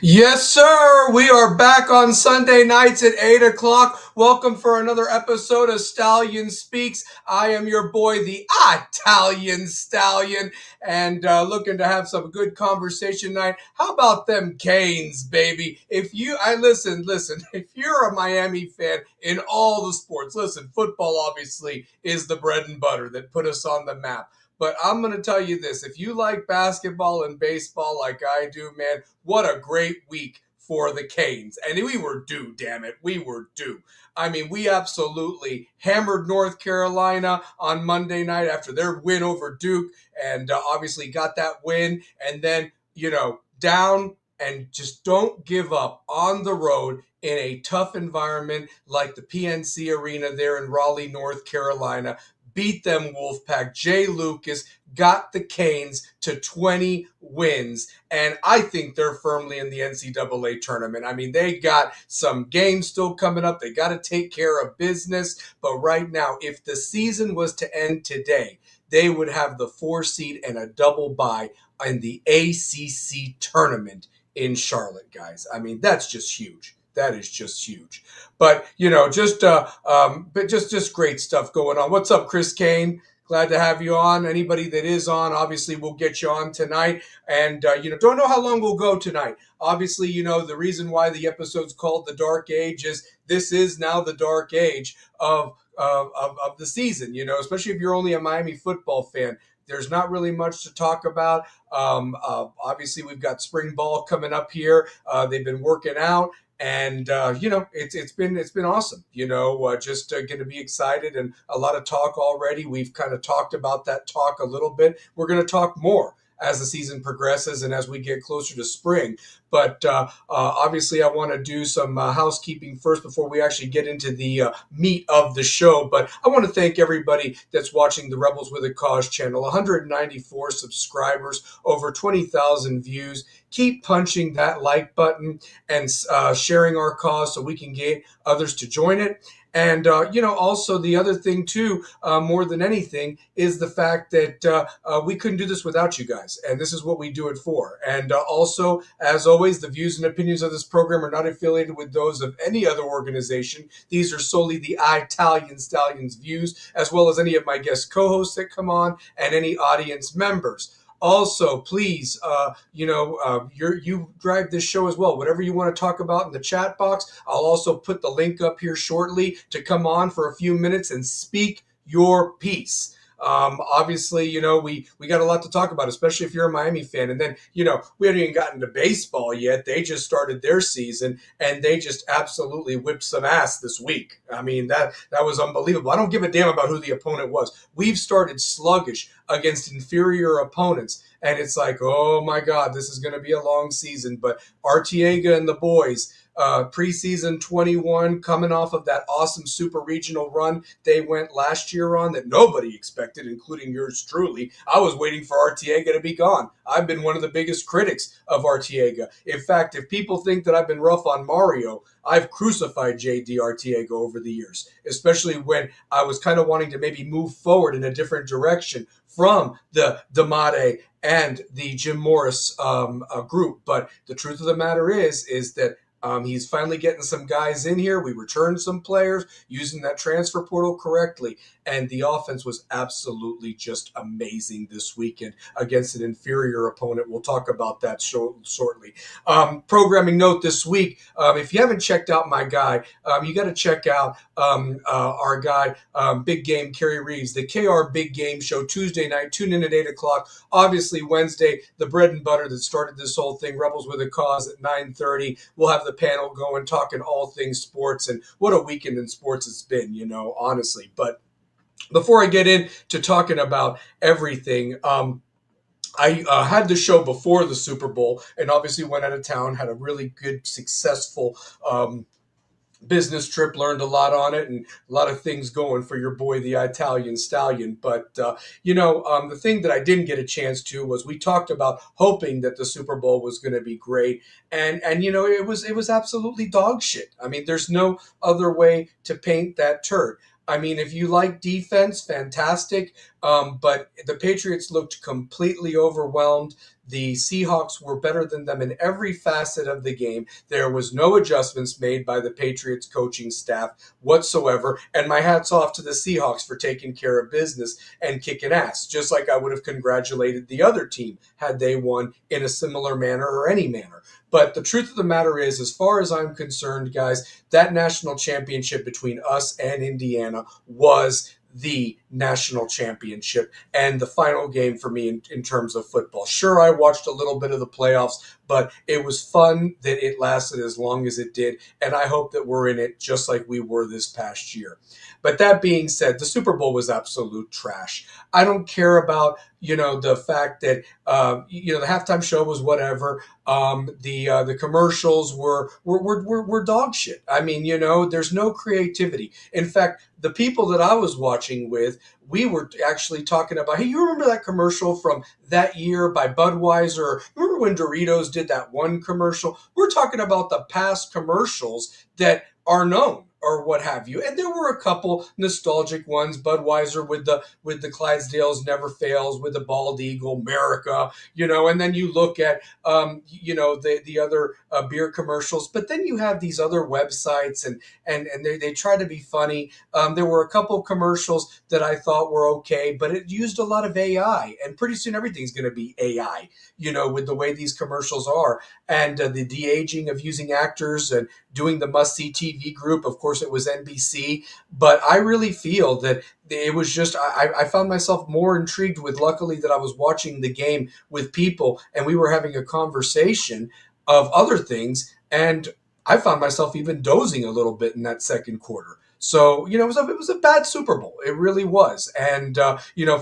Yes, sir. We are back on Sunday nights at 8 o'clock. Welcome for another episode of Stallion Speaks. I am your boy, the Italian Stallion, and looking to have some good conversation tonight. How about them Canes, baby? Listen, if you're a Miami fan in all the sports, listen, football obviously is the bread and butter that put us on the map. But I'm going to tell you this. If you like basketball and baseball like I do, man, what a great week for the Canes. And we were due, damn it. We were due. I mean, we absolutely hammered North Carolina on Monday night after their win over Duke and obviously got that win. And then, down and just don't give up on the road in a tough environment like the PNC Arena there in Raleigh, North Carolina. Beat them, Wolfpack. Jay Lucas got the Canes to 20 wins, and I think they're firmly in the NCAA tournament. I mean, they got some games still coming up. They got to take care of business, but right now, if the season was to end today, they would have the 4 seed and a double bye in the ACC tournament in Charlotte, guys. I mean, that's just huge. That is just huge. But just great stuff going on. What's up, Chris Kane? Glad to have you on. Anybody that is on, obviously, we'll get you on tonight. And don't know how long we'll go tonight. Obviously, the reason why the episode's called The Dark Age is this is now the dark age of the season. Especially if you're only a Miami football fan. There's not really much to talk about. Obviously, we've got spring ball coming up here. They've been working out. And it's been awesome. Just going to be excited and a lot of talk already. We've kind of talked about that talk a little bit. We're going to talk more as the season progresses and as we get closer to spring. But obviously, I want to do some housekeeping first before we actually get into the meat of the show. But I want to thank everybody that's watching the Rebels with a Cause channel. 194 subscribers, over 20,000 views. Keep punching that like button and sharing our cause so we can get others to join it. And, also the other thing, too, more than anything, is the fact that we couldn't do this without you guys. And this is what we do it for. And also, as always, the views and opinions of this program are not affiliated with those of any other organization. These are solely the Italian Stallions views, as well as any of my guest co-hosts that come on and any audience members. Also, please, you drive this show as well. Whatever you want to talk about in the chat box, I'll also put the link up here shortly to come on for a few minutes and speak your piece. Obviously, we got a lot to talk about, especially if you're a Miami fan. And then, we haven't even gotten to baseball yet. They just started their season and they just absolutely whipped some ass this week. I mean, that was unbelievable. I don't give a damn about who the opponent was. We've started sluggish against inferior opponents. And it's like, oh my God, this is going to be a long season. But Artiega and the boys, preseason 21, coming off of that awesome super regional run they went last year on that nobody expected, including yours truly. I was waiting for Artiega to be gone. I've been one of the biggest critics of Artiega. In fact, if people think that I've been rough on Mario, I've crucified J.D. Artiega over the years, especially when I was kind of wanting to maybe move forward in a different direction from the Damade and the Jim Morris group. But the truth of the matter is that he's finally getting some guys in here. We returned some players using that transfer portal correctly. And the offense was absolutely just amazing this weekend against an inferior opponent. We'll talk about that shortly. Programming note this week, if you haven't checked out my guy, you got to check out our guy, Big Game Kerry Reeves, the KR Big Game Show, Tuesday night. Tune in at 8 o'clock. Obviously, Wednesday, the bread and butter that started this whole thing, Rebels with a Cause at 9:30. We'll have the panel going, talking all things sports. And what a weekend in sports it's been, honestly. But before I get into talking about everything, I had the show before the Super Bowl and obviously went out of town, had a really good, successful business trip, learned a lot on it and a lot of things going for your boy, the Italian Stallion. But, the thing that I didn't get a chance to was we talked about hoping that the Super Bowl was going to be great. And it was absolutely dog shit. I mean, there's no other way to paint that turd. I mean, if you like defense, fantastic. But the Patriots looked completely overwhelmed. The Seahawks were better than them in every facet of the game. There was no adjustments made by the Patriots coaching staff whatsoever. And my hat's off to the Seahawks for taking care of business and kicking ass, just like I would have congratulated the other team had they won in a similar manner or any manner. But the truth of the matter is, as far as I'm concerned, guys, that national championship between us and Indiana was the national championship and the final game for me in terms of football. Sure, I watched a little bit of the playoffs, but it was fun that it lasted as long as it did, and I hope that we're in it just like we were this past year. But that being said, the Super Bowl was absolute trash. I don't care about the fact that the halftime show was whatever. The commercials were dog shit. I mean, there's no creativity. In fact, the people that I was watching with, we were actually talking about, hey, you remember that commercial from that year by Budweiser? Remember when Doritos did that one commercial? We're talking about the past commercials that are known or what have you. And there were a couple nostalgic ones, Budweiser with the Clydesdales never fails, with the bald eagle, America, and then you look at the other beer commercials, but then you have these other websites and they try to be funny. There were a couple commercials that I thought were okay, but it used a lot of AI, and pretty soon everything's going to be AI, with the way these commercials are, and the de-aging of using actors and doing the must-see TV group. Of course, it was NBC, but I really feel that it was just, I found myself more intrigued with, luckily, that I was watching the game with people and we were having a conversation of other things, and I found myself even dozing a little bit in that second quarter. So, it was a bad Super Bowl. It really was. And,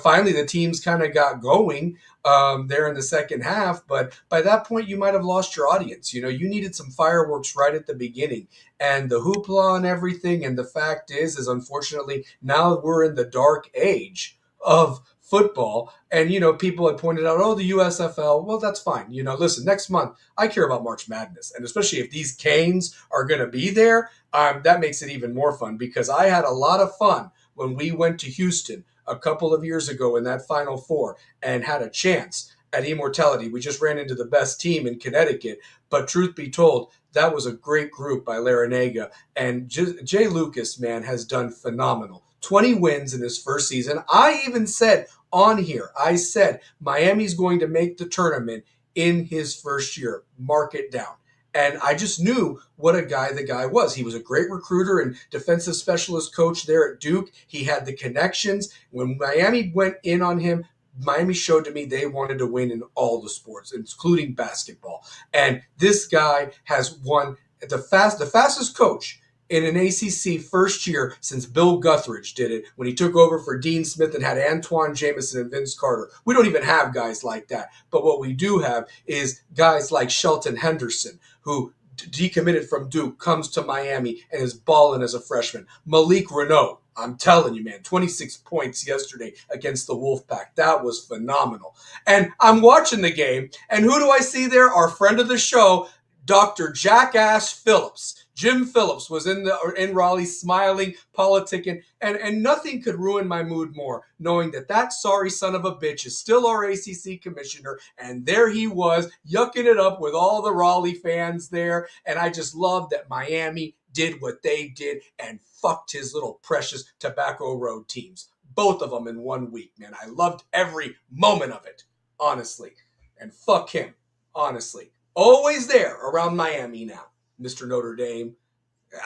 finally the teams kind of got going there in the second half. But by that point, you might have lost your audience. You needed some fireworks right at the beginning. And the hoopla and everything. And the fact is unfortunately, now we're in the dark age of football. And, people had pointed out, oh, the USFL, well, that's fine. Listen, next month, I care about March Madness. And especially if these Canes are going to be there, that makes it even more fun, because I had a lot of fun when we went to Houston a couple of years ago in that Final Four and had a chance at immortality. We just ran into the best team in Connecticut. But truth be told, that was a great group by Larinaga. And Jay Lucas, man, has done phenomenal. 20 wins in his first season. I even said on here, I said Miami's going to make the tournament in his first year. Mark it down. And I just knew what a guy the guy was. He was a great recruiter and defensive specialist coach there at Duke. He had the connections. When Miami went in on him, Miami showed to me they wanted to win in all the sports, including basketball. And this guy has won the fastest coach in an ACC first year since Bill Guthridge did it when he took over for Dean Smith and had Antoine Jameson and Vince Carter. We don't even have guys like that. But what we do have is guys like Shelton Henderson, who decommitted from Duke, comes to Miami and is balling as a freshman. Malik Renault, I'm telling you, man, 26 points yesterday against the Wolfpack. That was phenomenal. And I'm watching the game, and who do I see there? Our friend of the show, Dr. Jackass Phillips. Jim Phillips was in Raleigh, smiling, politicking, and nothing could ruin my mood more, knowing that sorry son of a bitch is still our ACC commissioner, and there he was, yucking it up with all the Raleigh fans there, and I just love that Miami did what they did and fucked his little precious Tobacco Road teams. Both of them in 1 week, man. I loved every moment of it, honestly. And fuck him, honestly. Always there around Miami now, Mr. Notre Dame.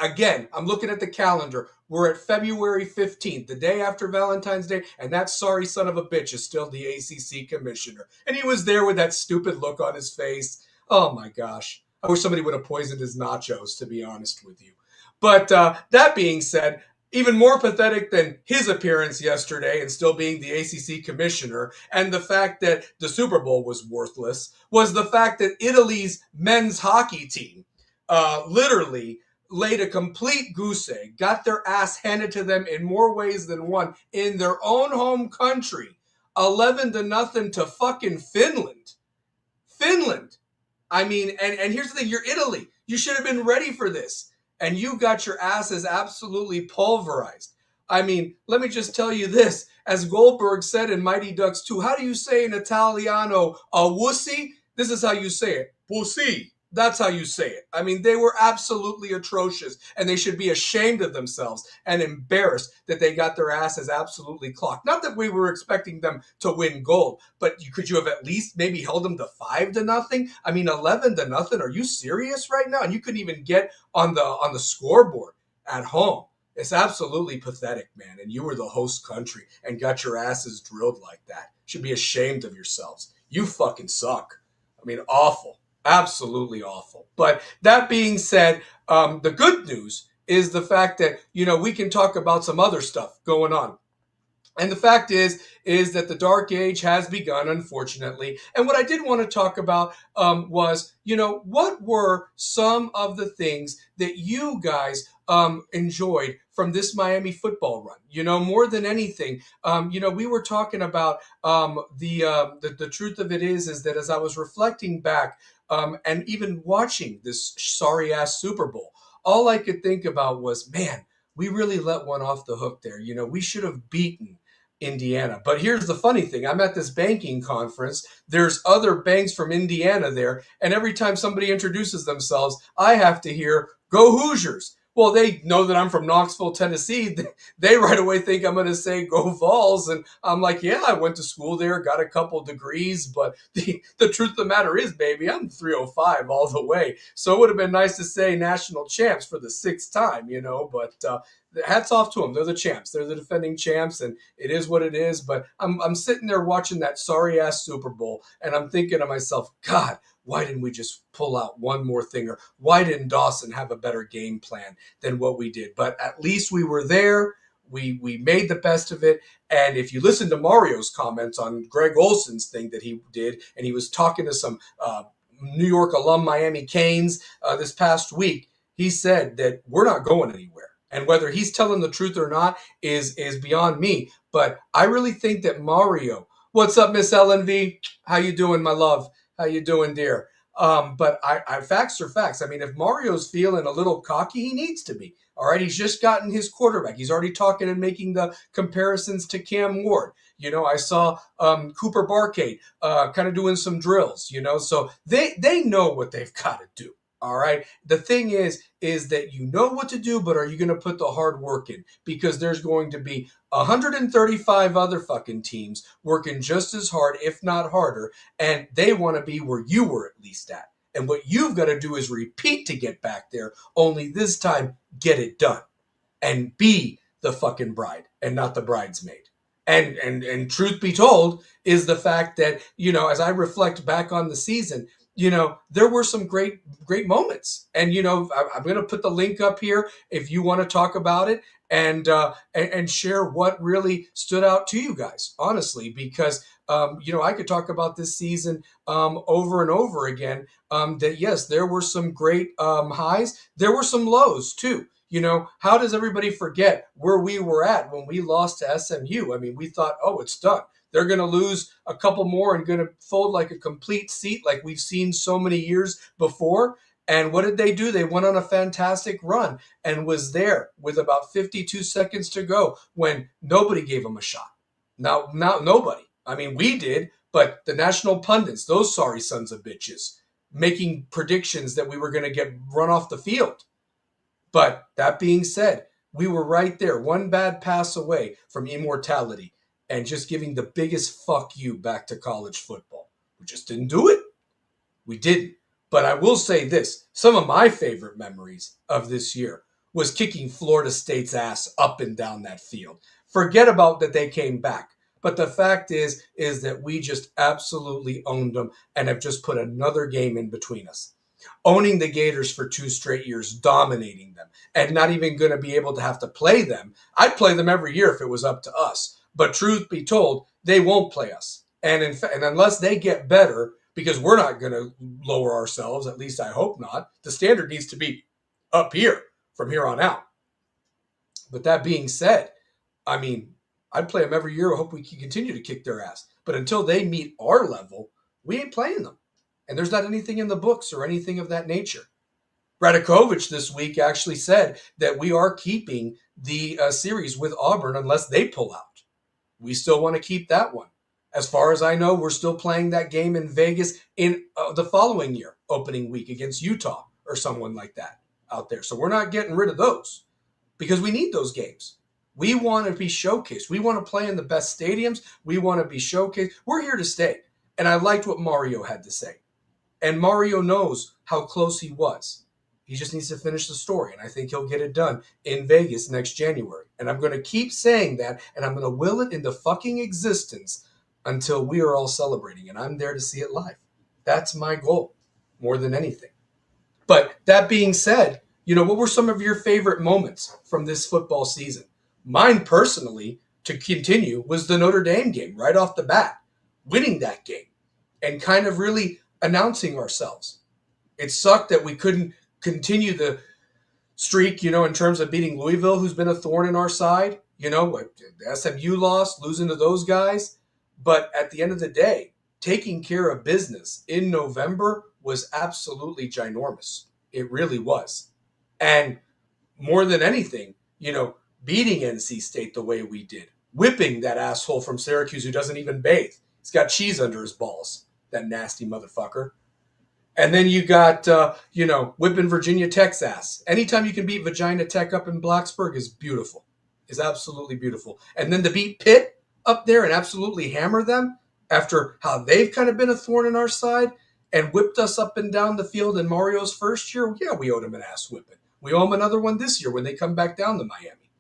Again, I'm looking at the calendar. We're at February 15th, the day after Valentine's Day, and that sorry son of a bitch is still the ACC commissioner. And he was there with that stupid look on his face. Oh my gosh. I wish somebody would have poisoned his nachos, to be honest with you. But that being said, even more pathetic than his appearance yesterday and still being the ACC commissioner, and the fact that the Super Bowl was worthless, was the fact that Italy's men's hockey team literally laid a complete goose egg, got their ass handed to them in more ways than one in their own home country, 11-0 to fucking Finland. Finland. I mean, and here's the thing, you're Italy. You should have been ready for this. And you got your asses absolutely pulverized. I mean, let me just tell you this. as Goldberg said in Mighty Ducks 2, how do you say in Italiano, a wussy? This is how you say it. Pussy. That's how you say it. I mean, they were absolutely atrocious, and they should be ashamed of themselves and embarrassed that they got their asses absolutely clocked. Not that we were expecting them to win gold, but could you have at least maybe held them to 5-0? I mean, 11-0. Are you serious right now? And you couldn't even get on the scoreboard at home. It's absolutely pathetic, man. And you were the host country and got your asses drilled like that. Should be ashamed of yourselves. You fucking suck. I mean, awful. Absolutely awful. But that being said, the good news is the fact that, we can talk about some other stuff going on. And the fact is that the dark age has begun, unfortunately. And what I did want to talk about was, what were some of the things that you guys enjoyed from this Miami football run? More than anything, we were talking about the truth of it is that as I was reflecting back and even watching this sorry ass Super Bowl, all I could think about was, man, we really let one off the hook there. We should have beaten Indiana. But here's the funny thing. I'm at this banking conference. There's other banks from Indiana there. And every time somebody introduces themselves, I have to hear, "Go Hoosiers." Well, they know that I'm from Knoxville, Tennessee. They right away think I'm going to say, "Go Vols." And I'm like, yeah, I went to school there, got a couple degrees. But the truth of the matter is, baby, I'm 305 all the way. So it would have been nice to say national champs for the 6th time, But hats off to them. They're the champs. They're the defending champs, and it is what it is. But I'm sitting there watching that sorry-ass Super Bowl, and I'm thinking to myself, God, why didn't we just pull out one more thing? Or why didn't Dawson have a better game plan than what we did? But at least we were there. We made the best of it. And if you listen to Mario's comments on Greg Olson's thing that he did, and he was talking to some New York alum Miami Canes this past week, he said that we're not going anywhere. And whether he's telling the truth or not is beyond me. But I really think that Mario, what's up, Miss LNV? How you doing, my love? How you doing, dear? But I facts are facts. I mean, if Mario's feeling a little cocky, he needs to be. All right, he's just gotten his quarterback. He's already talking and making the comparisons to Cam Ward. I saw Cooper Barkade kind of doing some drills. So they know what they've got to do. All right. The thing is that you know what to do, but are you going to put the hard work in? Because there's going to be 135 other fucking teams working just as hard, if not harder, and they want to be where you were at least at. And what you've got to do is repeat to get back there, only this time get it done and be the fucking bride and not the bridesmaid. And truth be told is the fact that, as I reflect back on the season, there were some great moments. And, I'm going to put the link up here if you want to talk about it and share what really stood out to you guys, honestly, because, I could talk about this season over and over again, that, yes, there were some great highs. There were some lows, too. How does everybody forget where we were at when we lost to SMU? I mean, we thought, oh, it's done. They're going to lose a couple more and going to fold like a complete seat like we've seen so many years before. And what did they do? They went on a fantastic run and was there with about 52 seconds to go when nobody gave them a shot. Now, nobody. I mean, we did, but the national pundits, those sorry sons of bitches, making predictions that we were going to get run off the field. But that being said, we were right there, one bad pass away from immortality and just giving the biggest fuck you back to college football. We just didn't do it. We didn't. But I will say this. Some of my favorite memories of this year was kicking Florida State's ass up and down that field. Forget about that they came back. But the fact is that we just absolutely owned them and have just put another game in between us. Owning the Gators for 2 straight years, dominating them, and not even going to be able to have to play them. I'd play them every year if it was up to us. But truth be told, they won't play us. And unless they get better, because we're not going to lower ourselves, at least I hope not, the standard needs to be up here from here on out. But that being said, I mean, I'd play them every year. I hope we can continue to kick their ass. But until they meet our level, we ain't playing them. And there's not anything in the books or anything of that nature. Radakovich this week actually said that we are keeping the series with Auburn unless they pull out. We still want to keep that one. As far as I know, we're still playing that game in Vegas in the following year, opening week against Utah or someone like that out there. So we're not getting rid of those because we need those games. We want to be showcased. We want to play in the best stadiums. We want to be showcased. We're here to stay. And I liked what Mario had to say. And Mario knows how close he was. He just needs to finish the story, and I think he'll get it done in Vegas next January. And I'm going to keep saying that, and I'm going to will it into fucking existence until we are all celebrating, and I'm there to see it live. That's my goal, more than anything. But that being said, what were some of your favorite moments from this football season? Mine personally, to continue, was the Notre Dame game right off the bat, winning that game and kind of really announcing ourselves. It sucked that we couldn't continue the streak, in terms of beating Louisville, who's been a thorn in our side. The SMU lost, losing to those guys. But at the end of the day, taking care of business in November was absolutely ginormous. It really was. And more than anything, beating NC State the way we did, whipping that asshole from Syracuse who doesn't even bathe. He's got cheese under his balls, that nasty motherfucker. And then you got, whipping Virginia Tech's ass. Anytime you can beat Virginia Tech up in Blacksburg is beautiful. Is absolutely beautiful. And then to beat Pitt up there and absolutely hammer them after how they've kind of been a thorn in our side and whipped us up and down the field in Mario's first year, yeah, we owed him an ass whipping. We owe him another one this year when they come back down to Miami.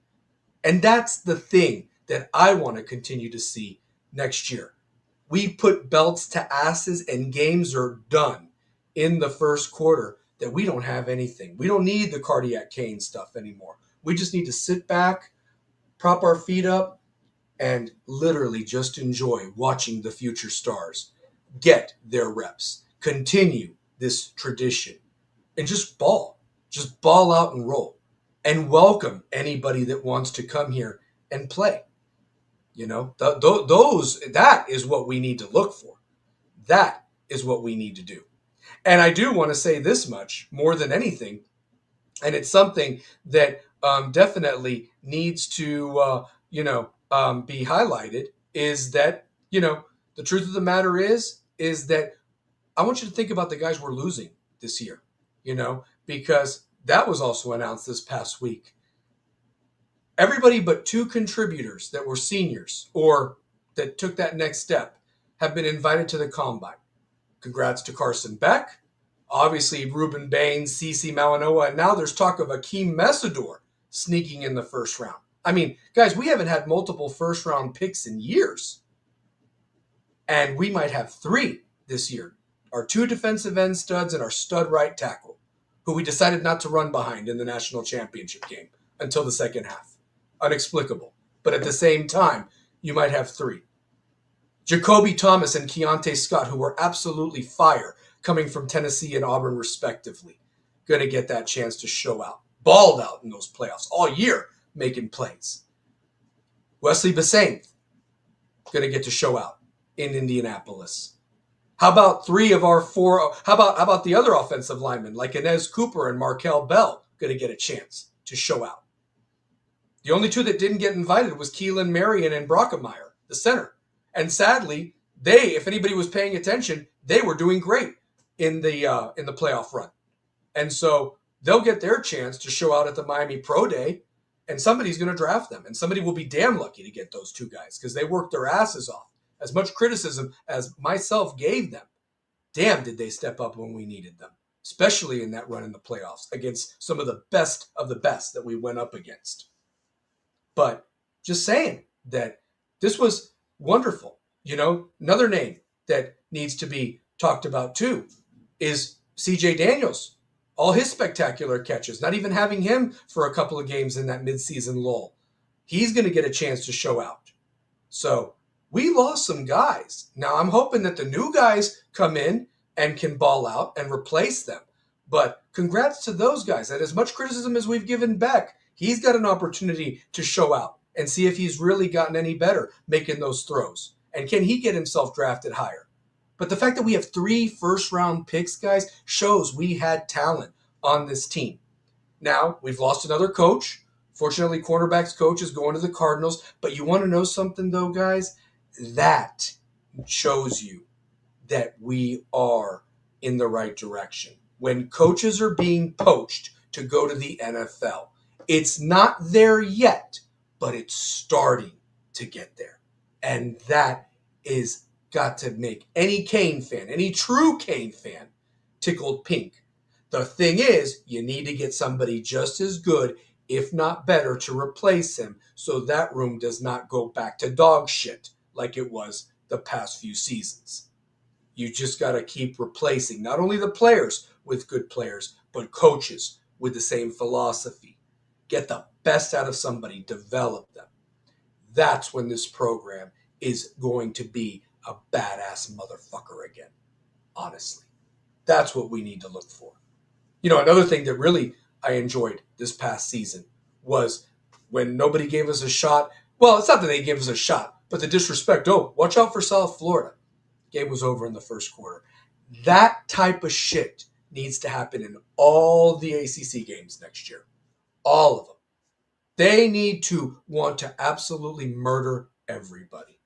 And that's the thing that I want to continue to see next year. We put belts to asses and games are done in the first quarter that we don't have anything. We don't need the cardiac cane stuff anymore. We just need to sit back, prop our feet up, and literally just enjoy watching the future stars get their reps, continue this tradition, and just ball out and roll, and welcome anybody that wants to come here and play. That is what we need to look for. That is what we need to do. And I do want to say this much more than anything, and it's something that definitely needs to, be highlighted, is that, the truth of the matter is that I want you to think about the guys we're losing this year, because that was also announced this past week. Everybody but 2 contributors that were seniors or that took that next step have been invited to the combine. Congrats to Carson Beck, obviously Ruben Baines, CeCe Malinois, and now there's talk of Akeem Mesidor sneaking in the first round. I mean, guys, we haven't had multiple first-round picks in years. And we might have 3 this year. Our 2 defensive end studs and our stud right tackle, who we decided not to run behind in the national championship game until the second half. Inexplicable. But at the same time, you might have 3. Jacoby Thomas and Keontae Scott, who were absolutely fire, coming from Tennessee and Auburn respectively, going to get that chance to show out. Balled out in those playoffs all year, making plays. Wesley Bassane, going to get to show out in Indianapolis. How about 3 of our 4? How about the other offensive linemen like Inez Cooper and Markel Bell going to get a chance to show out? The only 2 that didn't get invited was Keelan Marion and Brockemeyer, the center. And sadly, if anybody was paying attention, they were doing great in the playoff run. And so they'll get their chance to show out at the Miami Pro Day, and somebody's going to draft them. And somebody will be damn lucky to get those 2 guys because they worked their asses off. As much criticism as myself gave them, damn did they step up when we needed them, especially in that run in the playoffs against some of the best that we went up against. But just saying that this was wonderful. Another name that needs to be talked about too is CJ Daniels. All his spectacular catches, not even having him for a couple of games in that midseason lull. He's going to get a chance to show out. So we lost some guys. Now I'm hoping that the new guys come in and can ball out and replace them. But congrats to those guys. And as much criticism as we've given Beck, he's got an opportunity to show out and see if he's really gotten any better making those throws. And can he get himself drafted higher? But the fact that we have 3 first-round picks, guys, shows we had talent on this team. Now, we've lost another coach Fortunately, cornerbacks coach is going to the Cardinals. But you want to know something, though, guys? That shows you that we are in the right direction. When coaches are being poached to go to the NFL, it's not there yet, but it's starting to get there. And that is got to make any Kane fan, any true Kane fan, tickled pink. The thing is, you need to get somebody just as good, if not better, to replace him so that room does not go back to dog shit like it was the past few seasons. You just got to keep replacing not only the players with good players, but coaches with the same philosophy. Get the best out of somebody, develop them. That's when this program is going to be a badass motherfucker again. Honestly, that's what we need to look for. You know, another thing that really I enjoyed this past season was when nobody gave us a shot. Well, it's not that they gave us a shot, but the disrespect. Oh, watch out for South Florida. Game was over in the first quarter. That type of shit needs to happen in all the ACC games next year. All of them. They need to want to absolutely murder everybody.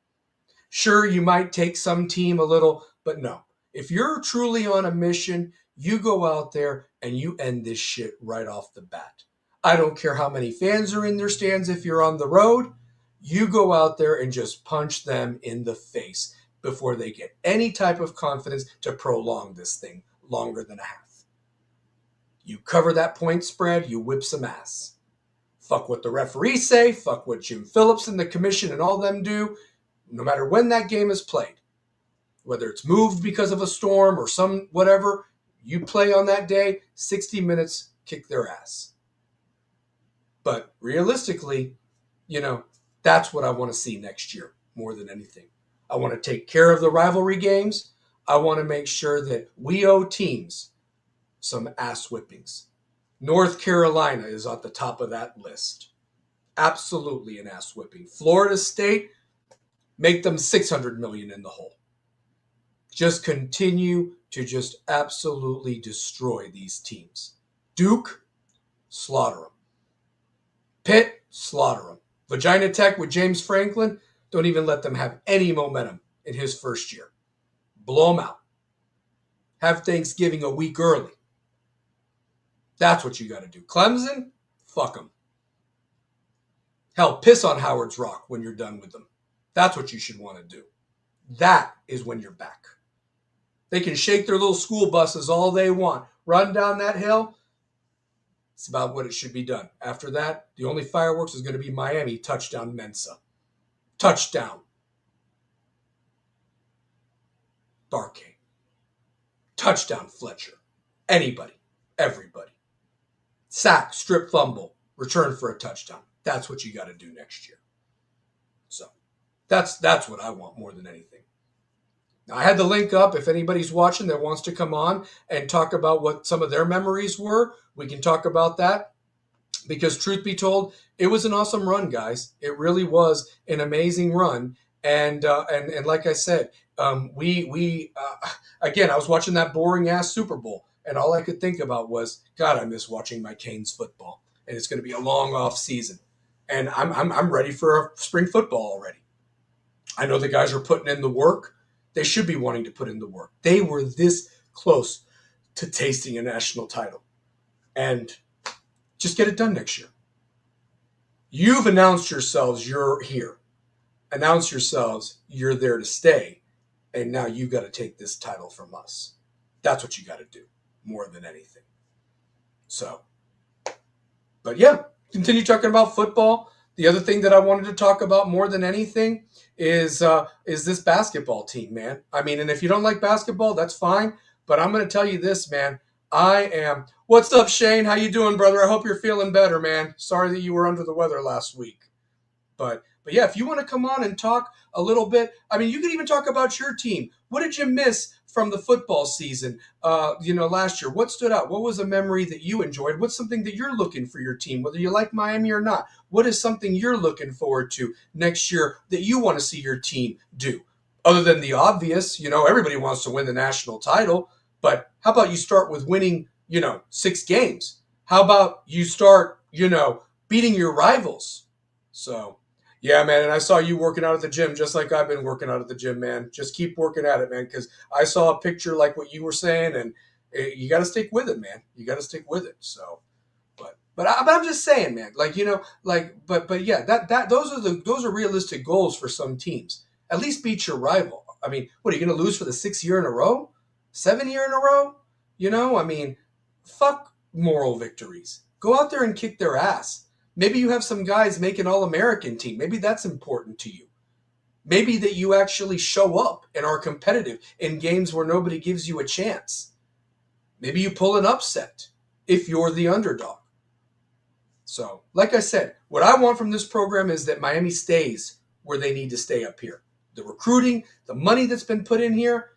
Sure, you might take some team a little, but no. If you're truly on a mission, you go out there and you end this shit right off the bat. I don't care how many fans are in their stands if you're on the road. You go out there and just punch them in the face before they get any type of confidence to prolong this thing longer than a half. You cover that point spread, you whip some ass. Fuck what the referees say, fuck what Jim Phillips and the commission and all them do. No matter when that game is played, whether it's moved because of a storm or some whatever, you play on that day, 60 minutes, kick their ass. But realistically, you know, that's what I want to see next year more than anything. I want to take care of the rivalry games. I want to make sure that we owe teams some ass whippings. North Carolina is at the top of that list. Absolutely an ass whipping. Florida State, make them $600 million in the hole. Just continue to just absolutely destroy these teams. Duke, slaughter them. Pitt, slaughter them. Virginia Tech with James Franklin, don't even let them have any momentum in his first year. Blow them out. Have Thanksgiving a week early. That's what you got to do. Clemson, fuck them. Hell, piss on Howard's Rock when you're done with them. That's what you should want to do. That is when you're back. They can shake their little school buses all they want. Run down that hill. It's about what it should be done. After that, the only fireworks is going to be Miami touchdown Mensa. Touchdown. Barkay. Touchdown Fletcher. Anybody. Everybody. Sack, strip fumble, return for a touchdown. That's what you got to do next year. So that's what I want more than anything. Now, I had the link up. If anybody's watching that wants to come on and talk about what some of their memories were, we can talk about that. Because truth be told, it was an awesome run, guys. It really was an amazing run. And like I said, again, I was watching that boring ass Super Bowl, and all I could think about was, God, I miss watching my Canes football, and it's going to be a long off season, and I'm ready for spring football already. I know the guys are putting in the work. They should be wanting to put in the work. They were this close to tasting a national title, and just get it done next year. You've announced yourselves you're here. Announce yourselves you're there to stay, and now you got to take this title from us. That's what you got to do more than anything. So, but yeah, continue talking about football. The other thing that I wanted to talk about more than anything is this basketball team, man. I mean, and if you don't like basketball, that's fine. But I'm going to tell you this, man. What's up, Shane? How you doing, brother? I hope you're feeling better, man. Sorry that you were under the weather last week. But yeah, if you want to come on and talk a little bit, I mean, you can even talk about your team. What did you miss from the football season, last year? What stood out? What was a memory that you enjoyed? What's something that you're looking for your team, whether you like Miami or not? What is something you're looking forward to next year that you want to see your team do? Other than the obvious, everybody wants to win the national title, but how about you start with winning, 6 games? How about you start, beating your rivals. So, yeah, man. And I saw you working out at the gym just like I've been working out at the gym, man. Just keep working at it, man, because I saw a picture like what you were saying, and you got to stick with it, man. You got to stick with it. So, but I'm just saying, man. Like, but yeah, that those are realistic goals for some teams. At least beat your rival. I mean, what are you going to lose for the 6th year in a row, 7th year in a row? I mean, fuck moral victories. Go out there and kick their ass. Maybe you have some guys make an All-American team. Maybe that's important to you. Maybe that you actually show up and are competitive in games where nobody gives you a chance. Maybe you pull an upset if you're the underdog. So, like I said, what I want from this program is that Miami stays where they need to stay up here. The recruiting, the money that's been put in here,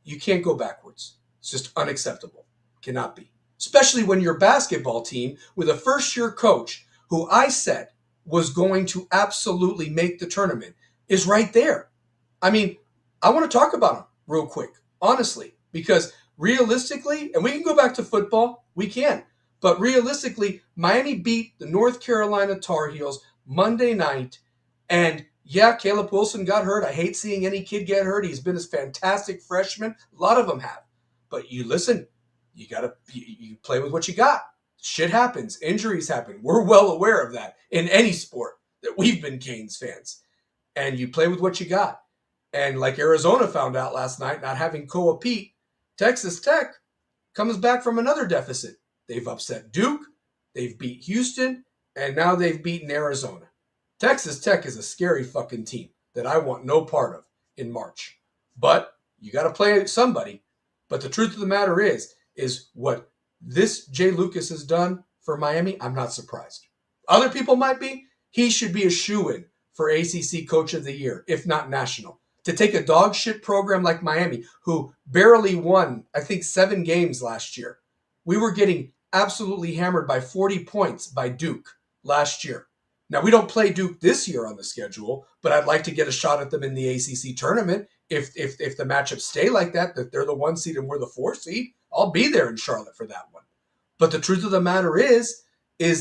you can't go backwards. It's just unacceptable. Cannot be. Especially when your basketball team with a first-year coach who I said was going to absolutely make the tournament is right there. I mean, I want to talk about him real quick, honestly, because realistically, and we can go back to football, we can. But realistically, Miami beat the North Carolina Tar Heels Monday night. And yeah, Caleb Wilson got hurt. I hate seeing any kid get hurt. He's been a fantastic freshman. A lot of them have. But you listen, you play with what you got. Shit happens. Injuries happen. We're well aware of that in any sport that we've been Canes fans. And you play with what you got. And like Arizona found out last night, not having Koa Pete, Texas Tech comes back from another deficit. They've upset Duke, they've beat Houston, and now they've beaten Arizona. Texas Tech is a scary fucking team that I want no part of in March. But you got to play somebody. But the truth of the matter is what this Jay Lucas has done for Miami, I'm not surprised. Other people might be. He should be a shoo-in for ACC Coach of the Year, if not national. To take a dog shit program like Miami, who barely won, I think, 7 games last year. We were getting absolutely hammered by 40 points by Duke last year. Now, we don't play Duke this year on the schedule, but I'd like to get a shot at them in the ACC tournament. If the matchups stay like that they're the 1 seed and we're the 4 seed, I'll be there in Charlotte for that one. But the truth of the matter is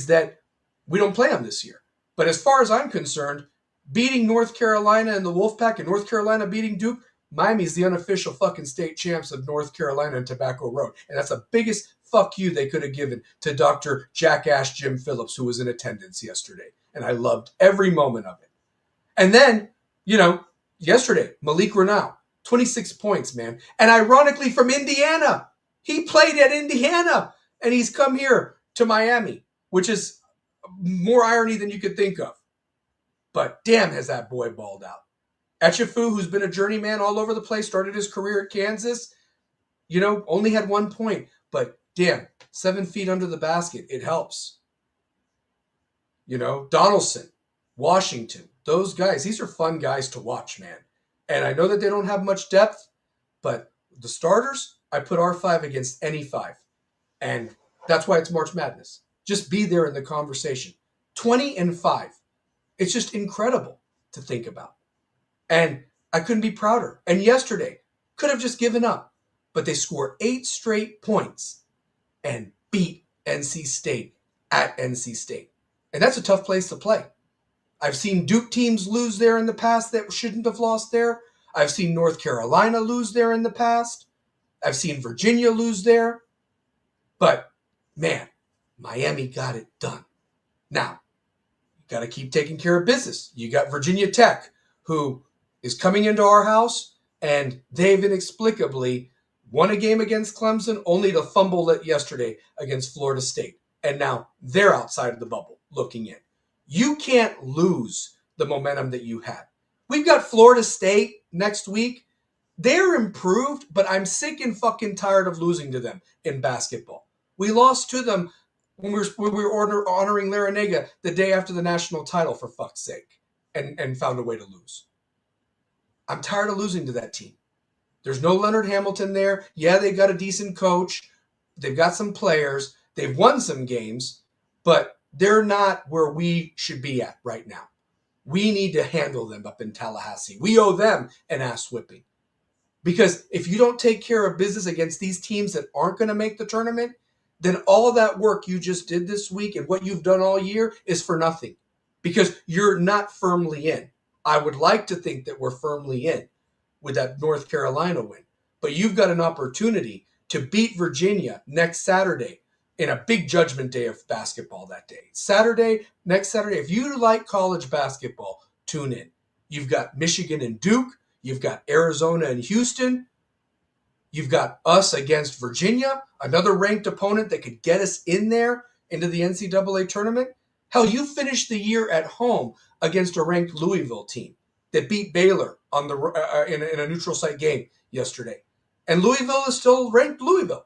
that we don't play them this year. But as far as I'm concerned, beating North Carolina and the Wolfpack and North Carolina beating Duke, Miami's the unofficial fucking state champs of North Carolina and Tobacco Road. And that's the biggest fuck you they could have given to Dr. Jackass Jim Phillips, who was in attendance yesterday. And I loved every moment of it. And then, yesterday, Malik Renau, 26 points, man. And ironically from Indiana. He played at Indiana. And he's come here to Miami, which is more irony than you could think of. But damn, has that boy balled out. Etchefu, who's been a journeyman all over the place, started his career at Kansas, only had 1 point. But damn, 7 feet under the basket, it helps. Donaldson, Washington, those guys, these are fun guys to watch, man. And I know that they don't have much depth, but the starters, I put R5 against any 5. And that's why it's March Madness. Just be there in the conversation. 20-5. It's just incredible to think about. And I couldn't be prouder. And yesterday, could have just given up. But they scored 8 straight points and beat NC State at NC State. And that's a tough place to play. I've seen Duke teams lose there in the past that shouldn't have lost there. I've seen North Carolina lose there in the past. I've seen Virginia lose there. But, man, Miami got it done. Now, you got to keep taking care of business. You got Virginia Tech, who is coming into our house, and they've inexplicably won a game against Clemson, only to fumble it yesterday against Florida State. And now they're outside of the bubble looking in. You can't lose the momentum that you had. We've got Florida State next week. They're improved, but I'm sick and fucking tired of losing to them in basketball. We lost to them when we were honoring Larinaga the day after the national title, for fuck's sake, and found a way to lose. I'm tired of losing to that team. There's no Leonard Hamilton there. Yeah, they've got a decent coach. They've got some players. They've won some games, but they're not where we should be at right now. We need to handle them up in Tallahassee. We owe them an ass whipping. Because if you don't take care of business against these teams that aren't going to make the tournament, then all that work you just did this week and what you've done all year is for nothing because you're not firmly in. I would like to think that we're firmly in with that North Carolina win, but you've got an opportunity to beat Virginia next Saturday in a big judgment day of basketball that day. Next Saturday, if you like college basketball, tune in. You've got Michigan and Duke. You've got Arizona and Houston. You've got us against Virginia, another ranked opponent that could get us in there into the NCAA tournament. Hell, you finished the year at home against a ranked Louisville team that beat Baylor on the in a neutral site game yesterday. And Louisville is still ranked Louisville.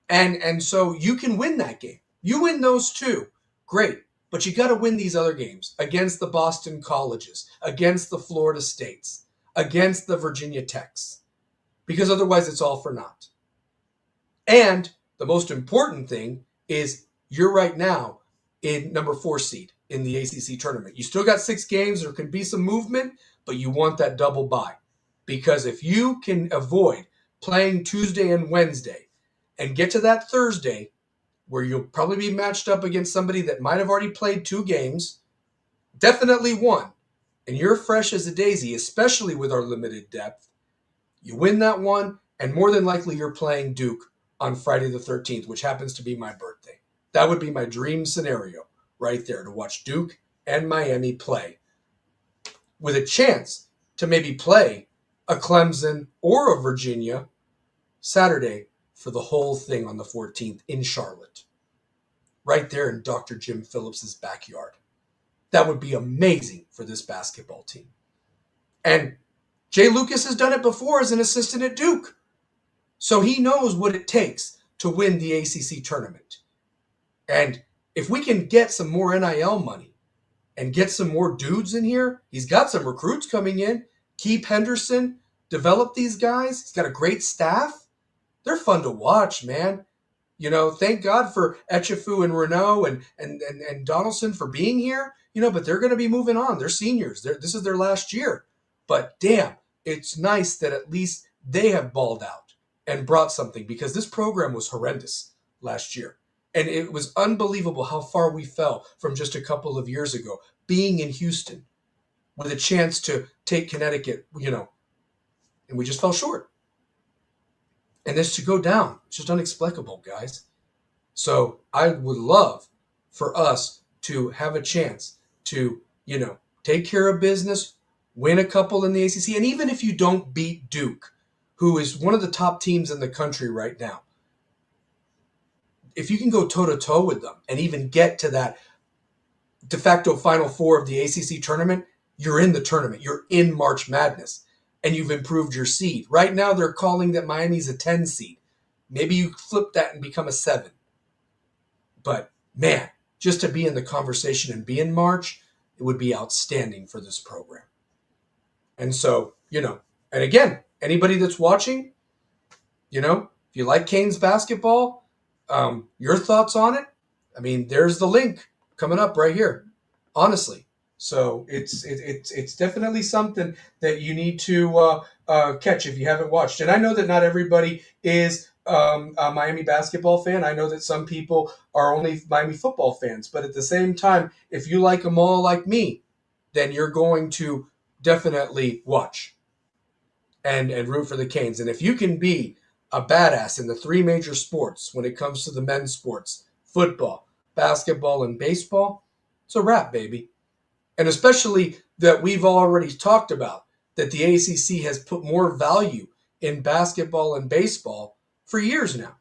And so you can win that game. You win those two, great. But you got to win these other games against the Boston Colleges, against the Florida States, against the Virginia Techs. Because otherwise it's all for naught. And the most important thing is you're right now in number 4 seed in the ACC tournament. You still got 6 games. There can be some movement, but you want that double bye. Because if you can avoid playing Tuesday and Wednesday and get to that Thursday where you'll probably be matched up against somebody that might have already played 2 games, definitely one, and you're fresh as a daisy, especially with our limited depth, you win that one, and more than likely you're playing Duke on Friday the 13th, which happens to be my birthday. That would be my dream scenario right there, to watch Duke and Miami play with a chance to maybe play a Clemson or a Virginia Saturday for the whole thing on the 14th in Charlotte, right there in Dr. Jim Phillips's backyard. That would be amazing for this basketball team. And Jay Lucas has done it before as an assistant at Duke. So he knows what it takes to win the ACC tournament. And if we can get some more NIL money and get some more dudes in here, he's got some recruits coming in. Keith Henderson, develop these guys. He's got a great staff. They're fun to watch, man. You know, thank God for Echefu and Renault and Donaldson for being here. You know, but they're going to be moving on. They're seniors. This is their last year. But damn, it's nice that at least they have balled out and brought something, because this program was horrendous last year. And it was unbelievable how far we fell from just a couple of years ago, being in Houston with a chance to take Connecticut, you know, and we just fell short. And this to go down, it's just inexplicable, guys. So I would love for us to have a chance to, you know, take care of business, win a couple in the ACC. And even if you don't beat Duke, who is one of the top teams in the country right now, if you can go toe-to-toe with them and even get to that de facto Final Four of the ACC tournament, you're in the tournament. You're in March Madness, and you've improved your seed. Right now, they're calling that Miami's a 10 seed. Maybe you flip that and become a 7. But, man, just to be in the conversation and be in March, it would be outstanding for this program. And so, you know, and again, anybody that's watching, you know, if you like Canes basketball, your thoughts on it, I mean, there's the link coming up right here, honestly. So it's definitely something that you need to catch if you haven't watched. And I know that not everybody is a Miami basketball fan. I know that some people are only Miami football fans. But at the same time, if you like them all like me, then you're going to definitely watch and root for the Canes. And if you can be a badass in the 3 major sports when it comes to the men's sports, football, basketball, and baseball, it's a wrap, baby. And especially that we've already talked about that the ACC has put more value in basketball and baseball for years now.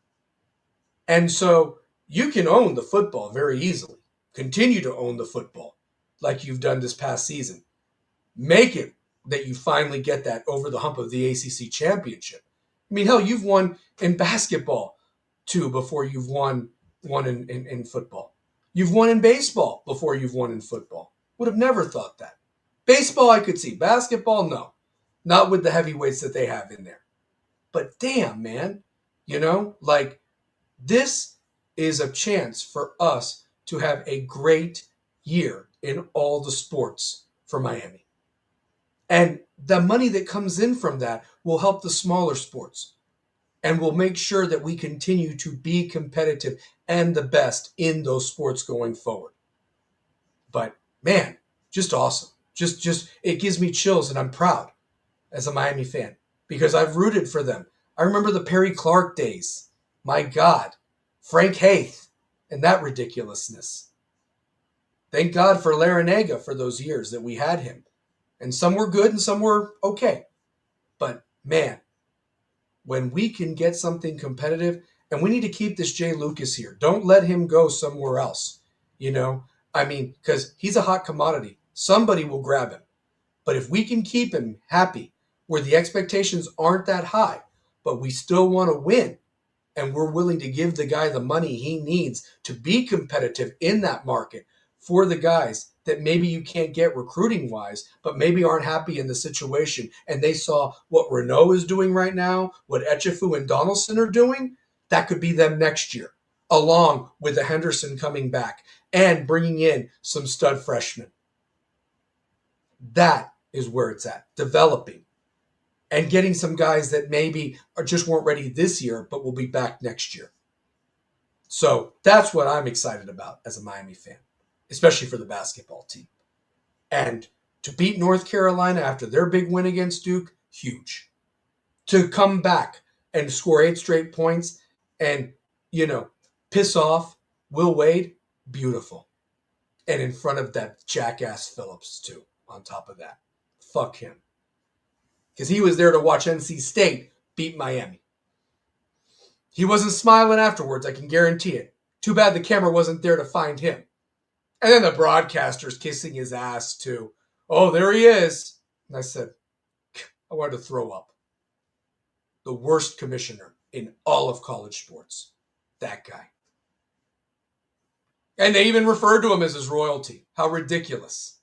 And so you can own the football very easily. Continue to own the football like you've done this past season. Make it that you finally get that over the hump of the ACC championship. I mean, hell, you've won in basketball too before you've won in football. You've won in baseball before you've won in football. Would have never thought that. Baseball, I could see. Basketball, no. Not with the heavyweights that they have in there. But damn, man, you know, like this is a chance for us to have a great year in all the sports for Miami. And the money that comes in from that will help the smaller sports. And we'll make sure that we continue to be competitive and the best in those sports going forward. But man, just awesome. Just it gives me chills, and I'm proud as a Miami fan because I've rooted for them. I remember the Perry Clark days. My God, Frank Haith and that ridiculousness. Thank God for Larinaga for those years that we had him. And some were good and some were okay. But man, when we can get something competitive, and we need to keep this Jay Lucas here. Don't let him go somewhere else. Because he's a hot commodity. Somebody will grab him. But if we can keep him happy, where the expectations aren't that high, but we still want to win, and we're willing to give the guy the money he needs to be competitive in that market for the guys that maybe you can't get recruiting wise, but maybe aren't happy in the situation. And they saw what Renault is doing right now, what Etchefu and Donaldson are doing. That could be them next year, along with the Henderson coming back and bringing in some stud freshmen. That is where it's at, developing and getting some guys that maybe just weren't ready this year, but will be back next year. So that's what I'm excited about as a Miami fan, especially for the basketball team. And to beat North Carolina after their big win against Duke, huge. To come back and score 8 straight points and, piss off Will Wade, beautiful. And in front of that jackass Phillips, too, on top of that. Fuck him. Because he was there to watch NC State beat Miami. He wasn't smiling afterwards, I can guarantee it. Too bad the camera wasn't there to find him. And then the broadcaster's kissing his ass, too. Oh, there he is. And I said, I wanted to throw up. The worst commissioner in all of college sports. That guy. And they even referred to him as his royalty. How ridiculous.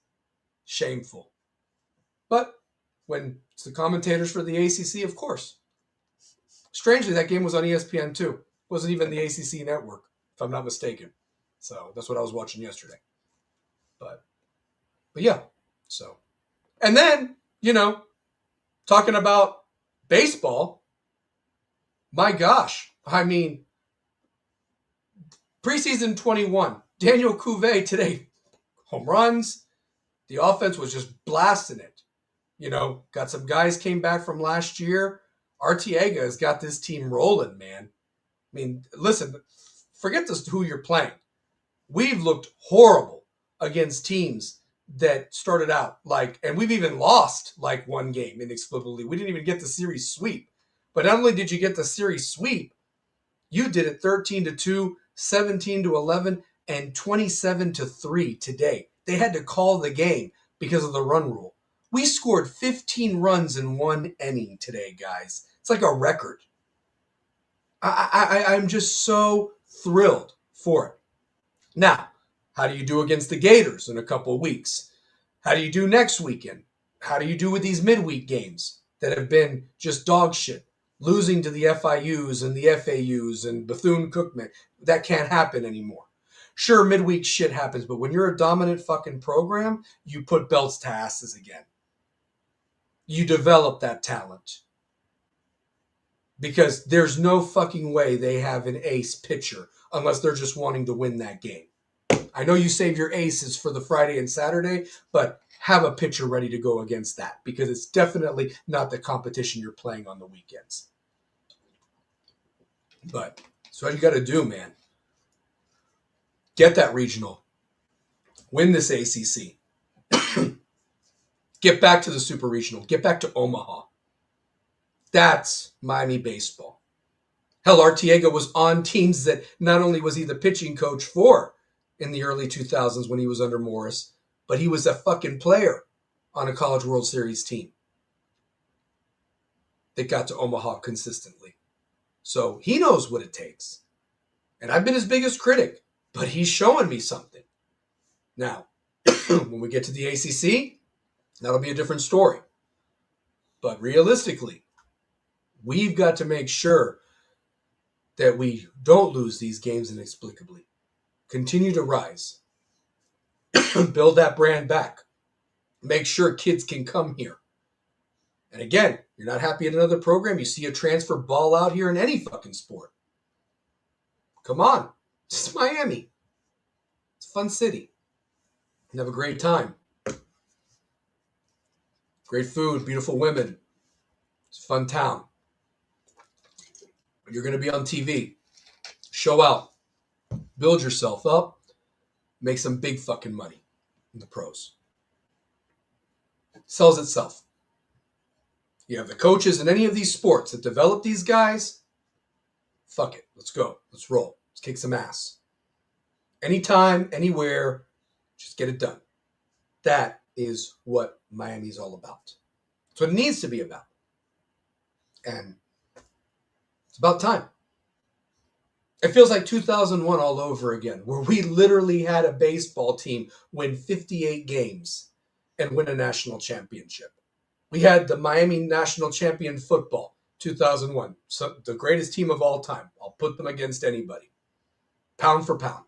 Shameful. But when it's the commentators for the ACC, of course. Strangely, that game was on ESPN too. It wasn't even the ACC network, if I'm not mistaken. So that's what I was watching yesterday. But yeah. So, and then, talking about baseball, my gosh, preseason 21, Daniel Cuvée today, home runs. The offense was just blasting it. Got some guys came back from last year. Arteaga has got this team rolling, man. Listen, forget who you're playing. We've looked horrible against teams that started out and we've even lost one game inexplicably. We didn't even get the series sweep. But not only did you get the series sweep, you did it 13-2, 17-11, and 27-3 today. They had to call the game because of the run rule. We scored 15 runs in one inning today, guys. It's like a record. I'm just so thrilled for it. Now, how do you do against the Gators in a couple of weeks? How do you do next weekend? How do you do with these midweek games that have been just dog shit? Losing to the FIUs and the FAUs and Bethune-Cookman. That can't happen anymore. Sure, midweek shit happens, but when you're a dominant fucking program, you put belts to asses again. You develop that talent. Because there's no fucking way they have an ace pitcher unless they're just wanting to win that game. I know you save your aces for the Friday and Saturday, but have a pitcher ready to go against that because it's definitely not the competition you're playing on the weekends. But that's what you got to do, man. Get that regional. Win this ACC. Get back to the super regional. Get back to Omaha. That's Miami baseball. Hell, Arteaga was on teams that not only was he the pitching coach for in the early 2000s when he was under Morris, but he was a fucking player on a College World Series team that got to Omaha consistently. So he knows what it takes. And I've been his biggest critic, but he's showing me something. Now, when we get to the ACC, that'll be a different story. But realistically, we've got to make sure that we don't lose these games inexplicably. Continue to rise. Build that brand back. Make sure kids can come here. And again, You're not happy at another program? You see a transfer ball out here in any fucking sport. Come on. It's Miami. It's a fun city. You have a great time. Great food, beautiful women. It's a fun town. You're going to be on TV. Show out. Build yourself up. Make some big fucking money in the pros. Sells itself. You have the coaches in any of these sports that develop these guys. Fuck it. Let's go. Let's roll. Let's kick some ass. Anytime, anywhere, just get it done. That is what Miami's all about. It's what it needs to be about. And it's about time. It feels like 2001 all over again, where we literally had a baseball team win 58 games and win a national championship. We had the Miami national champion football, 2001. So the greatest team of all time. I'll put them against anybody. Pound for pound.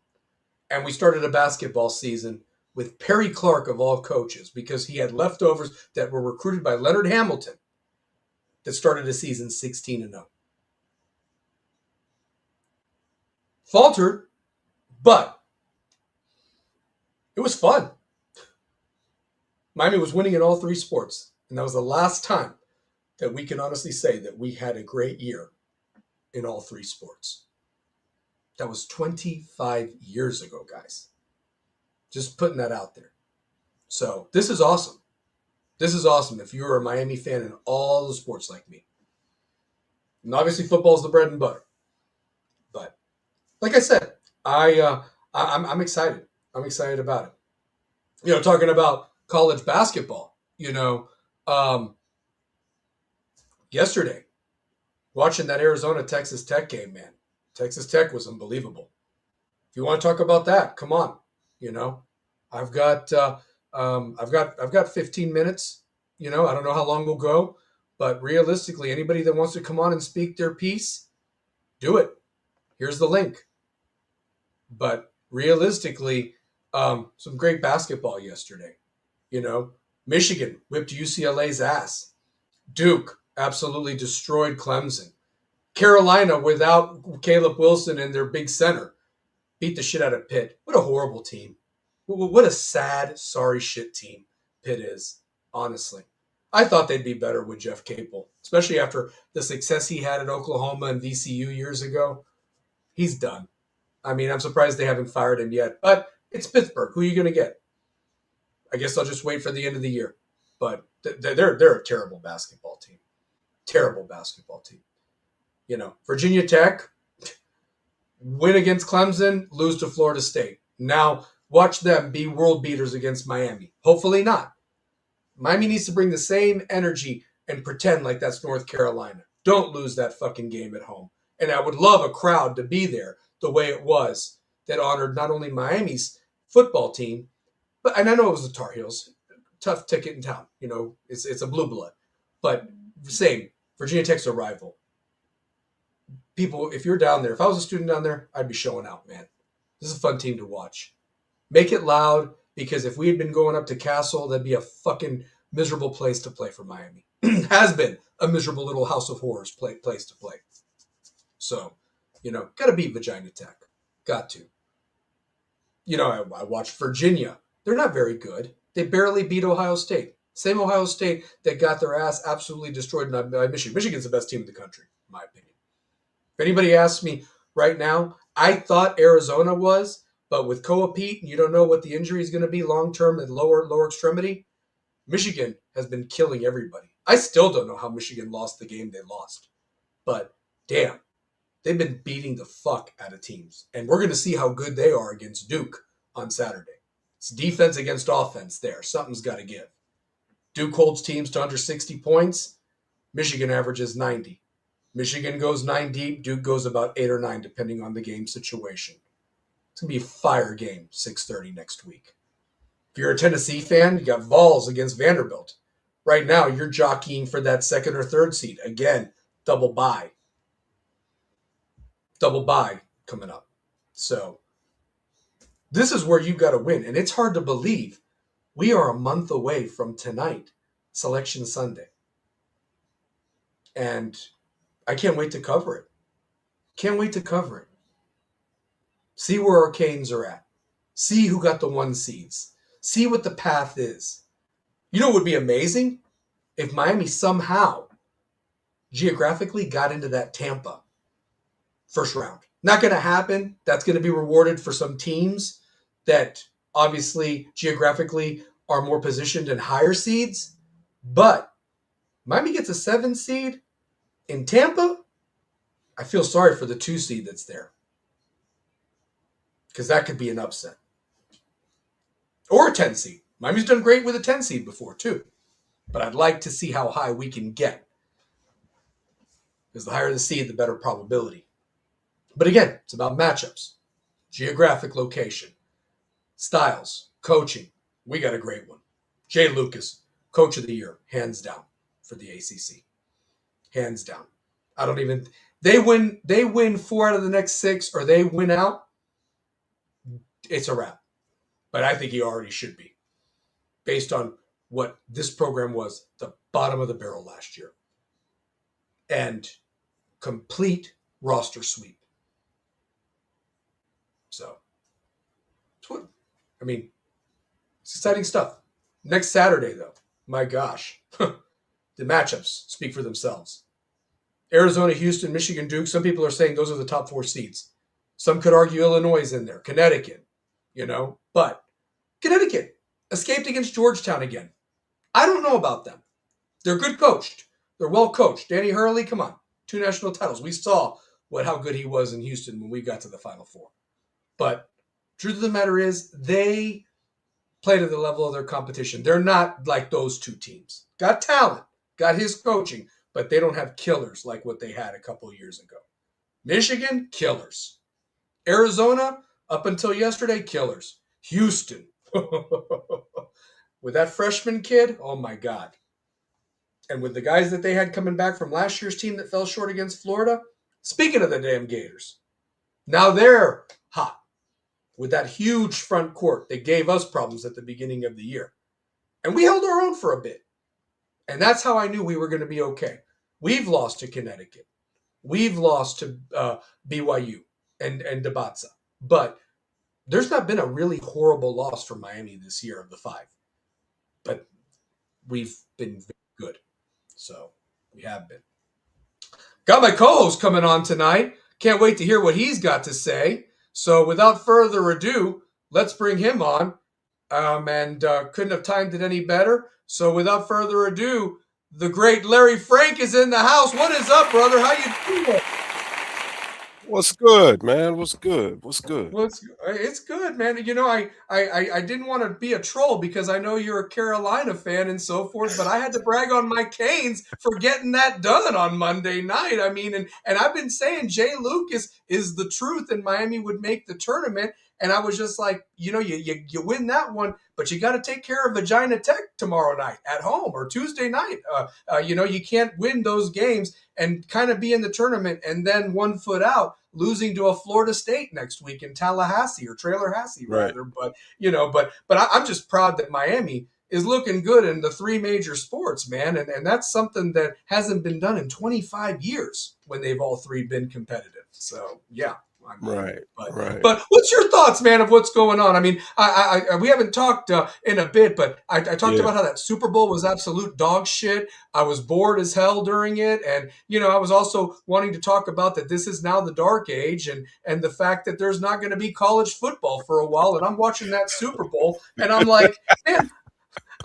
And we started a basketball season with Perry Clark of all coaches because he had leftovers that were recruited by Leonard Hamilton that started a season 16-0. Faltered, but it was fun. Miami was winning in all three sports, and that was the last time that we can honestly say that we had a great year in all three sports. That was 25 years ago, guys. Just putting that out there. So this is awesome. This is awesome if you're a Miami fan in all the sports like me. And obviously football is the bread and butter. But like I said, I'm excited. I'm excited about it. You know, talking about college basketball, yesterday, watching that Arizona-Texas Tech game, man. Texas Tech was unbelievable. If you want to talk about that, come on. I've got 15 minutes. I don't know how long we'll go, but realistically, anybody that wants to come on and speak their piece, do it. Here's the link. But realistically, some great basketball yesterday. Michigan whipped UCLA's ass. Duke absolutely destroyed Clemson. Carolina, without Caleb Wilson and their big center, beat the shit out of Pitt. What a horrible team. What a sad, sorry shit team Pitt is, honestly. I thought they'd be better with Jeff Capel, especially after the success he had at Oklahoma and VCU years ago. He's done. I mean, I'm surprised they haven't fired him yet, but it's Pittsburgh. Who are you going to get? I guess I'll just wait for the end of the year. But they're a terrible basketball team. Terrible basketball team. Virginia Tech, win against Clemson, lose to Florida State. Now, watch them be world beaters against Miami. Hopefully not. Miami needs to bring the same energy and pretend like that's North Carolina. Don't lose that fucking game at home. And I would love a crowd to be there the way it was that honored not only Miami's football team, and I know it was the Tar Heels. Tough ticket in town. It's a blue blood. But same, Virginia Tech's a rival. People, if you're down there, if I was a student down there, I'd be showing out, man. This is a fun team to watch. Make it loud, because if we had been going up to Castle, that'd be a fucking miserable place to play for Miami. Has been a miserable little house of horrors place to play. So, got to beat Virginia Tech. Got to. I watched Virginia. They're not very good. They barely beat Ohio State. Same Ohio State that got their ass absolutely destroyed by Michigan. Michigan's the best team in the country, in my opinion. If anybody asks me right now, I thought Arizona was, but with Koa Pete, and you don't know what the injury is going to be long-term at lower extremity, Michigan has been killing everybody. I still don't know how Michigan lost the game they lost. But, damn, they've been beating the fuck out of teams. And we're going to see how good they are against Duke on Saturday. It's defense against offense there. Something's got to give. Duke holds teams to under 60 points. Michigan averages 90. Michigan goes 9 deep. Duke goes about 8 or 9, depending on the game situation. It's going to be a fire game, 6:30 next week. If you're a Tennessee fan, you got Vols against Vanderbilt. Right now, you're jockeying for that second or third seed. Again, double bye. Double bye coming up. So, this is where you got to win. And it's hard to believe we are a month away from tonight, Selection Sunday. And I can't wait to cover it. Can't wait to cover it. See where our Canes are at. See who got the 1 seeds. See what the path is. You know what would be amazing? If Miami somehow geographically got into that Tampa first round. Not going to happen. That's going to be rewarded for some teams that obviously geographically are more positioned in higher seeds. But Miami gets a 7 seed in Tampa. I feel sorry for the 2 seed that's there, because that could be an upset. Or a 10 seed. Miami's done great with a 10 seed before, too. But I'd like to see how high we can get, because the higher the seed, the better probability. But again, it's about matchups, geographic location, styles, coaching. We got a great one. Jay Lucas, Coach of the Year, hands down for the ACC. Hands down. I don't even. They win 4 out of the next 6, or they win out. It's a wrap. But I think he already should be, based on what this program was, the bottom of the barrel last year. And complete roster sweep. So, I mean, it's exciting stuff. Next Saturday, though, my gosh, the matchups speak for themselves. Arizona, Houston, Michigan, Duke. Some people are saying those are the top 4 seeds. Some could argue Illinois is in there, Connecticut, But Connecticut escaped against Georgetown again. I don't know about them. They're good coached. They're well coached. Danny Hurley, come on. 2 national titles. We saw how good he was in Houston when we got to the Final Four. But truth of the matter is, they play to the level of their competition. They're not like those 2 teams. Got talent, got his coaching, but they don't have killers like what they had a couple of years ago. Michigan, killers. Arizona, up until yesterday, killers. Houston, with that freshman kid, oh my God. And with the guys that they had coming back from last year's team that fell short against Florida, speaking of the damn Gators, now they're hot. With that huge front court that gave us problems at the beginning of the year. And we held our own for a bit. And that's how I knew we were going to be okay. We've lost to Connecticut. We've lost to BYU and DeBatsa. But there's not been a really horrible loss for Miami this year of the 5. But we've been very good. So we have been. Got my co-host coming on tonight. Can't wait to hear what he's got to say. So without further ado, let's bring him on. And couldn't have timed it any better. So without further ado, the great Larry Frank is in the house. What is up, brother? How you doing? What's good, man? What's good? What's good? Well, it's good, man. I didn't want to be a troll because I know you're a Carolina fan and so forth, but I had to brag on my Canes for getting that done on Monday night. I mean, and I've been saying Jay Lucas is the truth and Miami would make the tournament. And I was just like, you win that one, but you got to take care of Vagina Tech tomorrow night at home or Tuesday night. You can't win those games and kind of be in the tournament and then 1 foot out, losing to a Florida State next week in Tallahassee or Trailerhassee, rather. Right. But I'm just proud that Miami is looking good in the 3 major sports, man. And that's something that hasn't been done in 25 years when they've all 3 been competitive. So, yeah. Right. But what's your thoughts, man, of what's going on? I mean, we haven't talked in a bit, but I talked about how that Super Bowl was absolute dog shit. I was bored as hell during it. And, I was also wanting to talk about that this is now the dark age and the fact that there's not going to be college football for a while. And I'm watching that Super Bowl and I'm like, man,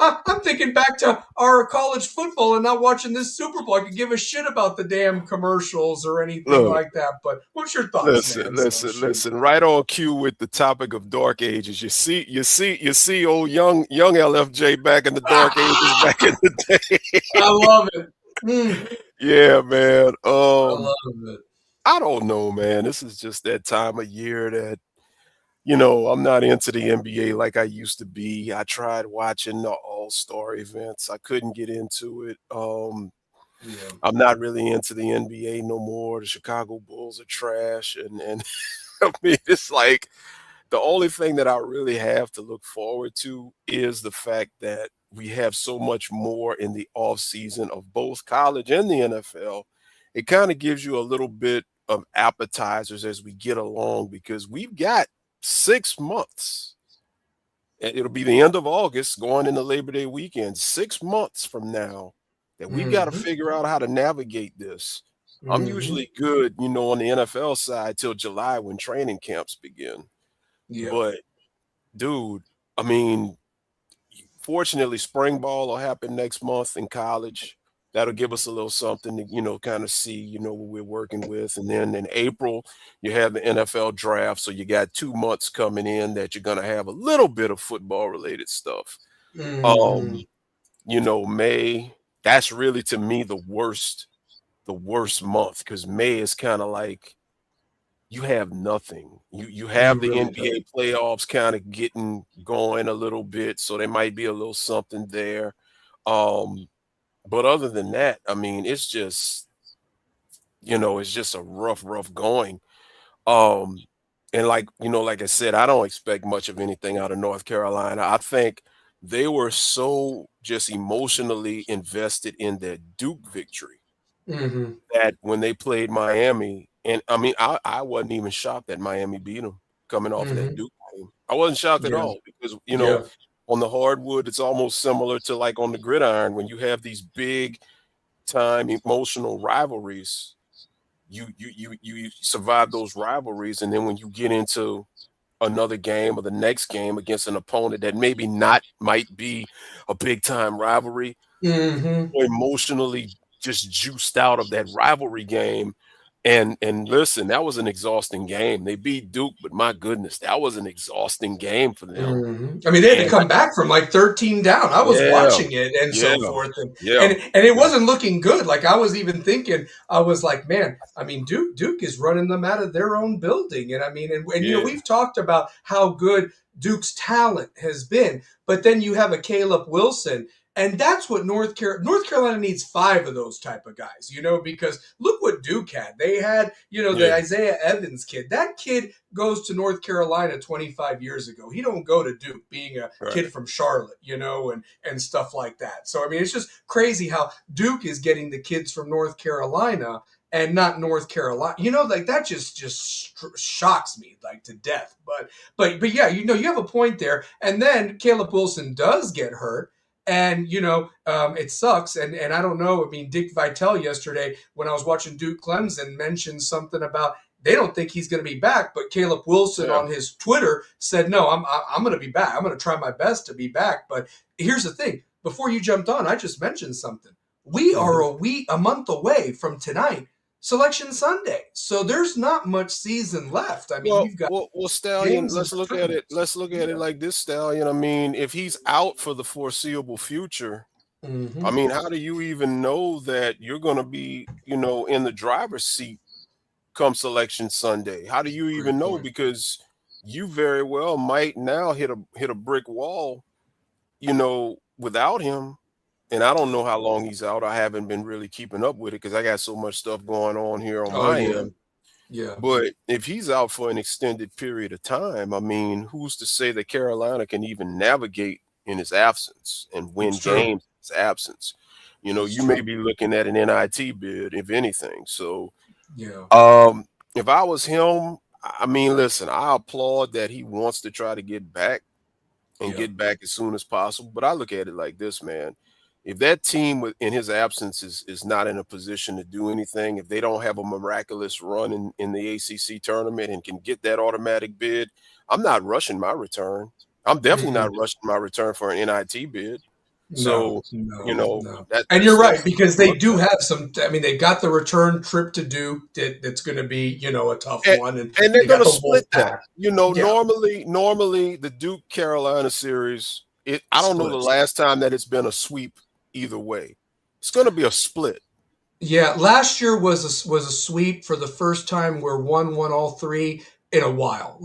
I'm thinking back to our college football and not watching this Super Bowl. I could give a shit about the damn commercials or anything like that. But what's your thoughts, man? Listen. Right on cue with the topic of dark ages. You see old young LFJ back in the dark ages back in the day. I love it. Yeah, man. I love it. I don't know, man. This is just that time of year that I'm not into the NBA like I used to be. I tried watching the All-Star events. I couldn't get into it. I'm not really into the NBA no more. The Chicago Bulls are trash. And I mean, it's like the only thing that I really have to look forward to is the fact that, we have so much more in the off season of both college and the NFL. It kind of gives you a little bit of appetizers as we get along because we've got 6 months. It'll be the end of August going into Labor Day weekend, 6 months from now that we've got to Mm-hmm. figure out how to navigate this. I'm Mm-hmm. usually good, on the NFL side till July when training camps begin. Yeah. But dude, I mean, fortunately, spring ball will happen next month in college. That'll give us a little something to, kind of see, what we're working with. And then in April, you have the NFL draft. So you got 2 months coming in that you're going to have a little bit of football related stuff. Mm-hmm. Um, May, that's really to me the worst month because May is kind of like you have nothing. You You have the really don't. NBA playoffs kind of getting going a little bit, so there might be a little something there. Um, but other than that, I mean, it's just a rough going. Um, and like I said, I don't expect much of anything out of North Carolina. I think they were so just emotionally invested in their Duke victory Mm-hmm. that when they played Miami, and I mean, I wasn't even shocked that Miami beat them coming off of that Mm-hmm. Duke game. I wasn't shocked at Yeah. all because, Yeah. on the hardwood, it's almost similar to like on the gridiron when you have these big time emotional rivalries. You survive those rivalries, and then when you get into another game or the next game against an opponent that maybe not might be a big time rivalry, Mm-hmm. emotionally just juiced out of that rivalry game. And listen, that was an exhausting game. They beat Duke, but my goodness, that was an exhausting game for them. I mean, they had to And come back from like 13 down. I was yeah, watching it and yeah, so forth, and yeah, and and it yeah, wasn't looking good. Like I was even thinking, I was like, man, I mean, Duke is running them out of their own building, and I mean, and yeah, we've talked about how good Duke's talent has been, but then you have a Caleb Wilson. And that's what North Carolina needs five of those type of guys, because look what Duke had. They had, the yeah, Isaiah Evans kid. That kid goes to North Carolina 25 years ago. He don't go to Duke being a right. kid from Charlotte, and stuff like that. So I mean, it's just crazy how Duke is getting the kids from North Carolina and not North Carolina. Like that just shocks me like to death. But yeah, you have a point there. And then Caleb Wilson does get hurt. And it sucks. And I don't know. I mean, Dick Vitale yesterday when I was watching Duke Clemson mentioned something about they don't think he's going to be back. But Caleb Wilson Yeah. on his Twitter said, "No, I'm going to be back. I'm going to try my best to be back." But here's the thing: before you jumped on, I just mentioned something. We are Mhm. a month away from tonight, Selection Sunday. So there's not much season left. I mean, Well, you've got well, well, Stallion. games and Let's look at it. tournaments. Let's look at it Yeah. like this, Stallion. I mean, if he's out for the foreseeable future, I Mm-hmm. mean, how do you even know that you're going to be, in the driver's seat come selection Sunday? How do you even Great know? point. Because you very well might now hit a brick wall, without him. And I don't know how long he's out. I haven't been really keeping up with it because I got so much stuff going on here on Oh my yeah, end. yeah, But if he's out for an extended period of time, I mean, who's to say that Carolina can even navigate in his absence and win it's true. games in his absence? It's You may true. be looking at an NIT bid, if anything. So, Yeah, if I was him, I mean, listen, I applaud that he wants to try to get back and yeah. get back as soon as possible. But I look at it like this, man. If that team in his absence is not in a position to do anything, if they don't have a miraculous run in the ACC tournament and can get that automatic bid, I'm not rushing my return. I'm definitely Mm-mm. not rushing my return for an NIT bid. No, So, no, no. that And you're that's right that's because to they look do at. have some. I mean, they got the return trip to Duke that's going to be a tough And, one, and and they're they got gonna the split that. Wolfpack. Yeah, Normally the Duke Carolina series, I don't know the splits. last time that it's been a sweep either way. It's gonna be a split Yeah, last year was a sweep for the first time where one won all three in a while.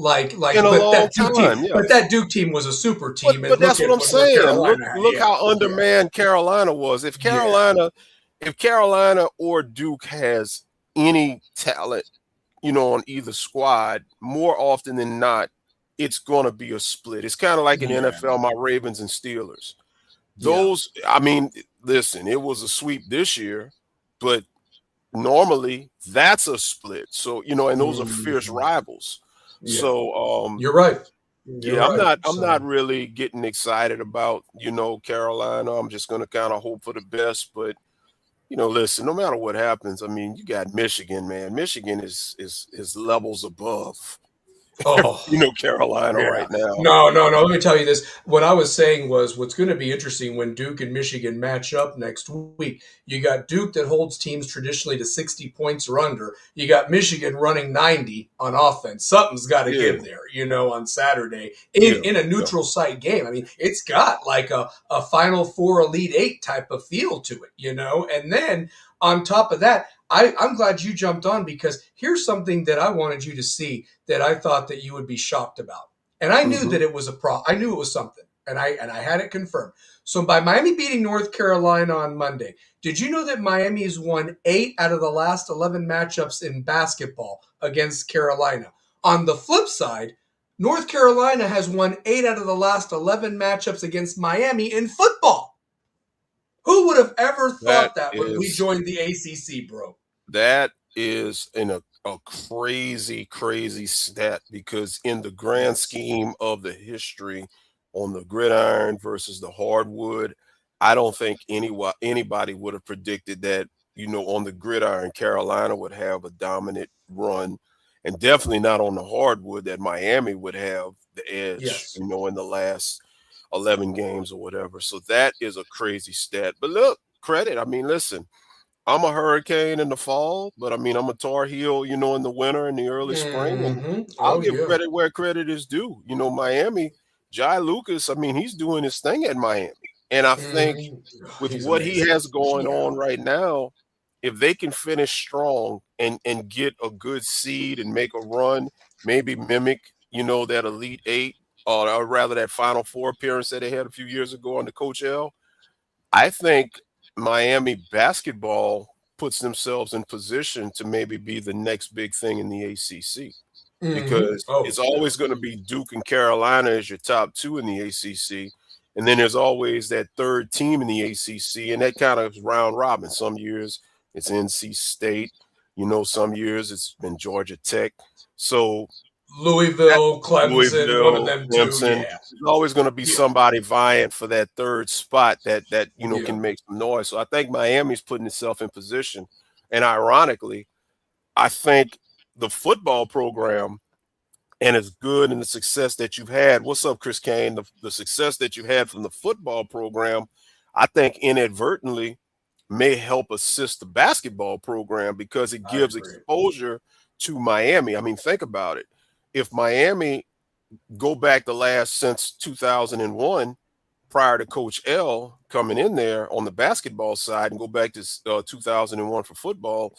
in a But long that Duke team, time, but yes. that Duke team was a super But team, and but look that's what at I'm what North saying. Look Carolina had. look Yeah, how yeah, undermanned Carolina was. yeah, If Carolina or Duke has any talent, on either squad, more often than not, it's gonna be a split. It's kind of like in yeah. NFL, my Ravens and Steelers. Yeah. those, I mean, listen, it was a sweep this year, but normally that's a split. So, and those are fierce Mhm. rivals. Yeah. So, You're right. You're yeah, I'm right. not I'm not So. really getting excited about, Carolina. I'm just gonna kind of hope for the best. But, listen, no matter what happens, I mean, you got Michigan, man. Michigan is levels above, Oh. Carolina Yeah. right now. No, no, no. Let me tell you this. What I was saying was what's going to be interesting when Duke and Michigan match up next week. You got Duke that holds teams traditionally to 60 points or under. You got Michigan running 90 on offense. Something's got to Yeah, give there, on Saturday yeah, in a yeah. neutral site game. I mean, it's got like a Final Four Elite Eight type of feel to it, And then on top of that, I'm glad you jumped on because here's something that I wanted you to see that I thought that you would be shocked about. And I knew Hmm. that it was a pro. I knew it was something, and I had it confirmed. So by Miami beating North Carolina on Monday, did you know that Miami has won 8 out of the last 11 matchups in basketball against Carolina? On the flip side, North Carolina has won 8 out of the last 11 matchups against Miami in football. Who would have ever That thought that when we is joined the ACC, bro? that is in a crazy, crazy stat because in the grand Yes. scheme of the history on the gridiron versus the hardwood, I don't think anybody would have predicted that, on the gridiron, Carolina would have a dominant run, and definitely not on the hardwood that Miami would have the edge, Yes. in the last 11 games or whatever. So that is a crazy stat. But look, credit. I mean, listen, I'm a hurricane in the fall, but I mean, I'm a Tar Heel, in the winter and the early spring. And I'll Oh, give yeah. credit where credit is due. Miami, Jai Lucas, I mean, he's doing his thing at Miami. And I think hmm with He's what he amazing. has going Yeah. on right now, if they can finish strong and get a good seed and make a run, maybe mimic, that Elite Eight, or rather that Final Four appearance that they had a few years ago under Coach L, I think Miami basketball puts themselves in position to maybe be the next big thing in the ACC because Oh, it's yeah. always going to be Duke and Carolina as your top two in the ACC. And then there's always that third team in the ACC, and that kind of is round robin. Some years it's NC State, some years it's been Georgia Tech. So that Louisville, Clemson, one of Louisville, them two. Clemson. Yeah. There's always going to be Yeah. somebody vying for that third spot that Yeah. can make some noise. So I think Miami's putting itself in position. And ironically, I think the football program and as good and the success that you've had. What's up, Chris Kane? The success that you had from the football program, I think inadvertently may help assist the basketball program because it I gives agree. exposure to Miami. I mean, think about it. If Miami go back the last since 2001 prior to Coach L coming in there on the basketball side and go back to 2001 for football,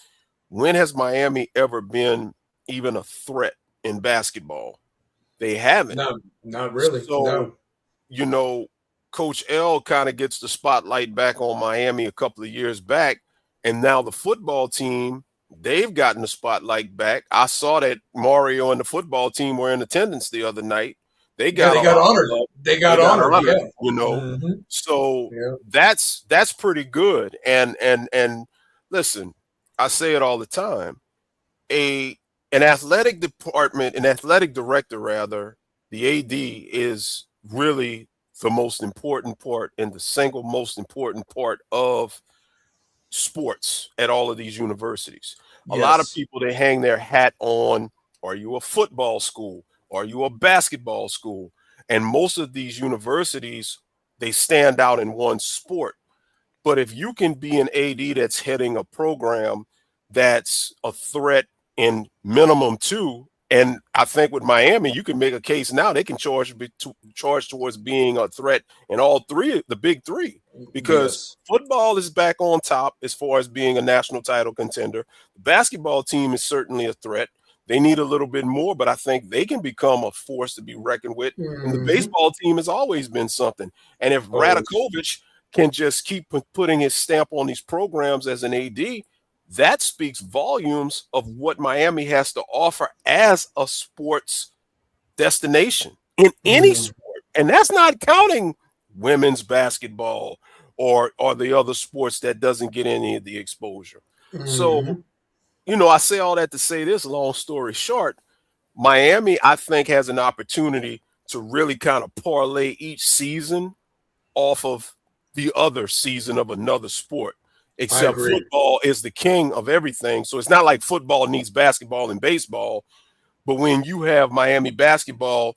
when has Miami ever been even a threat in basketball? They haven't. No, not really. So, No. you know, Coach L kind of gets the spotlight back on Miami a couple of years back. And now the football team, they've gotten the spotlight back. I saw that Mario and the football team were in attendance the other night. They Yeah, got they a got lot of honored. love. They They got got honored. Yeah. honored, you know. hmm So Yeah. that's pretty good. And listen, I say it all the time. A an athletic department, an athletic director rather, the AD is really the most important part and the single most important part of sports at all of these universities. A lot of Yes. people they hang their hat on, are you a football school? Are you a basketball school? And most of these universities, they stand out in one sport. But if you can be an AD that's heading a program that's a threat in minimum two, and I think with Miami, you can make a case now they can charge towards being a threat in all three, the big three, because Yes. football is back on top as far as being a national title contender. The basketball team is certainly a threat. They need a little bit more, but I think they can become a force to be reckoned with. And the hmm baseball team has always been something. And if Always. Radakovich can just keep putting his stamp on these programs as an AD, that speaks volumes of what Miami has to offer as a sports destination in any Mm. sport. And that's not counting women's basketball, or the other sports that doesn't get any of the exposure. So, Hmm. I say all that to say this, long story short, Miami, I think, has an opportunity to really kind of parlay each season off of the other season of another sport. I Except agree. football is the king of everything. So it's not like football needs basketball and baseball. But when you have Miami basketball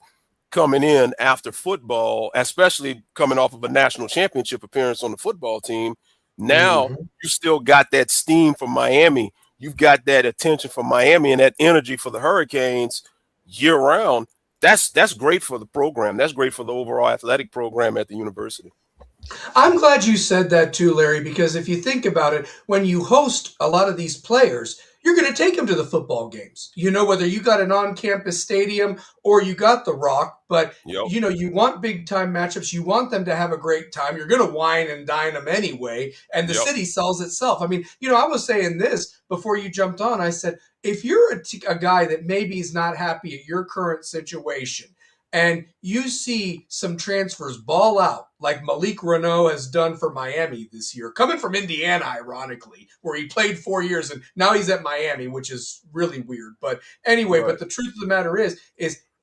coming in after football, especially coming off of a national championship appearance on the football team, now Hmm. you still got that steam from Miami. You've got that attention from Miami and that energy for the Hurricanes year round. That's great for the program. That's great for the overall athletic program at the university. I'm glad you said that too, Larry, because if you think about it, when you host a lot of these players, you're going to take them to the football games. Whether you got an on campus stadium or you got the Rock, but Yep. you want big time matchups. You want them to have a great time. You're going to wine and dine them anyway, and the Yep. city sells itself. I mean, I was saying this before you jumped on. I said, if you're a guy that maybe is not happy at your current situation, and you see some transfers ball out like Malik Renault has done for Miami this year, coming from Indiana, ironically, where he played 4 years and now he's at Miami, which is really weird. But anyway, Right. but the truth of the matter is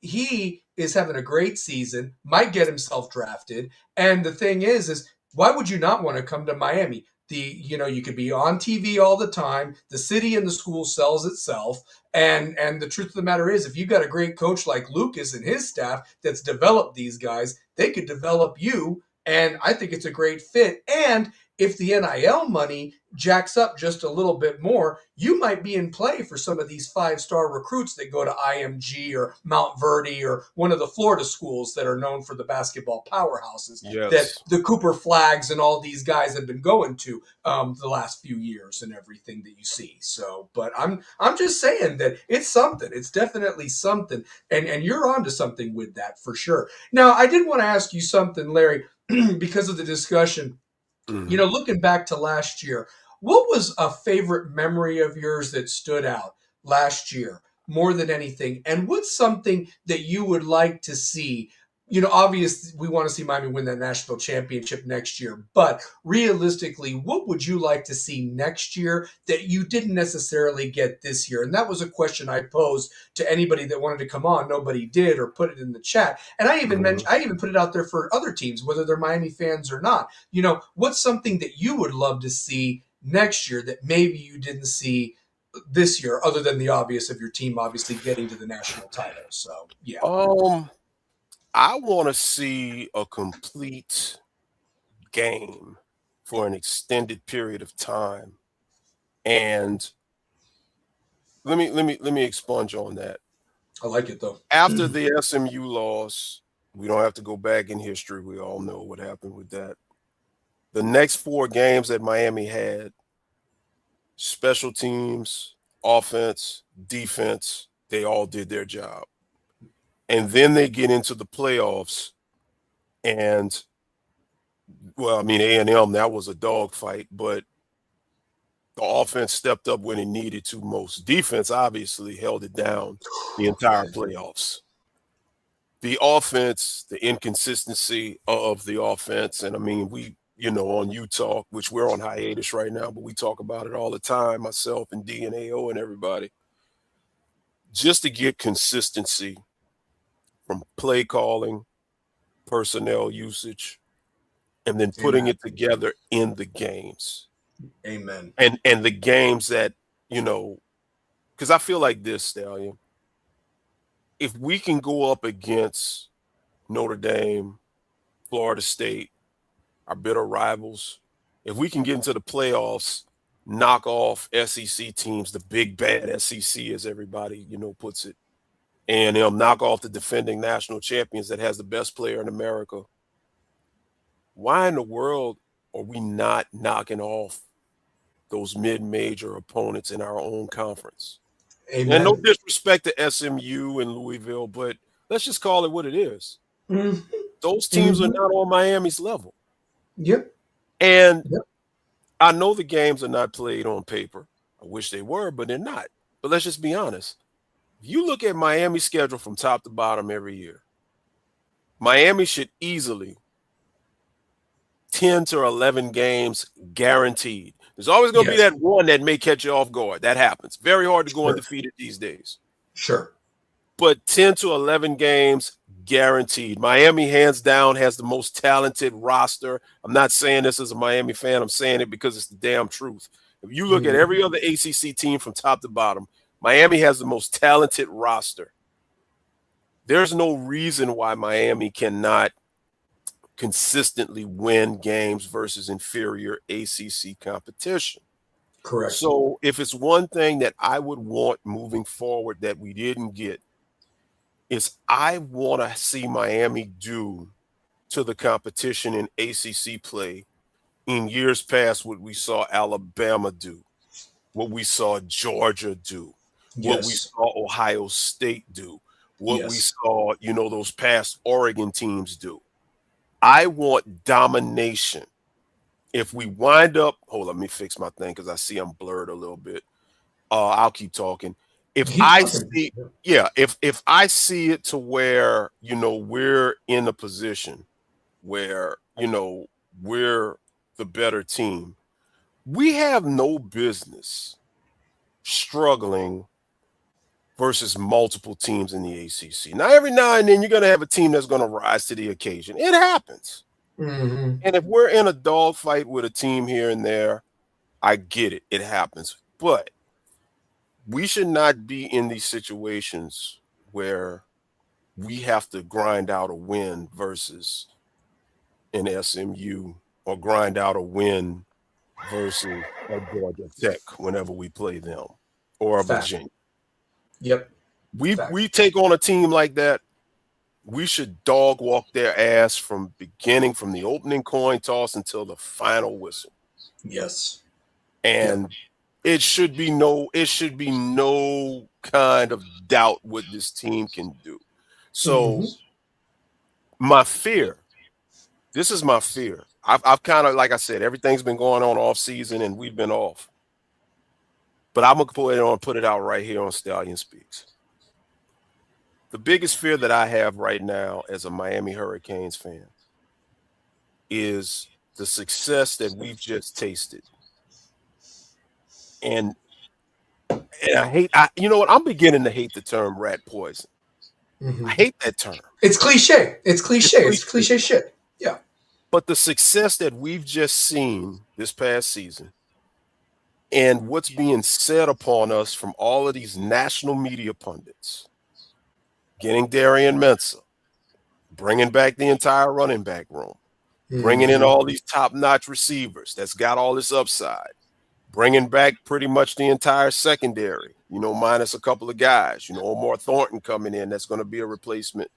he is having a great season, might get himself drafted, and the thing is why would you not want to come to Miami? You could be on TV all the time. The city and the school sells itself. And the truth of the matter is, if you've got a great coach like Lucas and his staff that's developed these guys, they could develop you. And I think it's a great fit. And if the NIL money jacks up just a little bit more, you might be in play for some of these 5-star recruits that go to IMG or Mount Verde or one of the Florida schools that are known for the basketball powerhouses that Yes. the Cooper Flags and all these guys have been going to the last few years and everything that you see. So, but I'm just saying that it's something. It's definitely something, and you're onto something with that for sure. Now, I did want to ask you something, Larry, because of the discussion. Hmm. Looking back to last year, what was a favorite memory of yours that stood out last year more than anything? And what's something that you would like to see? Obviously, we want to see Miami win that national championship next year, but realistically, what would you like to see next year that you didn't necessarily get this year? And that was a question I posed to anybody that wanted to come on. Nobody did or put it in the chat. And Hmm. I even put it out there for other teams, whether they're Miami fans or not. What's something that you would love to see next year that maybe you didn't see this year, other than the obvious of your team obviously getting to the national title? So, yeah. Um, I want to see a complete game for an extended period of time. And let me expunge on that. I like it though. After the SMU loss, we don't have to go back in history. We all know what happened with that. The next four games that Miami had, special teams, offense, defense, they all did their job. And then they get into the playoffs, and well, I mean, A&M, that was a dogfight, but the offense stepped up when it needed to most. Defense obviously held it down the entire playoffs. The offense, the inconsistency of the offense, and I mean, on Utah, which we're on hiatus right now, but we talk about it all the time, myself and D and AO and everybody, just to get consistency from play calling, personnel usage, and then putting Amen. it together in the games. Amen. And the games that, because I feel like this, Stallion, if we can go up against Notre Dame, Florida State, our bitter rivals, if we can get into the playoffs, knock off SEC teams, the big bad SEC, as everybody, puts it, and knock off the defending national champions that has the best player in America, why in the world are we not knocking off those mid-major opponents in our own conference? And no Amen. disrespect to SMU and Louisville, but let's just call it what it is. Mm-hmm. Those teams are Mm-hmm. not on Miami's level. Yep. And Yep. I know the games are not played on paper. I wish they were, but they're not. But let's just be honest. If you look at Miami's schedule from top to bottom every year, Miami should easily 10 to 11 games guaranteed. There's always going to be Yes. that one that may catch you off guard. That happens. Very hard to go Sure. undefeated these days. Sure. But 10 to 11 games guaranteed. Miami, hands down, has the most talented roster. I'm not saying this as a Miami fan. I'm saying it because it's the damn truth. If you look at Mhm. every other ACC team from top to bottom, Miami has the most talented roster. There's no reason why Miami cannot consistently win games versus inferior ACC competition. Correct. So if it's one thing that I would want moving forward that we didn't get, is I want to see Miami do to the competition in ACC play in years past what we saw Alabama do, what we saw Georgia do, what we Yes. saw Ohio State do, what we Yes. saw, those past Oregon teams do. I want domination. If we wind up, hold on, let me fix my thing because I see I'm blurred a little bit. I'll keep talking. If Keep I talking. see, yeah, if I see it to where we're in a position where we're the better team, we have no business struggling versus multiple teams in the ACC. Now and then you're going to have a team that's going to rise to the occasion. It happens. Hmm. And if we're in a dogfight with a team here and there, I get it. It happens. But we should not be in these situations where we have to grind out a win versus an SMU or grind out a win versus a Georgia Tech whenever we play them or a Fact. Virginia. Yep. Fact. We take on a team like that, we should dog walk their ass from the opening coin toss until the final whistle. Yes. Yep. And it should be no kind of doubt what this team can do. Hmm. So my fear, this is my fear. I've kind of, like I said, everything's been going on off season and we've been off. But I'm gonna put it out right here on Stallion Speaks. The biggest fear that I have right now as a Miami Hurricanes fan is the success that we've just tasted. And you know what? I'm beginning to hate the term rat poison. I Hmm. hate that term. It's cliche. It's It's cliche. It's cliche. cliche shit. Yeah. But the success that we've just seen this past season and what's being said upon us from all of these national media pundits, getting Darian Mensah, bringing back the entire running back room, bringing in Hmm. all these top-notch receivers that's got all this upside, bringing back pretty much the entire secondary, minus a couple of guys, Omar Thornton coming in, that's going to be a replacement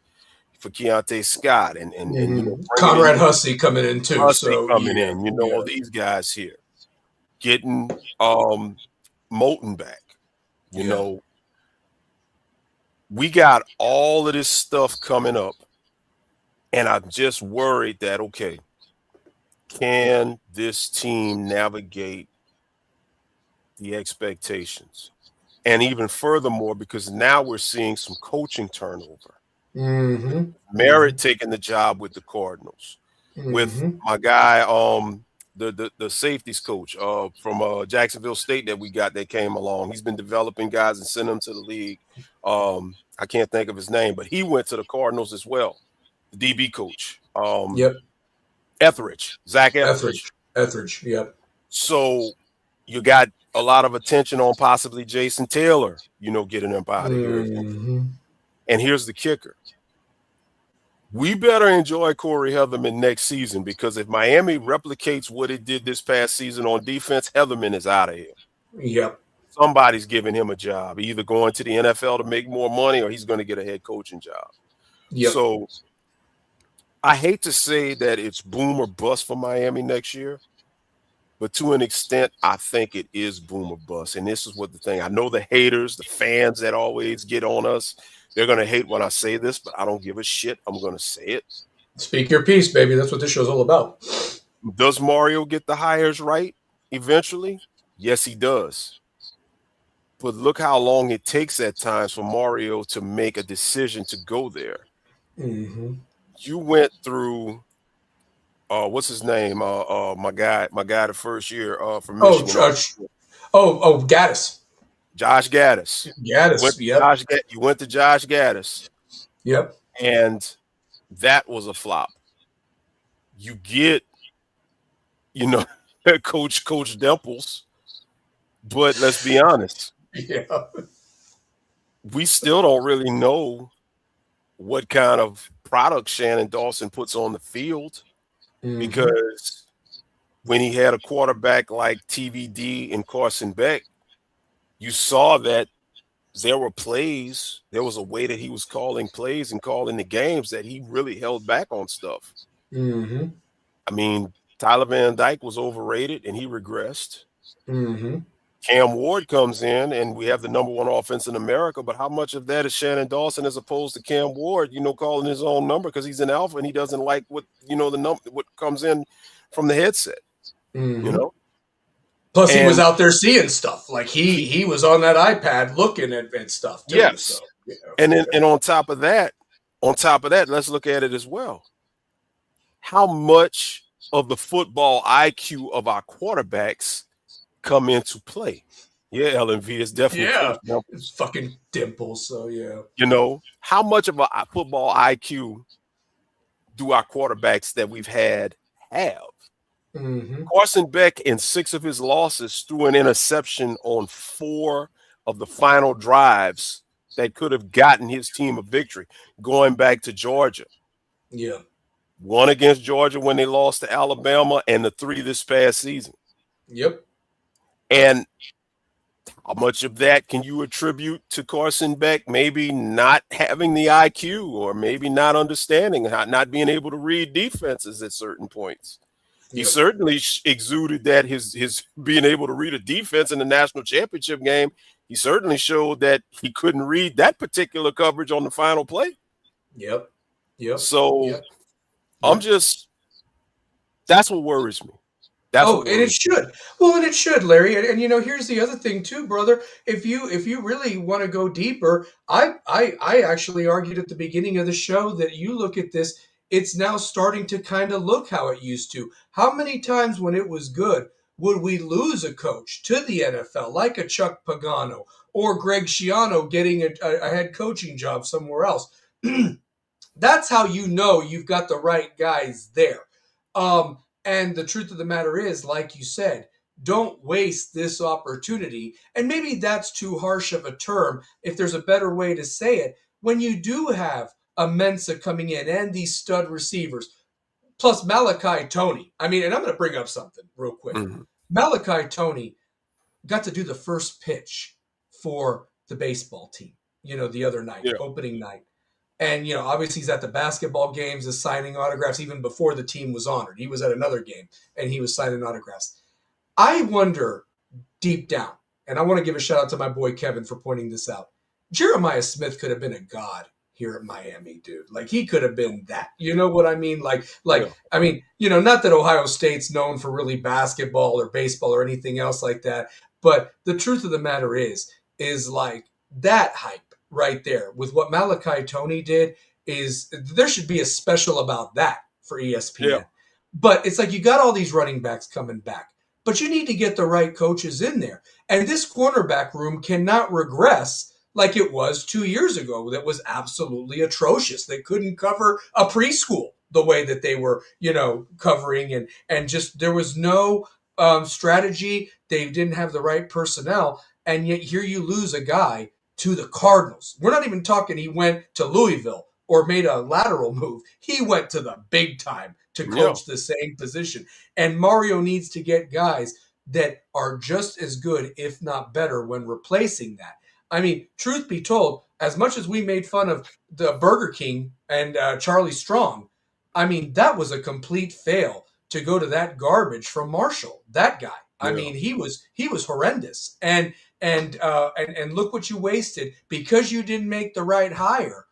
for Keontae Scott, and Hmm. bringing in Conrad Hussey coming in too. Hussey So coming yeah. in, all Yeah. these guys here, getting Moulton back, you Yeah. know, we got all of this stuff coming up, and I'm just worried that, okay, can this team navigate the expectations? And even furthermore, because now we're seeing some coaching turnover. Hmm. Merritt taking the job with the Cardinals, with Hmm. my guy, the safeties coach from Jacksonville State that we got that came along. He's been developing guys and sending them to the league. I can't think of his name, but he went to the Cardinals as well. The DB coach, Yep. Zach Etheridge. Etheridge. Etheridge. Yep. So you got a lot of attention on possibly Jason Taylor, getting up out of here eventually. Hmm. And here's the kicker. We better enjoy Corey Heatherman next season, because if Miami replicates what it did this past season on defense, Heatherman is out of here. Yep. Somebody's giving him a job, either going to the NFL to make more money or he's going to get a head coaching job. Yep. So I hate to say that it's boom or bust for Miami next year, but to an extent, I think it is boom or bust. And this is what the thing, I know the haters, the fans that always get on us, they're going to hate when I say this, but I don't give a shit. I'm going to say it. Speak your piece, baby. That's what this show's all about. Does Mario get the hires right eventually? Yes, he does. But look how long it takes at times for Mario to make a decision to go there. Hmm. You went through What's his name? My guy, the first year from Oh, Michigan. Gaddis. Josh Gaddis. Gaddis. Yep. You went to Josh Gaddis, Yep. and that was a flop. You get, you know, Coach Dimples, but let's be honest, Yeah. we still don't really know what kind of product Shannon Dawson puts on the field Mm-hmm. because when he had a quarterback like TVD and Carson Beck, you saw that there was a way that he was calling plays and calling the games that he really held back on stuff. Mm-hmm. I mean, Tyler Van Dyke was overrated and he regressed. Mm-hmm. Cam Ward comes in and we have the number one offense in America, but how much of that is Shannon Dawson as opposed to Cam Ward, calling his own number because he's an alpha and he doesn't like what comes in from the headset, you Mm-hmm. know? Plus, he was And out there seeing stuff. Like he he was on that iPad looking at stuff too. So yes. And then yeah. and on top of that, let's look at it as well. How much of the football IQ of our quarterbacks come into play? Yeah, LMV is definitely Coach Yeah. It's Dimples. fucking dimples. So yeah. How much of a football IQ do our quarterbacks that we've had have? Mm-hmm. Carson Beck, in 6 of his losses, threw an interception on 4 of the final drives that could have gotten his team a victory, going back to Georgia. Yeah. One against Georgia when they lost to Alabama, and the 3 this past season. Yep. And how much of that can you attribute to Carson Beck maybe not having the IQ or maybe not understanding, not being able to read defenses at certain points? He Yep. certainly exuded that his being able to read a defense in the national championship game. He certainly showed that he couldn't read that particular coverage on the final play. Yep. Yep. So Yep. I'm Yep. just that's what worries me. That's Oh, what and it worries me. should. Well, and it should, Larry. And here's the other thing too, brother. If you really want to go deeper, I actually argued at the beginning of the show that you look at this, it's now starting to kind of look how it used to. How many times when it was good would we lose a coach to the NFL, like a Chuck Pagano or Greg Schiano getting a head coaching job somewhere else? That's how you know you've got the right guys there. And the truth of the matter is, like you said, don't waste this opportunity. And maybe that's too harsh of a term. If there's a better way to say it, when you do have a Mensa coming in and these stud receivers, plus Malachi Tony. I mean, and I'm going to bring up something real quick. Mhm. Malachi Tony got to do the first pitch for the baseball team, the other night, Yeah, opening night. And, obviously he's at the basketball games, is signing autographs even before the team was honored. He was at another game and he was signing autographs. I wonder deep down, and I want to give a shout out to my boy Kevin for pointing this out. Jeremiah Smith could have been a god here at Miami, dude. Like he could have been that. You know what I mean? yeah, Not that Ohio State's known for really basketball or baseball or anything else like that, but the truth of the matter is like that hype right there with what Malachi Tony did is there should be a special about that for yeah, ESPN. But it's like you got all these running backs coming back, but you need to get the right coaches in there. And this cornerback room cannot regress like it was 2 years ago. That was absolutely atrocious. They couldn't cover a preschool the way that they were, covering, and just there was no strategy. They didn't have the right personnel, and yet here you lose a guy to the Cardinals. We're not even talking he went to Louisville or made a lateral move. He went to the big time to yeah, coach the same position. And Mario needs to get guys that are just as good, if not better, when replacing that. I mean, truth be told, as much as we made fun of the Burger King and Charlie Strong, I mean, that was a complete fail to go to that garbage from Marshall. That guy. I yeah, mean, he was horrendous. And look what you wasted because you didn't make the right hire.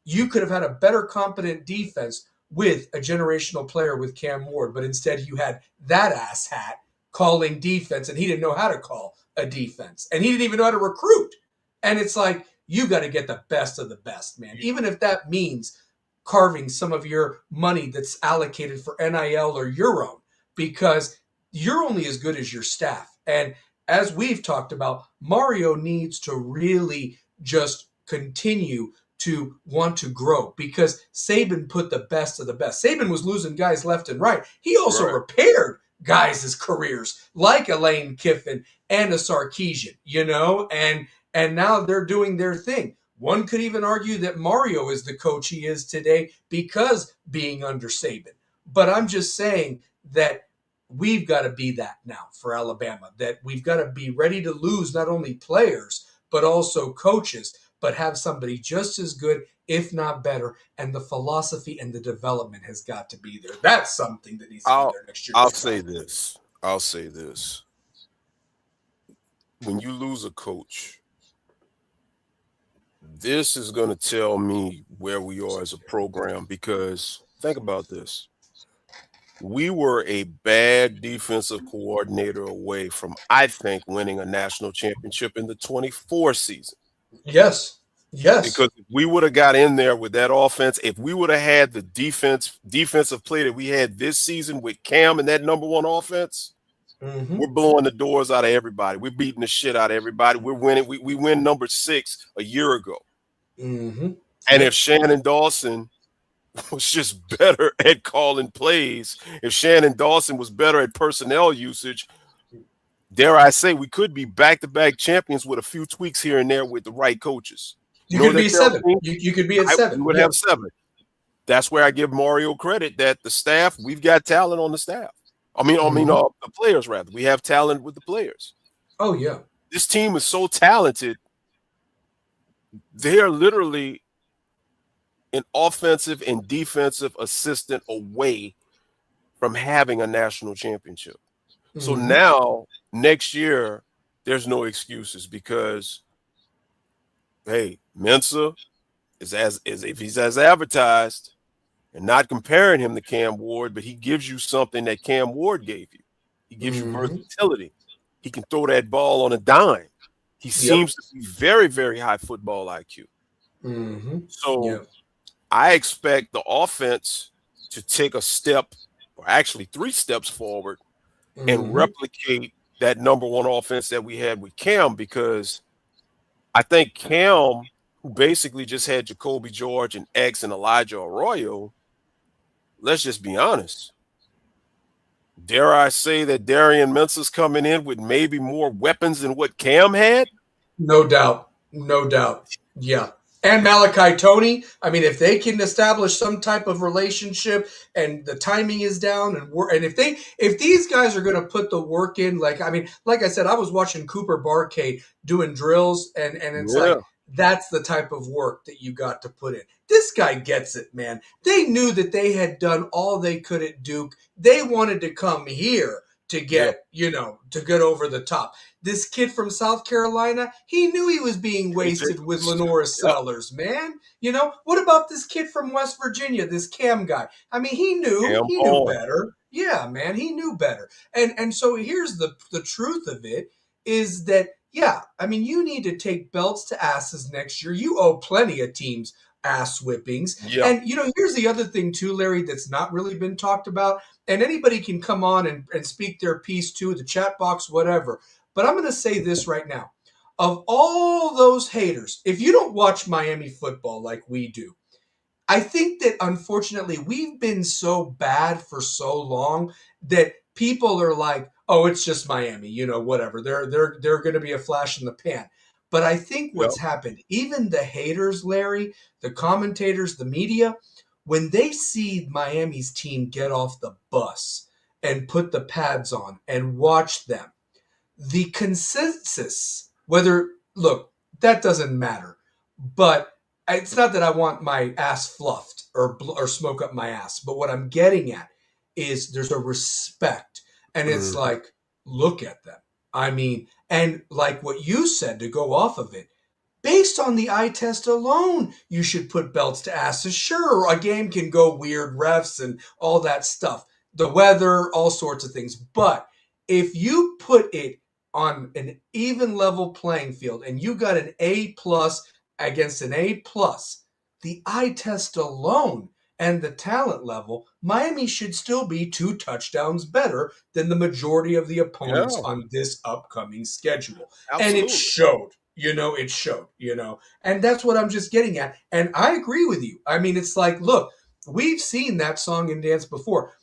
You could have had a better competent defense with a generational player with Cam Ward, but instead you had that ass hat calling defense, and he didn't know how to call a defense, and he didn't even know how to recruit. And it's like you got to get the best of the best, man. Even if that means carving some of your money that's allocated for NIL or your own, because you're only as good as your staff. And as we've talked about, Mario needs to really just continue to want to grow, because Saban put the best of the best. Saban was losing guys left and right. He also Right. repaired guys' careers like a Lane Kiffin and a Sarkisian, and now they're doing their thing. One could even argue that Mario is the coach he is today because being under Saban. But I'm just saying that we've got to be that now for Alabama, that we've got to be ready to lose not only players, but also coaches, but have somebody just as good, if not better. And the philosophy and the development has got to be there. That's something that needs to be I'll there next year I'll as say well. this. I'll say this. When you lose a coach, this is going to tell me where we are as a program, because think about this. We were a bad defensive coordinator away from, I think, winning a national championship in the 24 season. Yes. Yes. Because if we would have got in there with that offense, if we would have had the defensive play that we had this season with Cam and that number one offense, Mm-hmm. we're blowing the doors out of everybody. We're beating the shit out of everybody. We're winning. We win number 6 a year ago. Mm-hmm. And if Yep. Shannon Dawson was just better at calling plays, if Shannon Dawson was better at personnel usage, dare I say, we could be back-to-back champions with a few tweaks here and there with the right coaches. You You know what could that be tells seven. me? You could be at We seven. would Yeah. have 7. That's where I give Mario credit that the staff, we've got talent on the staff. Mm-hmm. The players rather. We have talent with the players. Oh yeah. This team is so talented. They are literally an offensive and defensive assistant away from having a national championship. So Mm-hmm. now, next year, there's no excuses, because, hey, Mensa is if he's as advertised, and not comparing him to Cam Ward, but he gives you something that Cam Ward gave you. He gives you Mm-hmm. versatility. He can throw that ball on a dime. He Yep. seems to be very, very high football IQ. Mm-hmm. So Yep. I expect the offense to take a step, or actually 3 steps forward, and Mm-hmm. replicate that number one offense that we had with Cam, because I think Cam, who basically just had Jacoby George and X and Elijah Arroyo, let's just be honest. Dare I say that Darian Mensah's coming in with maybe more weapons than what Cam had? No doubt. No doubt. Yeah. And Malachi Tony. I mean, if they can establish some type of relationship and the timing is down, and if these guys are going to put the work in, like I said, I was watching Cooper Barkay doing drills, and it's Yeah, like that's the type of work that you got to put in. This guy gets it, man. They knew that they had done all they could at Duke. They wanted to come here to yeah. to get over the top. This kid from South Carolina, he knew he was being AJ wasted with was, Lenora yeah, Sellers, man. What about this kid from West Virginia, this Cam guy? I mean, Cam he knew on. better. Yeah, man, he knew better. And so here's the truth of it is that, yeah, I mean, you need to take belts to asses next year. You owe plenty of teams ass whippings. Yeah, And here's the other thing too, Larry, that's not really been talked about. And anybody can come on and speak their piece too, the chat box, whatever. But I'm going to say this right now. Of all those haters, if you don't watch Miami football like we do, I think that unfortunately we've been so bad for so long that people are like, "Oh, it's just Miami, whatever. They're going to be a flash in the pan." But I think yeah. what's happened, even the haters, Larry, the commentators, the media, when they see Miami's team get off the bus and put the pads on and watch them, the consensus, whether, look, that doesn't matter, but it's not that I want my ass fluffed or smoke up my ass, but what I'm getting at is there's a respect, and it's Mhm. like, look at them. I mean, and like what you said, to go off of it, based on the eye test alone, you should put belts to asses. Sure, a game can go weird, refs and all that stuff, the weather, all sorts of things. But if you put it on an even level playing field and you got an A plus against an A plus, the eye test alone and the talent level, Miami should still be 2 touchdowns better than the majority of the opponents Yeah, on this upcoming schedule. And it absolutely. showed, it showed. And that's what I'm just getting at. And I agree with you. I mean, it's like, look, we've seen that song and dance before.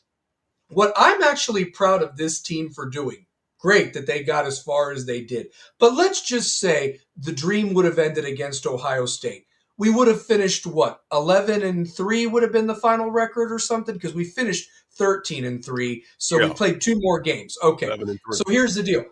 What I'm actually proud of this team for doing, great that they got as far as they did. But let's just say the dream would have ended against Ohio State. We would have finished what? 11-3 would have been the final record or something because we finished 13-3. So we Yeah, played 2 more games. Okay. 11-3. So here's the deal.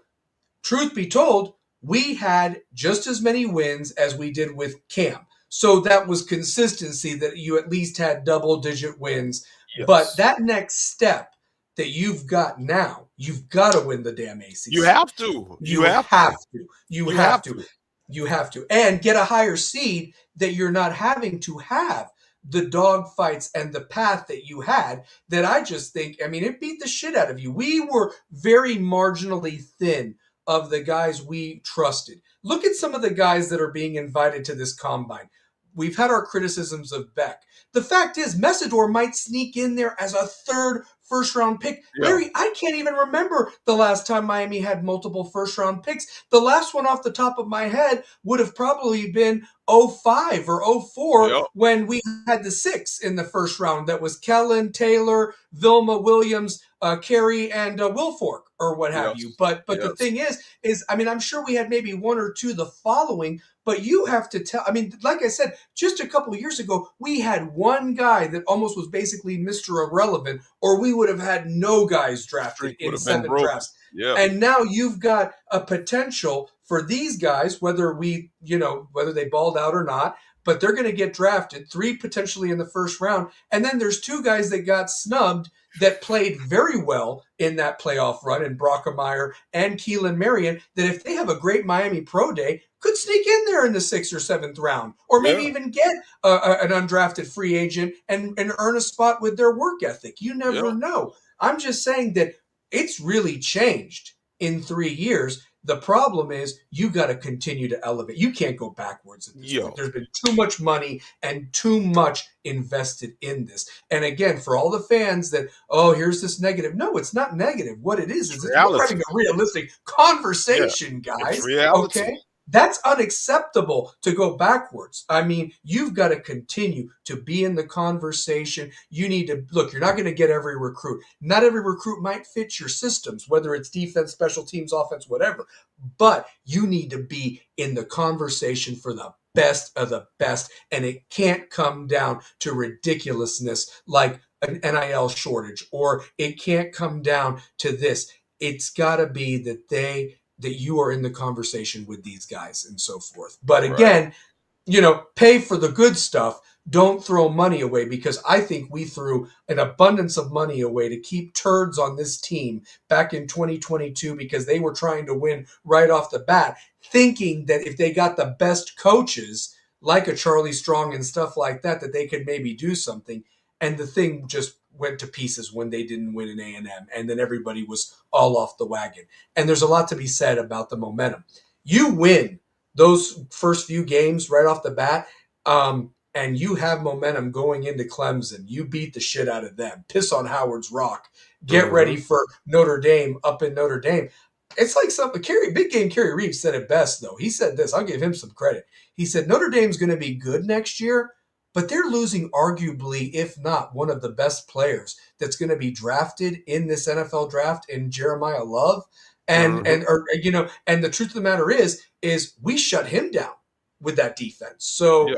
Truth be told, we had just as many wins as we did with Cam. So that was consistency that you at least had double digit wins. But Yes, that next step that you've got now, you've got to win the damn you ACC. have to. You You have to. have to. You You have have to. to. You have to. And get a higher seed that you're not having to have the dog fights and the path that you had that I just think, I mean, it beat the shit out of you. We were very marginally thin of the guys we trusted. Look at some of the guys that are being invited to this combine. We've had our criticisms of Beck. The fact is, Messidor might sneak in there as a third first round pick. Yeah, Larry, I can't even remember the last time Miami had multiple first round picks. The last one off the top of my head would have probably been '05 or '04 yeah, when we had the 6 in the first round. That was Kellen, Taylor, Vilma, Williams, Carey, and Wilfork or what have you. yes, But the yes. thing is, I mean, I'm sure we had maybe 1 or 2 the following, but you have to tell. I mean, like I said, just a couple of years ago, we had one guy that almost was basically Mr. Irrelevant, or we would have had no guys The drafted streak would in have been 7 broken. drafts. Yeah, And now you've got a potential for these guys, whether they balled out or not, but they're going to get drafted, 3 potentially in the first round. And then there's 2 guys that got snubbed that played very well in that playoff run in Brockemeyer and Keelan Marion, that if they have a great Miami Pro Day, could sneak in there in the 6th or 7th round, or maybe yeah, even get an undrafted free agent and earn a spot with their work ethic. You never yeah, know. I'm just saying that it's really changed in 3 years. The problem is you got to continue to elevate. You can't go backwards at this point. yeah. There's been too much money and too much invested in this. And again, for all the fans that, oh, here's this negative. No, it's not negative. What it It's is we're having reality. a realistic Yeah, conversation, it's guys. reality. Okay? That's unacceptable to go backwards. I mean, you've got to continue to be in the conversation. You need to look, you're not going to get every recruit. Not every recruit might fit your systems, whether it's defense, special teams, offense, whatever. But you need to be in the conversation for the best of the best. And it can't come down to ridiculousness like an NIL shortage, or it can't come down to this. It's got to be that you are in the conversation with these guys and so forth. But Right. again, pay for the good stuff. Don't throw money away, because I think we threw an abundance of money away to keep turds on this team back in 2022 because they were trying to win right off the bat, thinking that if they got the best coaches like a Charlie Strong and stuff like that, that they could maybe do something. And the thing just went to pieces when they didn't win an A&M, and then everybody was all off the wagon. And there's a lot to be said about the momentum. You win those first few games right off the bat, and you have momentum going into Clemson. You beat the shit out of them. Piss on Howard's Rock. Get Hmm. ready for Notre Dame up in Notre Dame. It's like big game Kerry Reeves said it best, though. He said this. I'll give him some credit. He said Notre Dame's going to be good next year, but they're losing arguably, if not one of the best players that's going to be drafted in this NFL draft in Jeremiah Love. And Hmm. and or and the truth of the matter is we shut him down with that defense. So, Yeah.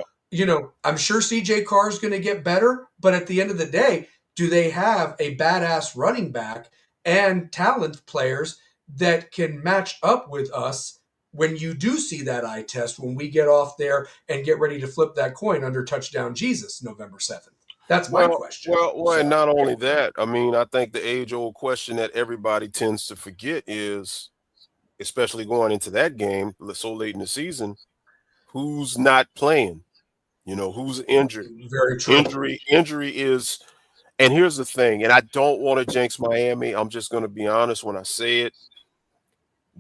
I'm sure CJ Carr is going to get better, but at the end of the day, do they have a badass running back and talent players that can match up with us when you do see that eye test, when we get off there and get ready to flip that coin under touchdown Jesus November 7th? That's my question. And So, not yeah. only that, I mean, I think the age-old question that everybody tends to forget is, especially going into that game so late in the season, who's not playing? Who's injured? Very true. Injury is, and here's the thing, and I don't want to jinx Miami. I'm just going to be honest when I say it.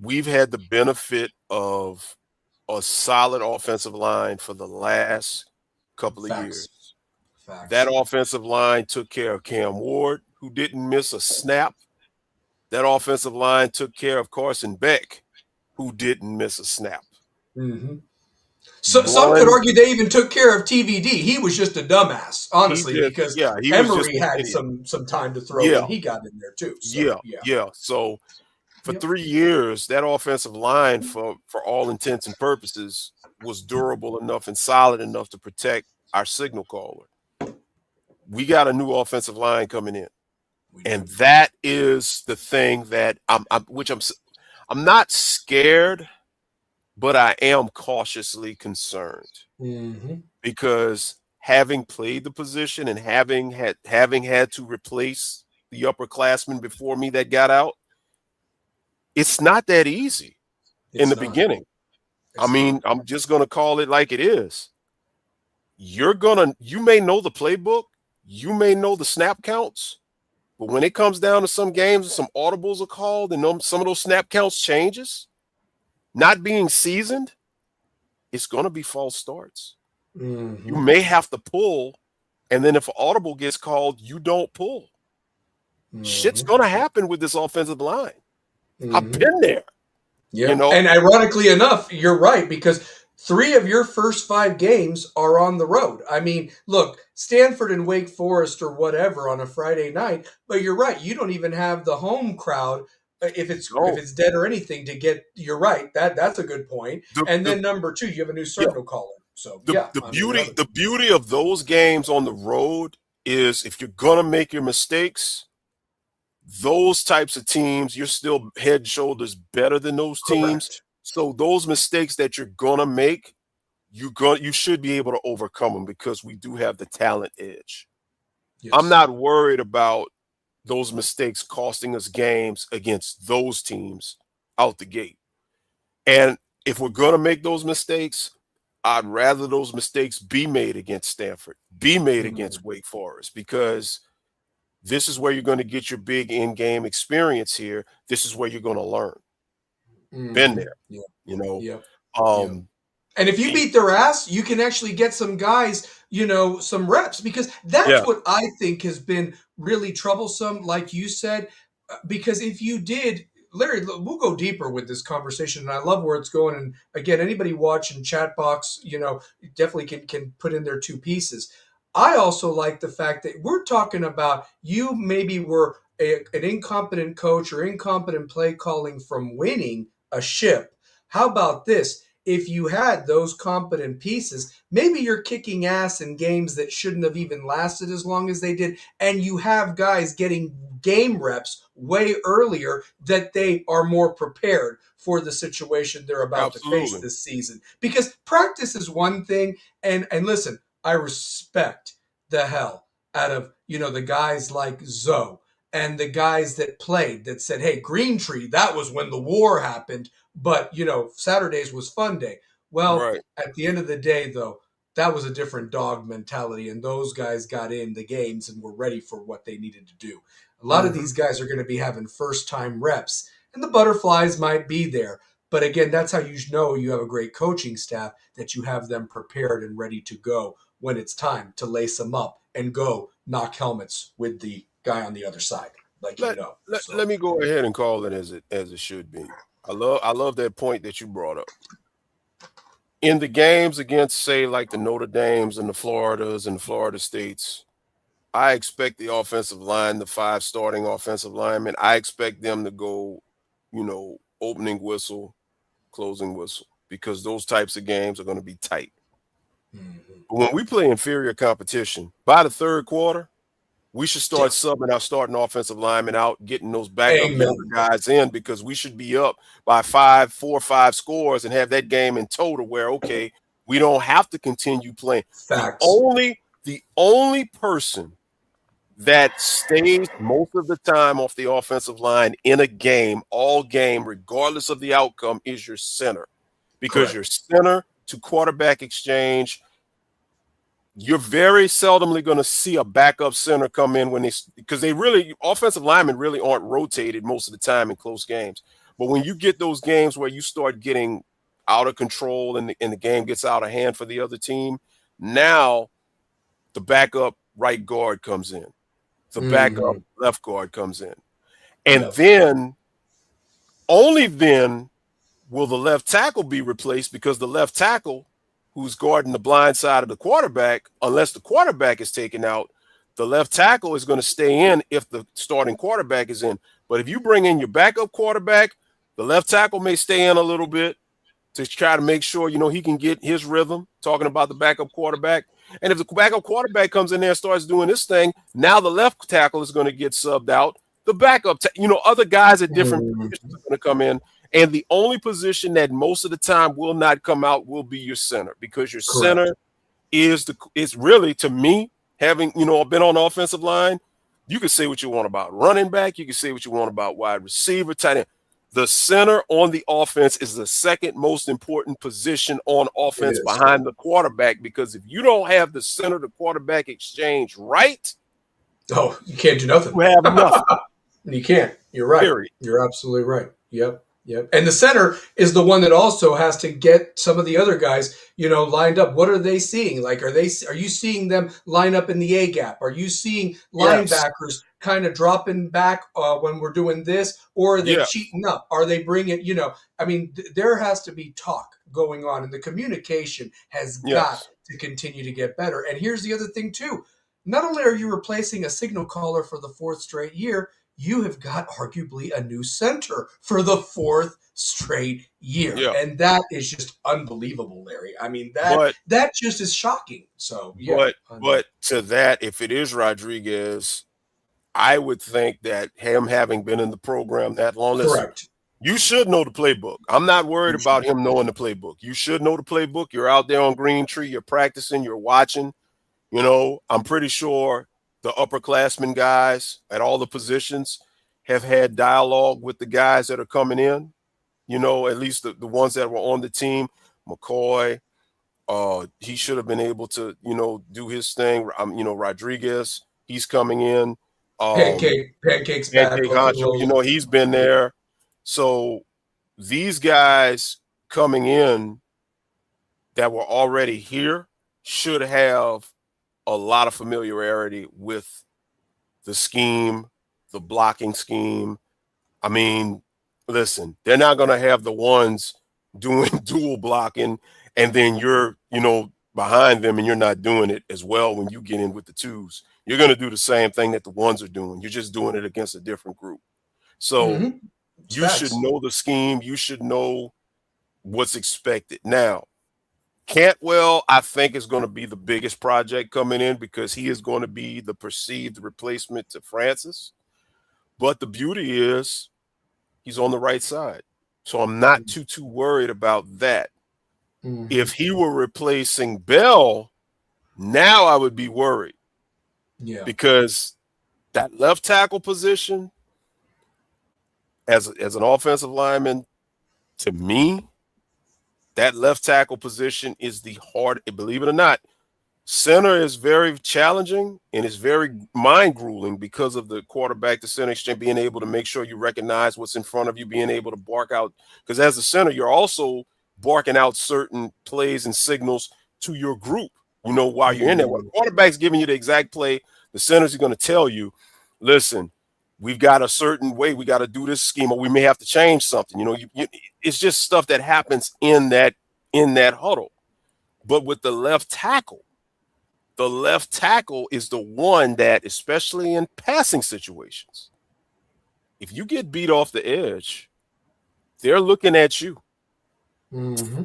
We've had the benefit of a solid offensive line for the last couple of Facts. years. That Facts. offensive line took care of Cam Ward, who didn't miss a snap. That offensive line took care of Carson Beck, who didn't miss a snap. Mm-hmm. So some could One, argue they even took care of TVD. He was just a dumbass, he honestly, just, because yeah, he was just Emery an had idiot. some time to throw Yeah, and he got in there too. So yeah, yeah. yeah. So for Yep. 3 years, that offensive line, for all intents and purposes, was durable enough and solid enough to protect our signal caller. We got a new offensive line coming in, We and do. that is the thing that I'm not scared, but I am cautiously concerned Mm-hmm. because having played the position and having had to replace the upperclassmen before me that got out, it's not that easy in It's the not. beginning. I It's mean, not. I'm just going to call it like it is. You may know the playbook, you may know the snap counts, but when it comes down to some games and some audibles are called and some of those snap counts changes, not being seasoned, it's going to be false starts. You Mm-hmm. may have to pull, and then if an audible gets called, you don't pull. Shit's Mm-hmm. going to happen with this offensive line. I've Mm-hmm. been there, you Yeah. know. And ironically enough, you're right, because three of your first five games are on the road. I mean, look, Stanford and Wake Forest or whatever on a Friday night, but you're right. You don't even have the home crowd if No, it's dead or anything to get. You're right. That's a good point. the And the then number two, you have a new yeah, signal caller. So the yeah, the I mean beauty another. the beauty of those games on the road is if you're gonna make your mistakes, those types of teams, you're still head and shoulders better than those teams. Correct. So those mistakes that you're gonna make, you should be able to overcome them because we do have the talent edge. I'm Yes. not worried about those mistakes costing us games against those teams out the gate. And if we're gonna make those mistakes, I'd rather those mistakes be made against Stanford, be made Mm-hmm. against Wake Forest, because this is where you're going to get your big in-game experience here. This is where you're going to learn. Been Mm-hmm. there, Yeah. you know. Yep. Yep. Um, And if you y- beat their ass, you can actually get some guys, some reps, because that's yeah, what I think has been really troublesome, like you said. Because if you did, Larry, we'll go deeper with this conversation, and I love where it's going. And again, anybody watching chat box, definitely can put in their two pieces. I also like the fact that we're talking about you maybe were an incompetent coach or incompetent play calling from winning a ship. How about this? If you had those competent pieces, maybe you're kicking ass in games that shouldn't have even lasted as long as they did, and you have guys getting game reps way earlier that they are more prepared for the situation they're about to face absolutely. this season. Because practice is one thing, and listen, I respect the hell out of the guys like Zoe and the guys that played that said, "Hey, Green Tree, that was when the war happened." But Saturdays was fun day. Well, Right. at the end of the day, though, that was a different dog mentality, and those guys got in the games and were ready for what they needed to do. A lot of Hmm. these guys are going to be having first time reps, and the butterflies might be there. But again, that's how you know you have a great coaching staff, that you have them prepared and ready to go when it's time to lace them up and go knock helmets with the guy on the other side, like Let, let So, me go ahead and call it as it should be. I love that point that you brought up. In the games against, say, like the Notre Dames and the Floridas and the Florida States, I expect the offensive line, the five starting offensive linemen, I expect them to go, opening whistle, closing whistle, because those types of games are going to be tight. mhm. But when we play inferior competition, by the third quarter, we should Yeah, start subbing our starting offensive linemen out, getting those backup younger amen. guys in, because we should be up by 4 or 5 scores and have that game in total where, okay, we don't have to continue playing. The Facts. only the only person that stays most of the time off the offensive line in a game, all game, regardless of the outcome, is your center. Because your Correct. center to quarterback exchange, you're very seldomly going to see a backup center come in because offensive linemen really aren't rotated most of the time in close games. But when you get those games where you start getting out of control and the game gets out of hand for the other team, Now the backup right guard comes in. The backup Hmm. left guard comes in. And Yep. then, only then, will the left tackle be replaced, because the left tackle who's guarding the blind side of the quarterback, unless the quarterback is taken out, the left tackle is going to stay in if the starting quarterback is in. But if you bring in your backup quarterback, the left tackle may stay in a little bit to try to make sure, he can get his rhythm, talking about the backup quarterback. And if the backup quarterback comes in there and starts doing this thing, now the left tackle is going to get subbed out. The backup, other guys at different positions Hmm. are going to come in. And the only position that most of the time will not come out will be your center, because your Correct. center is really, to me, having, been on the offensive line. You can say what you want about running back. You can say what you want about wide receiver, tight end. The center on the offense is the second most important position on It offense is. behind the quarterback, because if you don't have the center to quarterback exchange right, Oh, you can't do nothing. you have nothing, You can't. You're right. period. You're absolutely right. Yep. Yep. And the center is the one that also has to get some of the other guys, lined up. What are they seeing? Like, are you seeing them line up in the A gap? Are you seeing Yes. linebackers kind of dropping back when we're doing this, or are they Yeah. cheating up? Are they bringing? I mean, there has to be talk going on, and the communication has got Yes. to continue to get better. And here's the other thing too. Not only are you replacing a signal caller for the fourth straight year, you have got arguably a new center for the fourth straight year. Yeah. And that is just unbelievable, Larry. I mean, that But that just is shocking. So yeah. but to that, if it is Rodriguez, I would think that him having been in the program that long, listen, Correct. you should know the playbook. I'm not worried You should. about him knowing the playbook. You should know the playbook. You're out there on Green Tree, you're practicing, you're watching. I'm pretty sure the upperclassmen guys at all the positions have had dialogue with the guys that are coming in, at least the ones that were on the team. McCoy, he should have been able to, do his thing. Rodriguez, he's coming in. Pancakes back Pancake looking a Honcho, little. he's been there. So these guys coming in that were already here should have a lot of familiarity with the scheme, the blocking scheme. I mean, listen, they're not going to have the ones doing dual blocking and then you're, behind them and you're not doing it as well when you get in with the twos. You're going to do the same thing that the ones are doing. You're just doing it against a different group. So Mm-hmm. It's you should facts. know the scheme. You should know what's expected. Now, Cantwell, I think, is going to be the biggest project coming in, because he is going to be the perceived replacement to Francis. But the beauty is he's on the right side. So I'm not too worried about that. Mm-hmm. If he were replacing Bell, now I would be worried, Yeah. because that left tackle position as an offensive lineman, to me, that left tackle position is the hard, believe it or not. Center is very challenging and it's very mind grueling because of the quarterback to center exchange, being able to make sure you recognize what's in front of you, being able to bark out. Because as a center, you're also barking out certain plays and signals to your group, while you're in there. When Mm-hmm. the quarterback's giving you the exact play, the centers are going to tell you, listen, we've got a certain way, we got to do this scheme, or we may have to change something. It's just stuff that happens in that huddle. But with the left tackle is the one that, especially in passing situations, if you get beat off the edge, they're looking at you. Mm-hmm.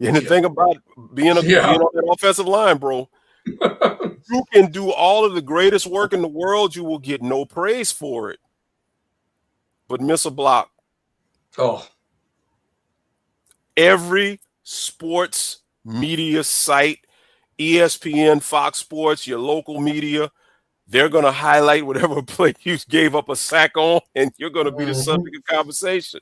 And the Yeah. thing about being Yeah. on that offensive line, bro, you can do all of the greatest work in the world. You will get no praise for it, but miss a block. Oh. Every sports media site, ESPN, Fox Sports, your local media, they're going to highlight whatever play you gave up a sack on, and you're going to be the Mm-hmm. subject of conversation.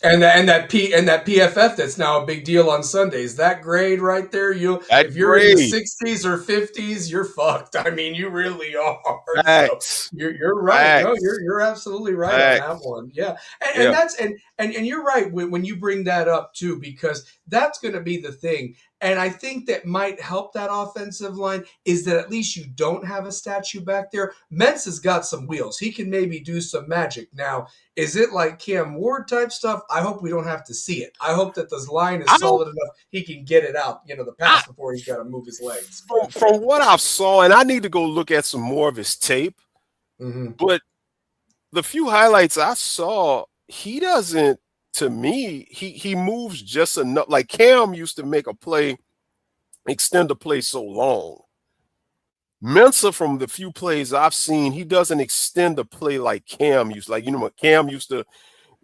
And that PFF that's now a big deal on Sundays. That grade right there, That if you're in the grade, 60s or 50s, you're fucked. I mean, you really are. So facts, you're right. No, facts, you're absolutely right on that facts. one. Yeah, and Yeah, that's and you're right when you bring that up too, because that's going to be the thing. And I think that might help that offensive line is that at least you don't have a statue back there. Mensa's got some wheels. He can maybe do some magic. Now, is it like Cam Ward type stuff? I hope we don't have to see it. I hope that this line I is don't. solid enough he can get it out, the I pass before he's got to move his legs. But from what I saw, and I need to go look at some more of his tape. mm-hmm. But the few highlights I saw, he doesn't. To me, he moves just enough. Like Cam used to make a play, extend the play so long. Mensa, from the few plays I've seen, he doesn't extend the play like Cam used. Like, what Cam used to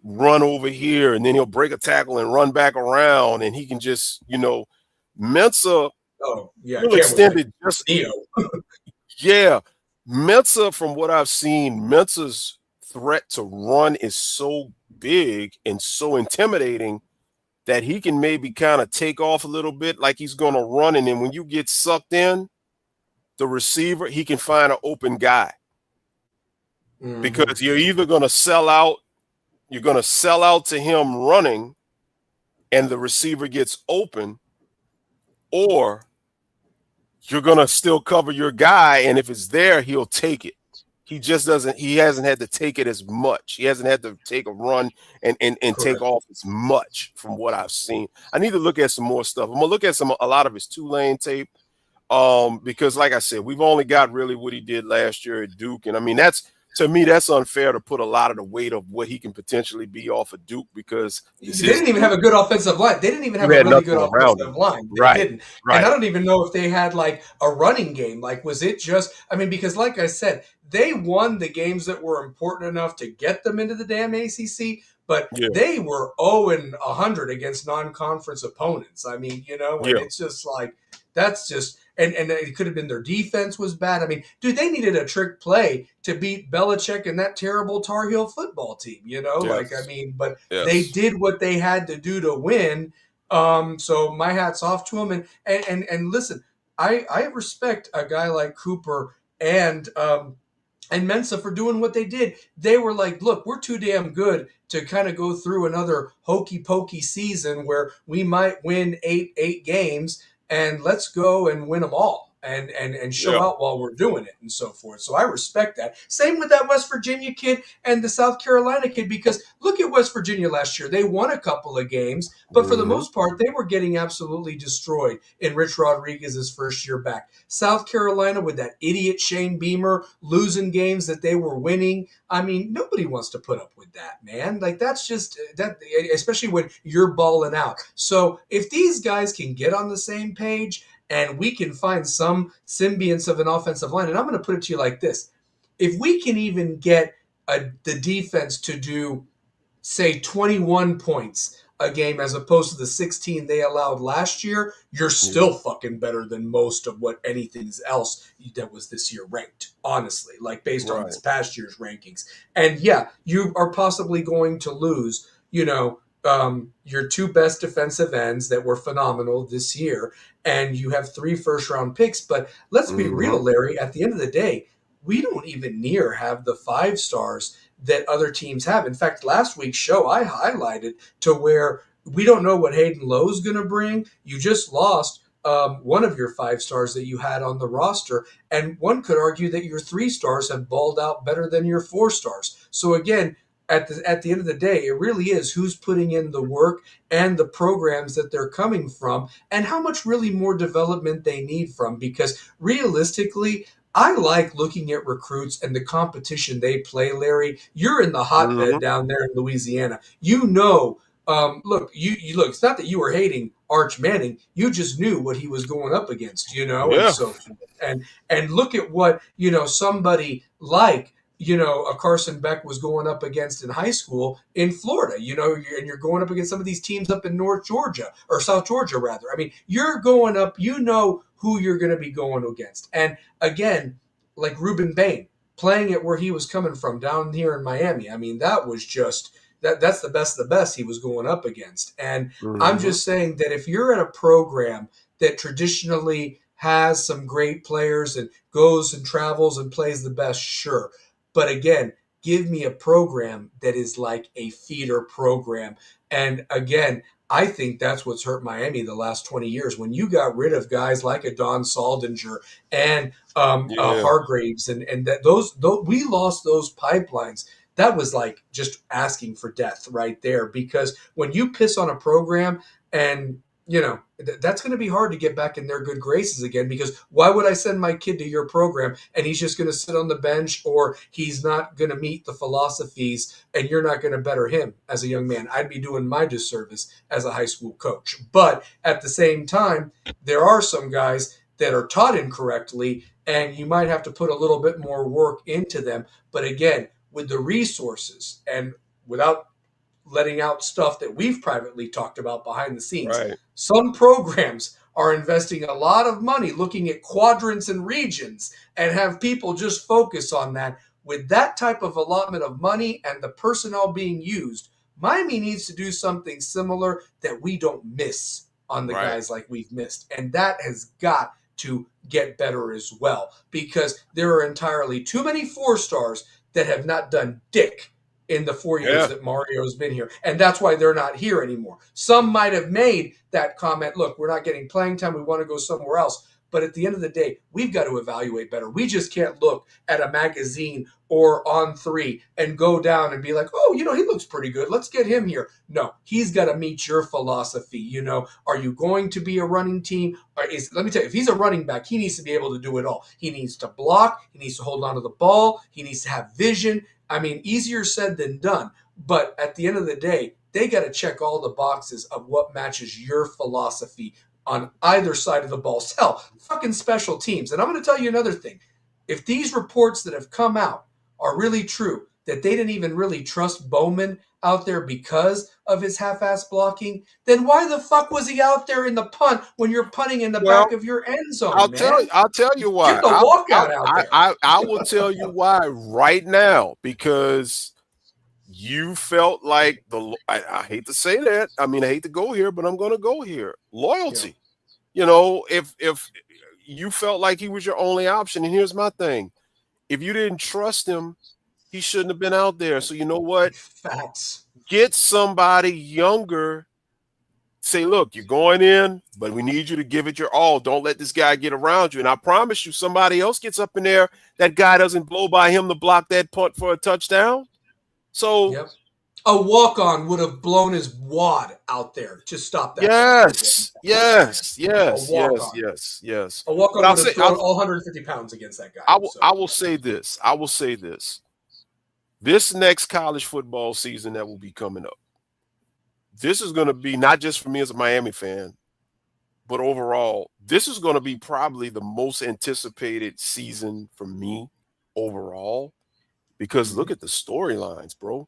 run over here and then he'll break a tackle and run back around and he can just, Mensa Oh yeah, will Cam was extend like it just, Neo. yeah. Mensa, from what I've seen, Mensa's threat to run is so big and so intimidating that he can maybe kind of take off a little bit like he's going to run. And then when you get sucked in, the receiver, he can find an open guy Mm-hmm. because you're either going to sell out, you're going to sell out to him running and the receiver gets open, or you're going to still cover your guy. And if it's there, he'll take it. He hasn't had to take it as much. He hasn't had to take a run and take Correct. off as much from what I've seen. I need to look at some more stuff. I'm going to look at a lot of his Tulane tape. Because like I said, we've only got really what he did last year at Duke. And I mean, to me, that's unfair to put a lot of the weight of what he can potentially be off of Duke because They this is didn't even have Duke. a good offensive line. They didn't even You have a had really good nothing around him. offensive line. They Right. didn't. And I Right. don't even know if they had like a running game. Like, was it just, I mean, because like I said, they won the games that were important enough to get them into the damn ACC, but Yeah. they were 0-100 against non-conference opponents. I mean, and Yeah. it's just like, that's just, and it could have been their defense was bad. I mean, dude, they needed a trick play to beat Belichick and that terrible Tar Heel football team, like, I Yes. mean, but they Yes. did what they had to do to win. So my hat's off to them. And listen, I respect a guy like Cooper and Mensa for doing what they did. They were like, look, we're too damn good to kind of go through another hokey pokey season where we might win eight games, and let's go and win them all and show Yeah. out while we're doing it and so forth. So I respect that. Same with that West Virginia kid and the South Carolina kid, because look at West Virginia last year. They won a couple of games, but for the Mm-hmm. most part, they were getting absolutely destroyed in Rich Rodriguez's first year back. South Carolina with that idiot Shane Beamer losing games that they were winning. I mean, nobody wants to put up with that, man. Like, that's just that, especially when you're balling out. So if these guys can get on the same page and we can find some symbionts of an offensive line, and I'm going to put it to you like this: if we can even get the defense to do, say, 21 points a game as opposed to the 16 they allowed last year, you're Yeah. still fucking better than most of what anything else that was this year ranked, honestly, like based on this Right. past year's rankings. And yeah, you are possibly going to lose, your two best defensive ends that were phenomenal this year, and you have 3 first-round picks. But let's be Mm-hmm. real, Larry, at the end of the day, we don't even near have the 5 stars that other teams have. In fact, last week's show I highlighted to where we don't know what Hayden Lowe's going to bring. You just lost one of your 5 stars that you had on the roster, and one could argue that your 3 stars have balled out better than your 4 stars. So again, at the end of the day, it really is who's putting in the work and the programs that they're coming from, and how much really more development they need from. Because realistically, I like looking at recruits and the competition they play, Larry. You're in the Mm-hmm. hotbed down there in Louisiana. Look, you look. It's not that you were hating Arch Manning. You just knew what he was going up against, and Yeah. so forth. And look at what somebody like a Carson Beck was going up against in high school in Florida. And you're going up against some of these teams up in North Georgia or South Georgia, rather. I mean, you're going up. You know who you're going to be going against, and again, like Ruben Bain playing it where he was coming from down here in Miami. I mean, that was just that's the best of the best he was going up against. And I'm Mm-hmm. just saying that if you're at a program that traditionally has some great players and goes and travels and plays the best, sure. But again, give me a program that is like a feeder program. And again, I think that's what's hurt Miami the last 20 years. When you got rid of guys like a Don Soldinger and Yeah. Hargraves, and that those we lost those pipelines. That was like just asking for death right there. Because when you piss on a program, and that's going to be hard to get back in their good graces again. Because why would I send my kid to your program and he's just going to sit on the bench, or he's not going to meet the philosophies, and you're not going to better him as a young man? I'd be doing my disservice as a high school coach. But at the same time, there are some guys that are taught incorrectly, and you might have to put a little bit more work into them. But again, with the resources and without letting out stuff that we've privately talked about behind the scenes, Right. some programs are investing a lot of money looking at quadrants and regions and have people just focus on that. With that type of allotment of money and the personnel being used, Miami needs to do something similar that we don't miss on the Right. guys like we've missed. And that has got to get better as well, because there are entirely too many 4 stars that have not done dick in the 4 years Yeah. that Mario's been here. And that's why they're not here anymore. Some might have made that comment, look, we're not getting playing time, we want to go somewhere else. But at the end of the day, we've got to evaluate better. We just can't look at a magazine or on 3 and go down and be like, oh, he looks pretty good, let's get him here. No, he's got to meet your philosophy. Are you going to be a running team? Let me tell you, if he's a running back, he needs to be able to do it all. He needs to block, he needs to hold on to the ball, he needs to have vision. I mean, easier said than done. But at the end of the day, they got to check all the boxes of what matches your philosophy on either side of the ball. Hell, fucking special teams. And I'm going to tell you another thing. If these reports that have come out are really true, that they didn't even really trust Bowman out there because of his half-ass blocking, then why the fuck was he out there in the punt when you're punting in the Well, back of your end zone, man? I'll tell you Get why. the walkout out there. I will tell you why right now, because you felt like I hate to say that. I mean, I hate to go here, but I'm going to go here. Yeah. Loyalty. If you felt like he was your only option, and here's my thing: if you didn't trust him, he shouldn't have been out there. So you know what? Facts. Get somebody younger. Say, look, you're going in, but we need you to give it your all. Don't let this guy get around you. And I promise you, somebody else gets up in there, that guy doesn't blow by him to block that punt for a touchdown. So, Yep. A walk-on would have blown his wad out there. Just stop that punt right there. yes, yes, A yes, yes, walk-on. yes, yes. A But walk-on would have thrown all 150 pounds against that guy. I So will say this. I will say this. This next college football season that will be coming up, this is going to be not just for me as a Miami fan, but overall, this is going to be probably the most anticipated season for me overall, because look at the storylines, bro.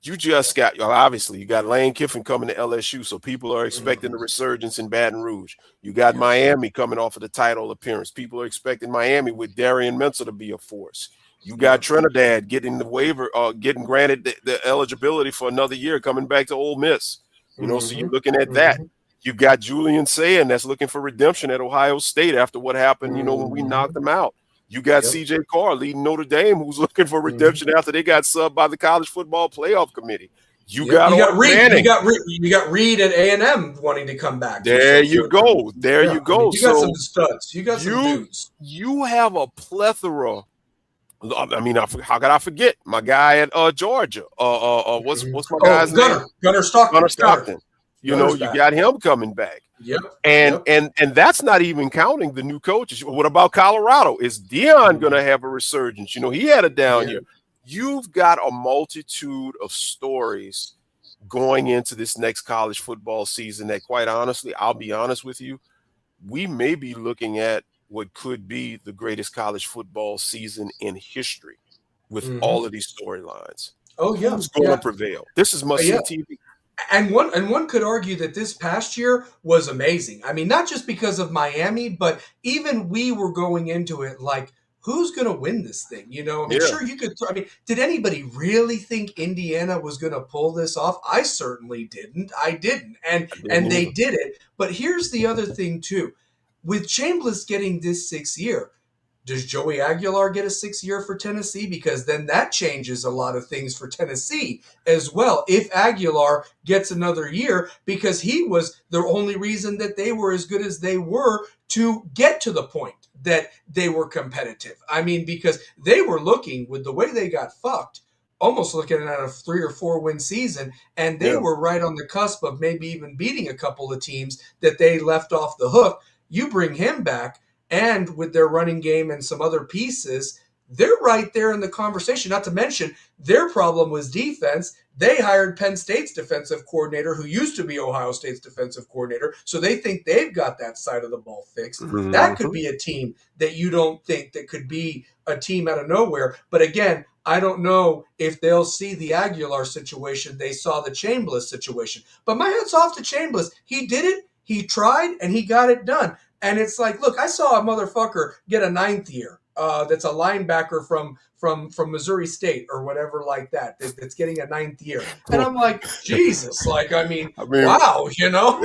You just got, obviously, you got Lane Kiffin coming to LSU, so people are expecting a resurgence in Baton Rouge. You got Miami coming off of the title appearance. People are expecting Miami with Darian Mensa to be a force. You got Trinidad getting the waiver, getting granted the eligibility for another year, coming back to Ole Miss. So you're looking at that. You got Julian saying that's looking for redemption at Ohio State after what happened, when we knocked them out. You got CJ Carr leading Notre Dame, who's looking for redemption after they got subbed by the College Football Playoff Committee. You got Reed. Manning. You got Reed at A&M wanting to come back. There you go. There you go. I mean, you got some studs. You got some dudes. You have a plethora. I mean, how could I forget my guy at Georgia? What's my guy's name? Gunnar Stockton. Gunnar Stockton. You got him coming back. Yep. And that's not even counting the new coaches. What about Colorado? Is Deion going to have a resurgence? He had a down year. You've got a multitude of stories going into this next college football season that, quite honestly, I'll be honest with you, we may be looking at what could be the greatest college football season in history with all of these storylines. Who's going to prevail? This is must-see TV. And one could argue that this past year was amazing. I mean, not just because of Miami, but even we were going into it like, who's going to win this thing? I mean, sure, you could. I mean, did anybody really think Indiana was going to pull this off? I certainly didn't. I didn't. And they did it. But here's the other thing, too. With Chambliss getting this 6th year, Does Joey Aguilar get a 6-year for Tennessee? Because then that changes a lot of things for Tennessee as well. If Aguilar gets another year, because he was the only reason that they were as good as they were to get to the point that they were competitive. I mean, because they were looking with the way they got fucked, almost looking at a 3 or 4 win season, and they Yeah. were right on the cusp of maybe even beating a couple of teams that they left off the hook. You bring him back, and with their running game and some other pieces, they're right there in the conversation. Not to mention, their problem was defense. They hired Penn State's defensive coordinator, who used to be Ohio State's defensive coordinator. So they think they've got that side of the ball fixed. That could Mm-hmm. be a team that you don't think that could be a team out of nowhere. But again, I don't know if they'll see the Aguilar situation. They saw the Chambliss situation. But my hat's off to Chambliss. He did it. He tried, and he got it done. And it's like, look, I saw a motherfucker get a 9th year. That's a linebacker from Missouri State or whatever like that. That's getting a 9th year, and I'm like, Jesus, like, I mean, I mean, wow, you know.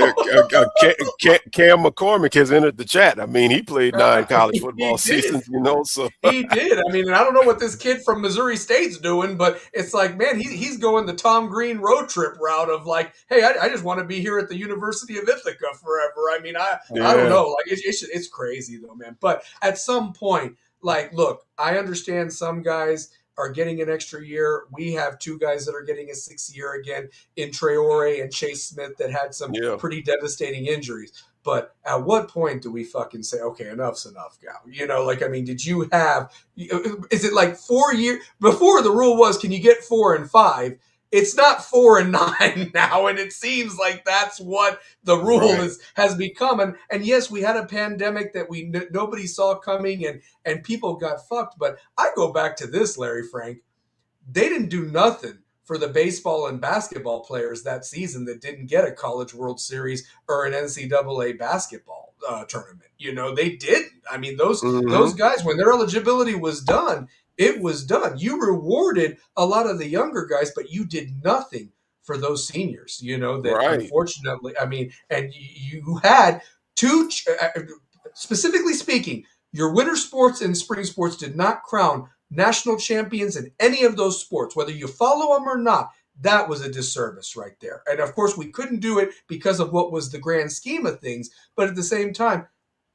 Cam McCormick has entered the chat. I mean, he played 9 college football He did. seasons, you know. So He did. I mean, and I don't know what this kid from Missouri State's doing, but it's like, man, he's going the Tom Green road trip route of like, hey, I just want to be here at the University of Ithaca forever. I mean, I don't yeah, know. Like, it's crazy though, man. But at some point, like, look, I understand some guys are getting an extra year. We have 2 guys that are getting a 6th year again in Traore and Chase Smith that had some yeah. pretty devastating injuries. But at what point do we fucking say, okay, enough's enough, gal? You know, like, I mean, did you have, is it like 4 years? Before the rule was, can you get 4 and 5? It's not 4 and 9 now, and it seems like that's what the rule Right. has become. And yes, we had a pandemic that nobody saw coming, and people got fucked. But I go back to this, Larry Frank. They didn't do nothing for the baseball and basketball players that season that didn't get a College World Series or an NCAA basketball tournament. You know, they didn't. I mean, those Mm-hmm. guys, when their eligibility was done, it was done. You rewarded a lot of the younger guys, but you did nothing for those seniors. You know, that Right. unfortunately, I mean, and you had two, specifically speaking, your winter sports and spring sports did not crown national champions in any of those sports, whether you follow them or not. That was a disservice right there. And of course, we couldn't do it because of what was the grand scheme of things. But at the same time,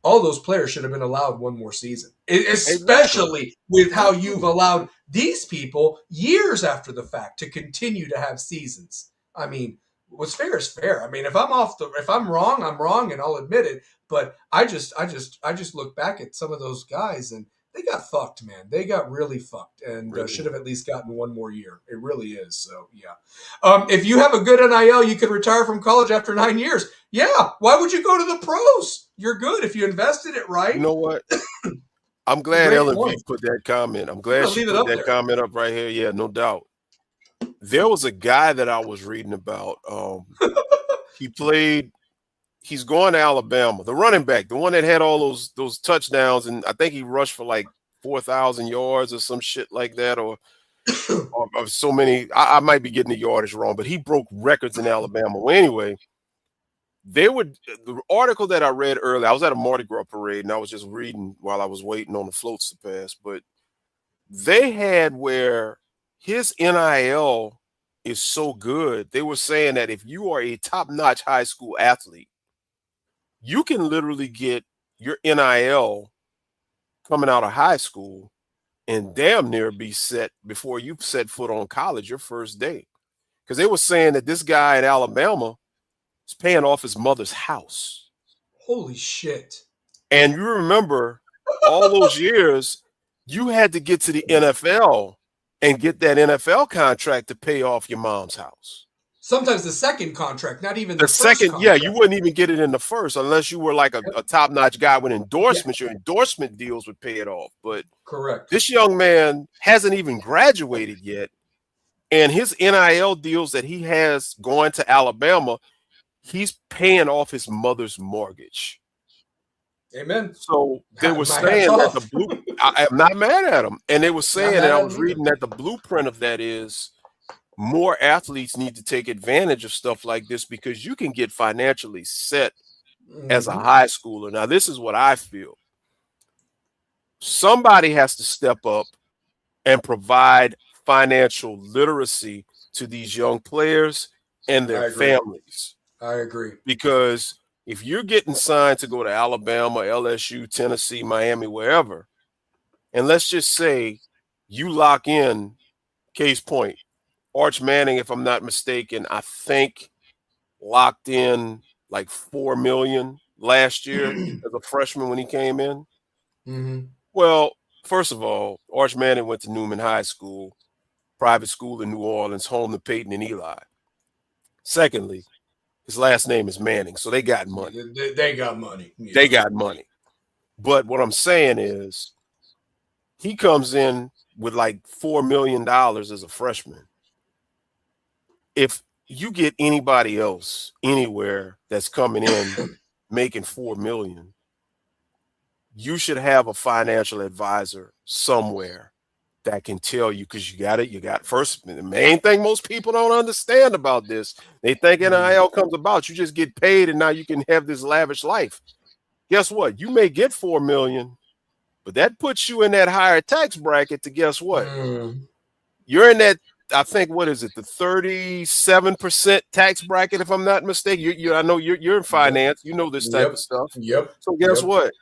all those players should have been allowed one more season, Exactly. especially with how you've Absolutely. allowed these people years after the fact to continue to have seasons. I mean, what's fair is fair. I mean, if I'm wrong, I'm wrong, and I'll admit it. But I just look back at some of those guys, and they got fucked, man. They got really fucked, and Really. should have at least gotten one more year. It really is. So yeah. If you have a good NIL, you could retire from college after 9 years. Yeah. Why would you go to the pros? You're good if you invested it You right. know what? I'm It's a glad great Ellen point. V put that comment. I'm I'm glad gonna she leave it put up that there. comment up right here. Yeah, no doubt. There was a guy that I was reading about. He played. He's going to Alabama. The running back, the one that had all those touchdowns, and I think he rushed for like 4,000 yards or some shit like that, or so many. I might be getting the yardage wrong, but he broke records in Alabama. Well, anyway, the article that I read earlier. I was at a Mardi Gras parade, and I was just reading while I was waiting on the floats to pass. But they had where his NIL is so good. They were saying that if you are a top-notch high school athlete, you can literally get your NIL coming out of high school and damn near be set before you set foot on college your first day. Because they were saying that this guy in Alabama is paying off his mother's house. Holy shit. And you remember all those years, you had to get to the NFL and get that NFL contract to pay off your mom's house. Sometimes the second contract, not even The the first second, yeah, you contract. wouldn't even get it in the first unless you were like a top-notch guy with Yeah, endorsements. Your endorsement deals would pay it off. But correct. this young man hasn't even graduated yet. And his NIL deals that he has going to Alabama, he's paying off his mother's mortgage. Amen. So they were My hat's saying that off. I'm not mad at him. And they were Not saying, and mad I at was him either. reading that the blueprint of that is more athletes need to take advantage of stuff like this because you can get financially set as a Mm-hmm. high schooler. Now, this is what I feel. Somebody has to step up and provide financial literacy to these young players and their I agree. families. I agree. Because if you're getting signed to go to Alabama, LSU, Tennessee, Miami, wherever, and let's just say you lock in, case point, Arch Manning, if I'm not mistaken, I think locked in like 4 million last year as a freshman when he came in. Hmm. Well, first of all, Arch Manning went to Newman High School, private school in New Orleans, home to Peyton and Eli. Secondly, his last name is Manning, so they got money. They got money. They Yeah. got money. But what I'm saying is he comes in with like $4 million as a freshman. If you get anybody else anywhere that's coming in making 4 million, you should have a financial advisor somewhere that can tell you, because you got it. You got first, the main thing most people don't understand about this. They think Mm. NIL comes about, you just get paid and now you can have this lavish life. Guess what? You may get 4 million, but that puts you in that higher tax bracket to guess what? Mm. You're in that, I think, what is it, the 37% tax bracket, if I'm not mistaken. I know you're in Yep. finance, you know this type of Yep. stuff. Yep. So guess Yep. what?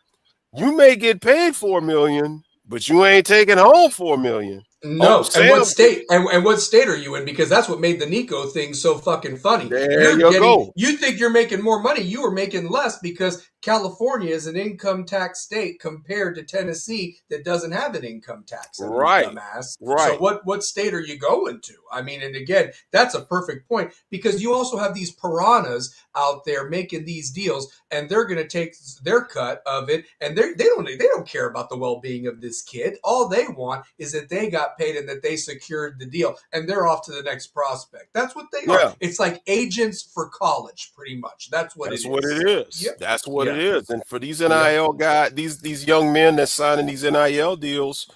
You may get paid 4 million, but you ain't taking home 4 million. Uncle No, and what Sam gets state and what state are you in? Because that's what made the Nico thing so fucking funny. there you go. You think you're making more money, you are making less because California is an income tax state compared to Tennessee that doesn't have an income tax. You Right. dumbass. So Right. what state are you going to? I mean, and again, that's a perfect point because you also have these piranhas out there making these deals, and they're going to take their cut of it, and they don't care about the well being of this kid. All they want is that they got paid and that they secured the deal, and they're off to the next prospect. That's what they are. Yeah. It's like agents for college, pretty much. That's what it That's what is. it is. Yep. That's what it Yeah. is. And for these Yeah. NIL guys, these young men that signing these NIL deals,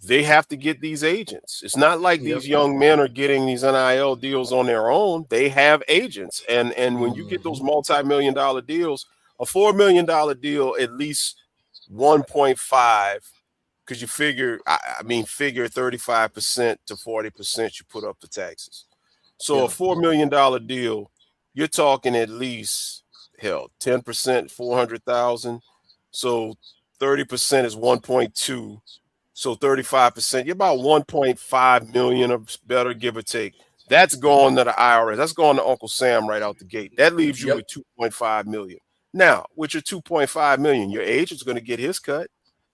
they have to get these agents. It's not like these Yep. young men are getting these NIL deals on their own. They have agents. And when you get those Hmm. multi-million-dollar deals, a $4 million deal, at least 1.5, because you figure, I mean, figure 35% to 40% you put up for taxes. So a Yeah. $4 million deal, you're talking at least, hell, 10%, 400,000. So 30% is 1.2. So 35%, you're about 1.5 million or better, give or take. That's going to the IRS. That's going to Uncle Sam right out the gate. That leaves you with Yep. 2.5 million. Now, with your 2.5 million, your agent's going to get his cut.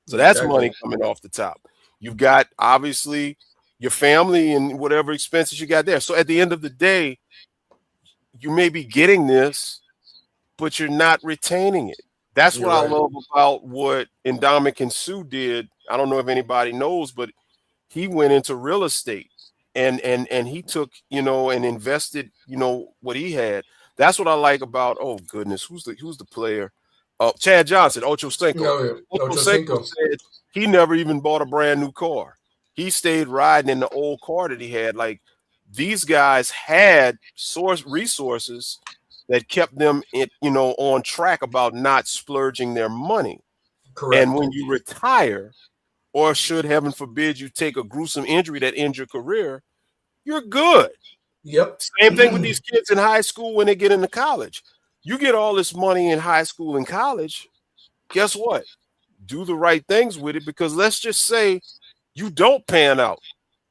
So that's Exactly. money coming off the top. You've got obviously your family and whatever expenses you got there. So at the end of the day, you may be getting this, but you're not retaining it. That's what You're I right. love about what Indomitian Sue did. I don't know if anybody knows, but he went into real estate and he took, and invested, what he had. That's what I like about, oh goodness, who's the player? Chad Johnson, Ocho Cinco. No, yeah. Ocho Ocho Cinco Cinco. said he never even bought a brand new car. He stayed riding in the old car that he had. Like, these guys had source resources that kept them on track about not splurging their money. And Correct. when you retire, or should heaven forbid you take a gruesome injury that ends your career, you're good. Yep. Same thing with these kids in high school when they get into college. You get all this money in high school and college. Guess what? Do the right things with it, because let's just say you don't pan out.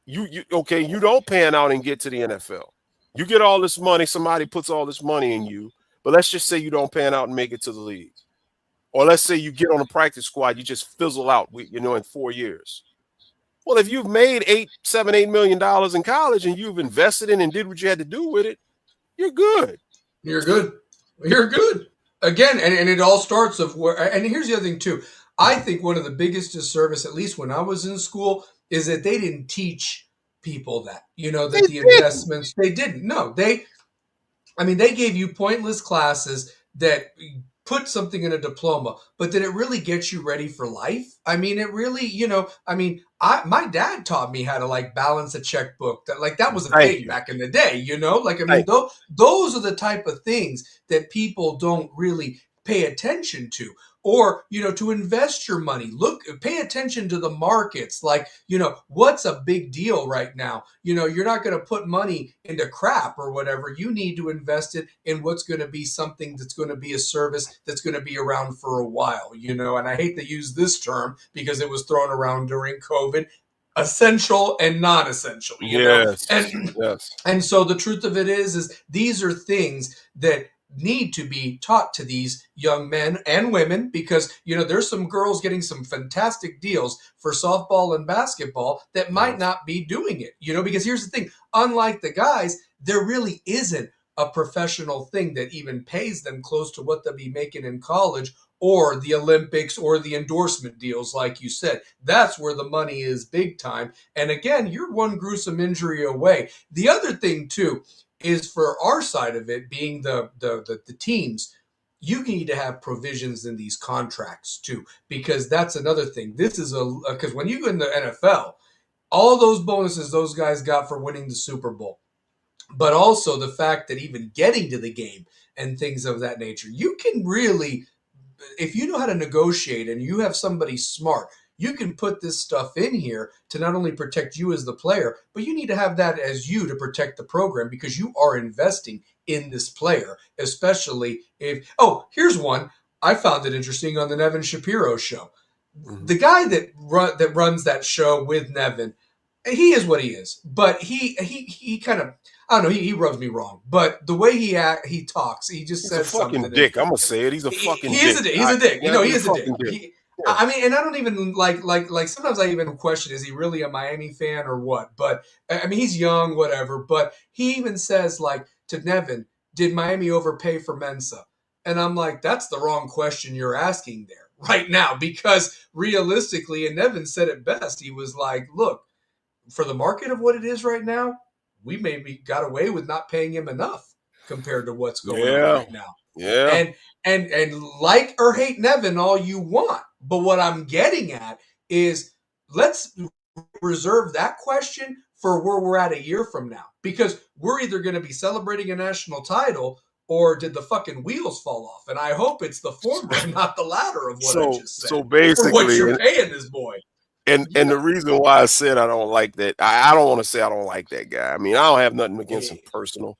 You don't pan out and get to the NFL. You get all this money, somebody puts all this money in you, but let's just say you don't pan out and make it to the league. Or let's say you get on a practice squad, you just fizzle out, in 4 years. Well, if you've made $8 million in college and you've invested in and did what you had to do with it, you're good. You're good. You're good. Again, and it all starts of where. And here's the other thing too. I think one of the biggest disservice, at least when I was in school, is that they didn't teach people that. They That the didn't. investments they didn't. No, they gave you pointless classes that put something in a diploma, but did it really get you ready for life? I mean, it really, I my dad taught me how to like balance a checkbook. That was a Thank thing you. back in the day, Like I mean, Thank those are the type of things that people don't really pay attention to. or, to invest your money. Pay attention to the markets. Like, what's a big deal right now? You're not going to put money into crap or whatever. You need to invest it in what's going to be something that's going to be a service that's going to be around for a while, and I hate to use this term because it was thrown around during COVID, essential and non-essential, Yes. and Yes. and so the truth of it is these are things that need to be taught to these young men and women, because there's some girls getting some fantastic deals for softball and basketball that might Yes. not be doing it, because here's the thing, unlike the guys, there really isn't a professional thing that even pays them close to what they'll be making in college or the Olympics or the endorsement deals. Like you said, that's where the money is big time. And again, you're one gruesome injury away. The other thing too is, for our side of it, being the teams, you need to have provisions in these contracts too, because that's another thing. This is because when you go in the NFL, all those bonuses those guys got for winning the Super Bowl, but also the fact that even getting to the game and things of that nature, you can really, if you know how to negotiate and you have somebody smart, you can put this stuff in here to not only protect you as the player, but you need to have that as you to protect the program, because you are investing in this player, especially if, oh, here's one. I found it interesting on the Nevin Shapiro show. Mhm. The guy that runs that show with Nevin, he is what he is, but he kind of, I don't know, he rubs me wrong. But the way he talks, he just He's a says fucking something, and dick. I'm gonna say it. He's a he fucking is dick. a dick. He's a dick. Yeah, He he's a is a dick. fucking dick. He, Yeah. I mean, and I don't even like sometimes I even question, is he really a Miami fan or what? But I mean, he's young, whatever. But he even says, like, to Nevin, did Miami overpay for Mensa? And I'm like, that's the wrong question you're asking there right now, because realistically, and Nevin said it best. He was like, look, for the market of what it is right now, we maybe got away with not paying him enough compared to what's going on Yeah. right now. Yeah. And like or hate Nevin all you want, but what I'm getting at is, let's reserve that question for where we're at a year from now, because we're either going to be celebrating a national title, or did the fucking wheels fall off? And I hope it's the former and not the latter of what I So just said, so for what basically, you're paying this boy. and Yeah. the reason why I said I don't like that, I don't want to say I don't like that guy. I mean, I don't have nothing against him personal,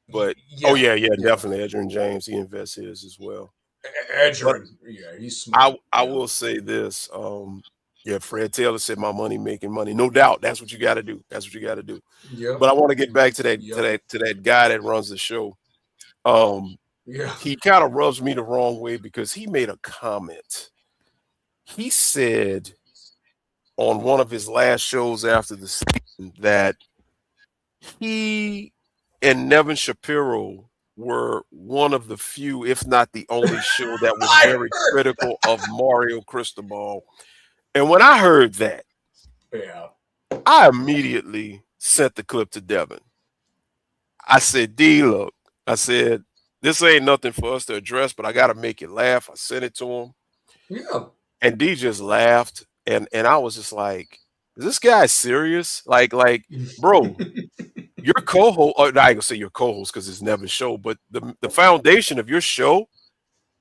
but oh Yeah. yeah, yeah, Yeah. definitely. Edgerrin James, he invests his as well. But Edgerrin, yeah, he's I smart. I Yeah. will say this. Yeah, Fred Taylor said my money making money. No doubt. That's what you gotta do. That's what you gotta do. Yep. But I want to get back to Yep. that guy that runs the show. Um, Yeah. he kind of rubs me the wrong way because he made a comment. He said on one of his last shows after the season that he and Nevin Shapiro were one of the few, if not the only show that was I very heard. critical of Mario Cristobal. And when I heard that, Yeah. I immediately sent the clip to Devin. I said, D, look, I said, this ain't nothing for us to address, but I got to make you laugh. I sent it to him. Yeah. And D just laughed. And I was just like, is this guy serious? Bro, your co-host, or not gonna say your co-host because it's never show, but the foundation of your show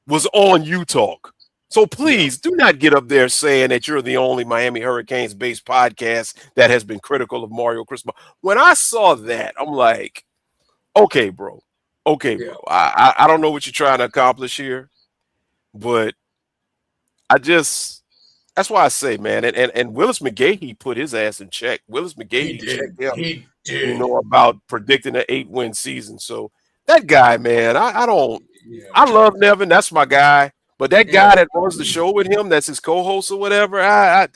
was on you talk. So Yeah. please do not get up there saying that you're the only Miami Hurricanes based podcast that has been critical of Mario Cristobal. When I saw that, I'm like, okay, bro. Okay, Yeah. bro. I don't know what you're trying to accomplish here, but I just that's why I say, man, and Willis McGahee put his ass in check. Willis He McGahee checked did. him, He did. about predicting an 8-win season. So that guy, man, I don't Yeah. I love Nevin, that's my guy. But that Yeah. guy that runs the show with him, that's his co-host or whatever, I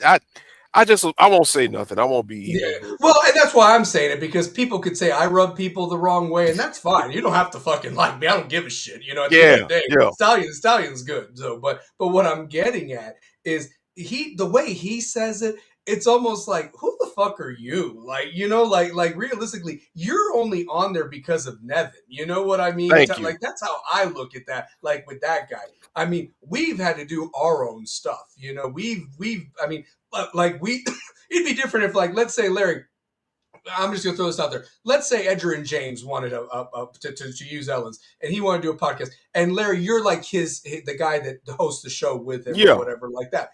won't say nothing. I won't be Yeah. evil here. Well, and that's why I'm saying it, because people could say I rub people the wrong way, and that's fine. You don't have to fucking like me. I don't give a shit. At the end of Yeah, the day, yeah. Stallion's good. So, but what I'm getting at is, the way he says it, it's almost like, who the fuck are you? Like, like realistically, you're only on there because of Nevin. You know what I mean? Thank you. Like, that's how I look at that. Like with that guy, I mean, we've had to do our own stuff. I mean, like we. It'd be different if, like, let's say, Larry, I'm just gonna throw this out there. Let's say Edgerrin James wanted to use Ellen's, and he wanted to do a podcast. And Larry, you're like the guy that hosts the show with him or Yeah, whatever, like that.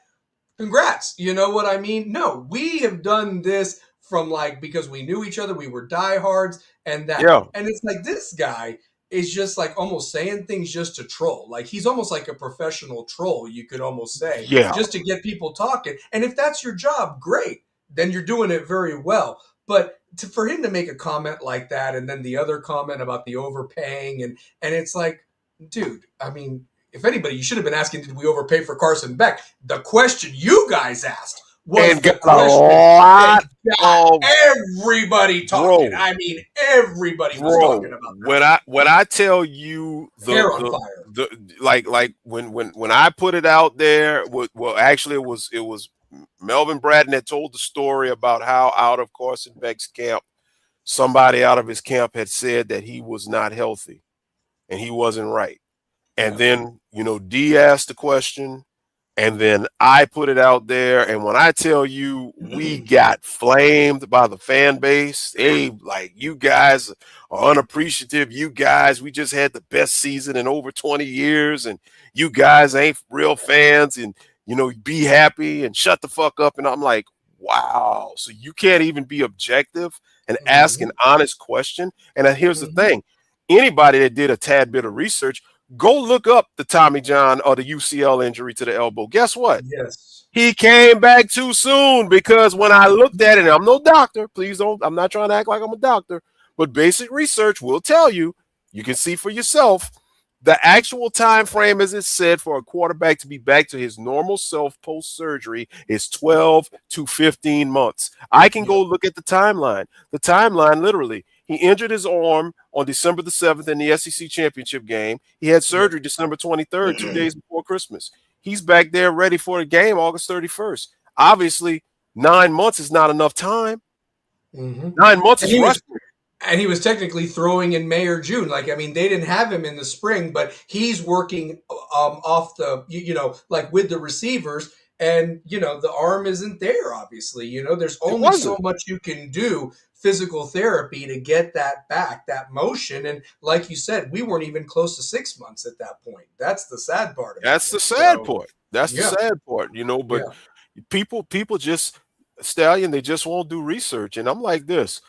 Congrats. You know what I mean? No, we have done this from like because we knew each other, we were diehards, and that. yeah, And it's like this guy is just like almost saying things just to troll. Like he's almost like a professional troll, you could almost say, yeah. just to get people talking. And if that's your job, great. Then you're doing it very well. But for him to make a comment like that, and then the other comment about the overpaying, and it's like, dude, I mean, if anybody, you should have been asking, did we overpay for Carson Beck? The question you guys asked was And the got a question that lot got of everybody talking. bro, I mean, everybody was talking bro. about that. When I tell you Hair on fire. the like when I put it out there, well, actually it was Melvin Bratton that told the story about how out of Carson Beck's camp, somebody out of his camp had said that he was not healthy and he wasn't right. And Yeah. then, D asked the question, and then I put it out there. And when I tell you we got flamed by the fan base, hey, like, you guys are unappreciative. You guys, we just had the best season in over 20 years, and you guys ain't real fans, and, be happy and shut the fuck up. And I'm like, wow. So you can't even be objective and ask an Mhm. honest question. And here's the Mhm. thing. Anybody that did a tad bit of research, go look up the Tommy John or the UCL injury to the elbow. Guess what? Yes. He came back too soon, because when I looked at it, and I'm no doctor, please don't, I'm not trying to act like I'm a doctor, but basic research will tell you, you can see for yourself, the actual time frame, as it said, for a quarterback to be back to his normal self post-surgery is 12 to 15 months. I can go Yep. look at the timeline. The timeline, literally, he injured his arm on December the 7th in the SEC championship game. He had Yep. surgery December 23rd, 2 days before Christmas. He's back there ready for the game August 31st. Obviously, 9 months is not enough time. hmm 9 months And is he was rusty. and he was technically throwing in May or June. Like, I mean, they didn't have him in the spring, but he's working off the, like with the receivers. And, the arm isn't there, obviously. There's It only so wasn't. much you can do physical therapy to get that back, that motion. And like you said, we weren't even close to 6 months at that point. That's the sad part about That's it. the sad So, part. That's the yeah, sad part, but yeah. people just, Stallion, they just won't do research. And I'm like this.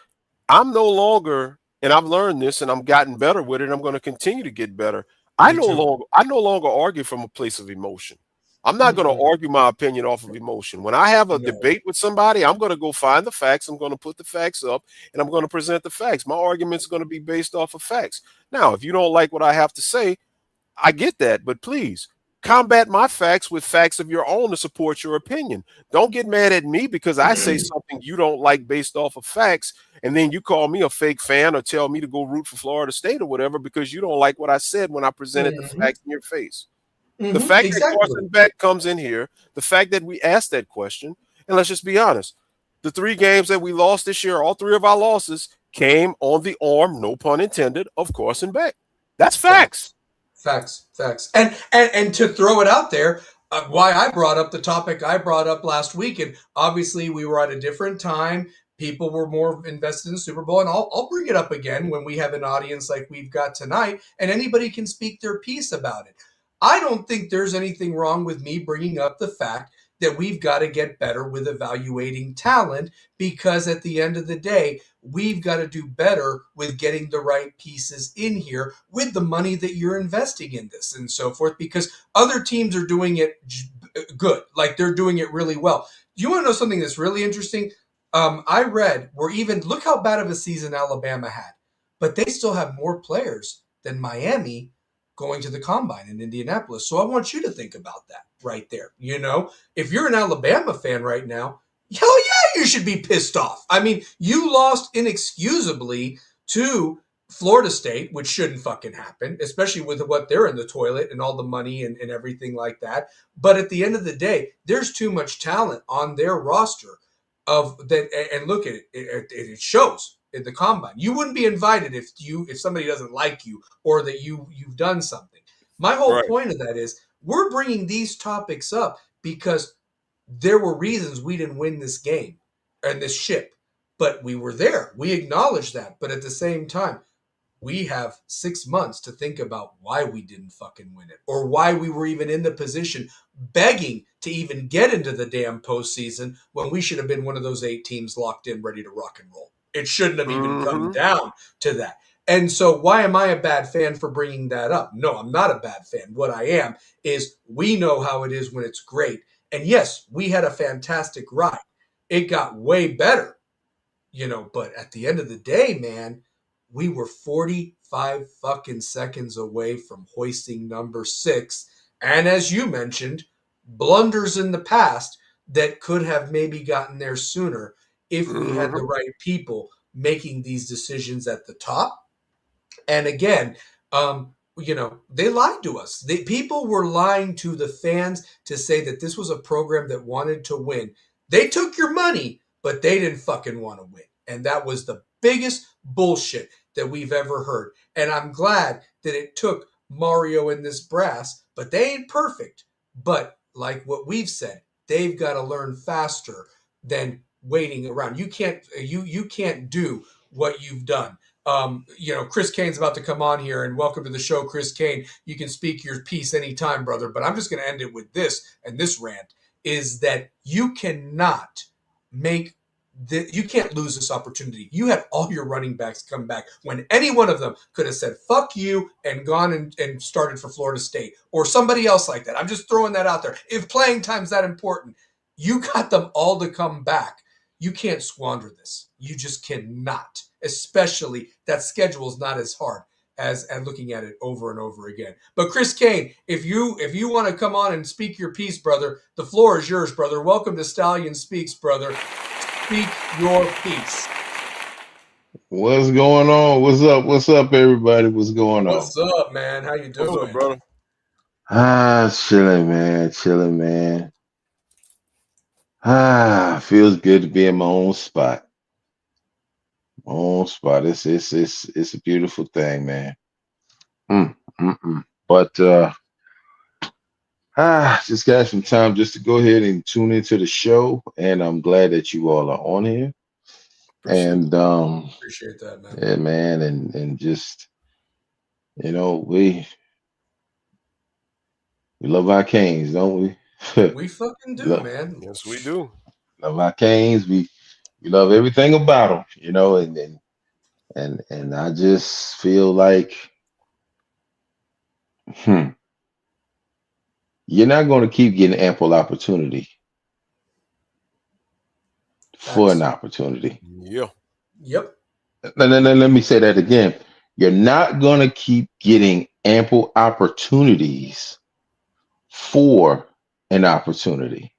I'm no longer, and I've learned this and I'm gotten better with it, and I'm going to continue to get better. I Me no too. longer I no longer argue from a place of emotion. I'm not going to Mm-mm. argue my opinion off of emotion. When I have a No. debate with somebody, I'm going to go find the facts. I'm going to put the facts up, and I'm going to present the facts. My argument's going to be based off of facts. Now, if you don't like what I have to say, I get that, but please combat my facts with facts of your own to support your opinion. Don't get mad at me because I say something you don't like based off of facts, and then you call me a fake fan or tell me to go root for Florida State or whatever because you don't like what I said when I presented the hmm facts in your face. The fact that Exactly. Carson Beck comes in here, the fact that we asked that question, and let's just be honest, the 3 games that we lost this year, all 3 of our losses came on the arm, no pun intended, of Carson Beck. That's Facts. facts. Facts. And to throw it out there, why I brought up the topic I brought up last week, and obviously we were at a different time. People were more invested in the Super Bowl, and I'll bring it up again when we have an audience like we've got tonight, and anybody can speak their piece about it. I don't think there's anything wrong with me bringing up the fact that we've got to get better with evaluating talent because at the end of the day, we've got to do better with getting the right pieces in here with the money that you're investing in this and so forth because other teams are doing it good. Like they're doing it really well. Do you want to know something that's really interesting? I read where even look how bad of a season Alabama had, but they still have more players than Miami going to the combine in Indianapolis. So I want you to think about that right there. If you're an Alabama fan right now, hell yeah, you should be pissed off. I mean, you lost inexcusably to Florida State, which shouldn't fucking happen, especially with what they're in the toilet and all the money and everything like that. But at the end of the day, there's too much talent on their roster of that. And look at it shows in the combine. You wouldn't be invited if somebody doesn't like you or that you've done something. My whole Right. point of that is we're bringing these topics up because there were reasons we didn't win this game and this ship. but we were there. We acknowledge that. But at the same time, we have 6 months to think about why we didn't fucking win it or why we were even in the position begging to even get into the damn postseason when we should have been one of those 8 teams locked in, ready to rock and roll. It shouldn't have even come Mm-hmm. down to that. And so, why am I a bad fan for bringing that up? No, I'm not a bad fan. What I am is we know how it is when it's great. And yes, we had a fantastic ride. It got way better, but at the end of the day, man, we were 45 fucking seconds away from hoisting number 6. And as you mentioned, blunders in the past that could have maybe gotten there sooner if we had the Mm-hmm. right people making these decisions at the top. And again, they lied to us. People were lying to the fans to say that this was a program that wanted to win. They took your money, but they didn't fucking want to win. And that was the biggest bullshit that we've ever heard. And I'm glad that it took Mario and this brass, but they ain't perfect. But like what we've said, they've got to learn faster than waiting around. You can't do what you've done. Chris Kane's about to come on here, and welcome to the show, Chris Kane. You can speak your piece anytime, brother, but I'm just going to end it with this, and this rant is that you cannot you can't lose this opportunity. You had all your running backs come back when any one of them could have said, fuck you, and gone and started for Florida State or somebody else like that. I'm just throwing that out there. If playing time's that important, you got them all to come back. You can't squander this. You just cannot. Especially that schedule is not as hard as and looking at it over and over again. But Chris Kane, if you want to come on and speak your piece, brother, the floor is yours, brother. Welcome to Stallion Speaks, brother. Speak your piece. What's going on? What's up? What's up, everybody? What's going on? What's up, man? How you What's up, doing? brother? Chilling, man. Chilling, man. Feels good to be in my own spot. My own spot. It's a beautiful thing, man. Mm, But just got some time just to go ahead and tune into the show, and I'm glad that you all are on here. Appreciate And it. Appreciate that, man. yeah, man, and just we love our Canes, don't we? We fucking do, Love, man. Yes, we do. love our Canes. We love everything about them, and I just feel like hmm, you're not going to keep getting ample opportunity for an Facts. opportunity. Yeah. Yep. Let me say that again. You're not going to keep getting ample opportunities for an opportunity.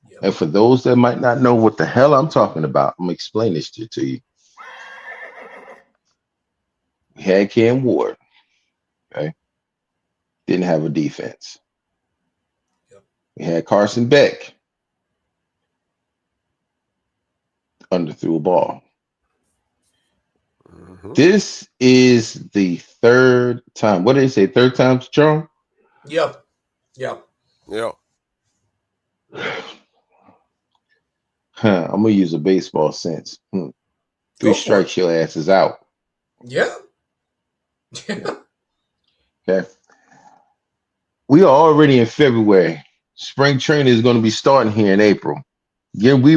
Yep. And for those that might not know what the hell I'm talking about, I'm going to explain this to you. We had Cam Ward, okay? Didn't have a defense. Yep. We had Carson Beck, underthrew a ball. Mm-hmm. This is the third time. What did they say? Third time's a charm? Yep. Yep. Yeah. I'm gonna use a baseball sense. Three Go for it. strikes, your ass is out. Yeah. Yeah. Okay. We are already in February. Spring training is going to be starting here in April. Yeah, we're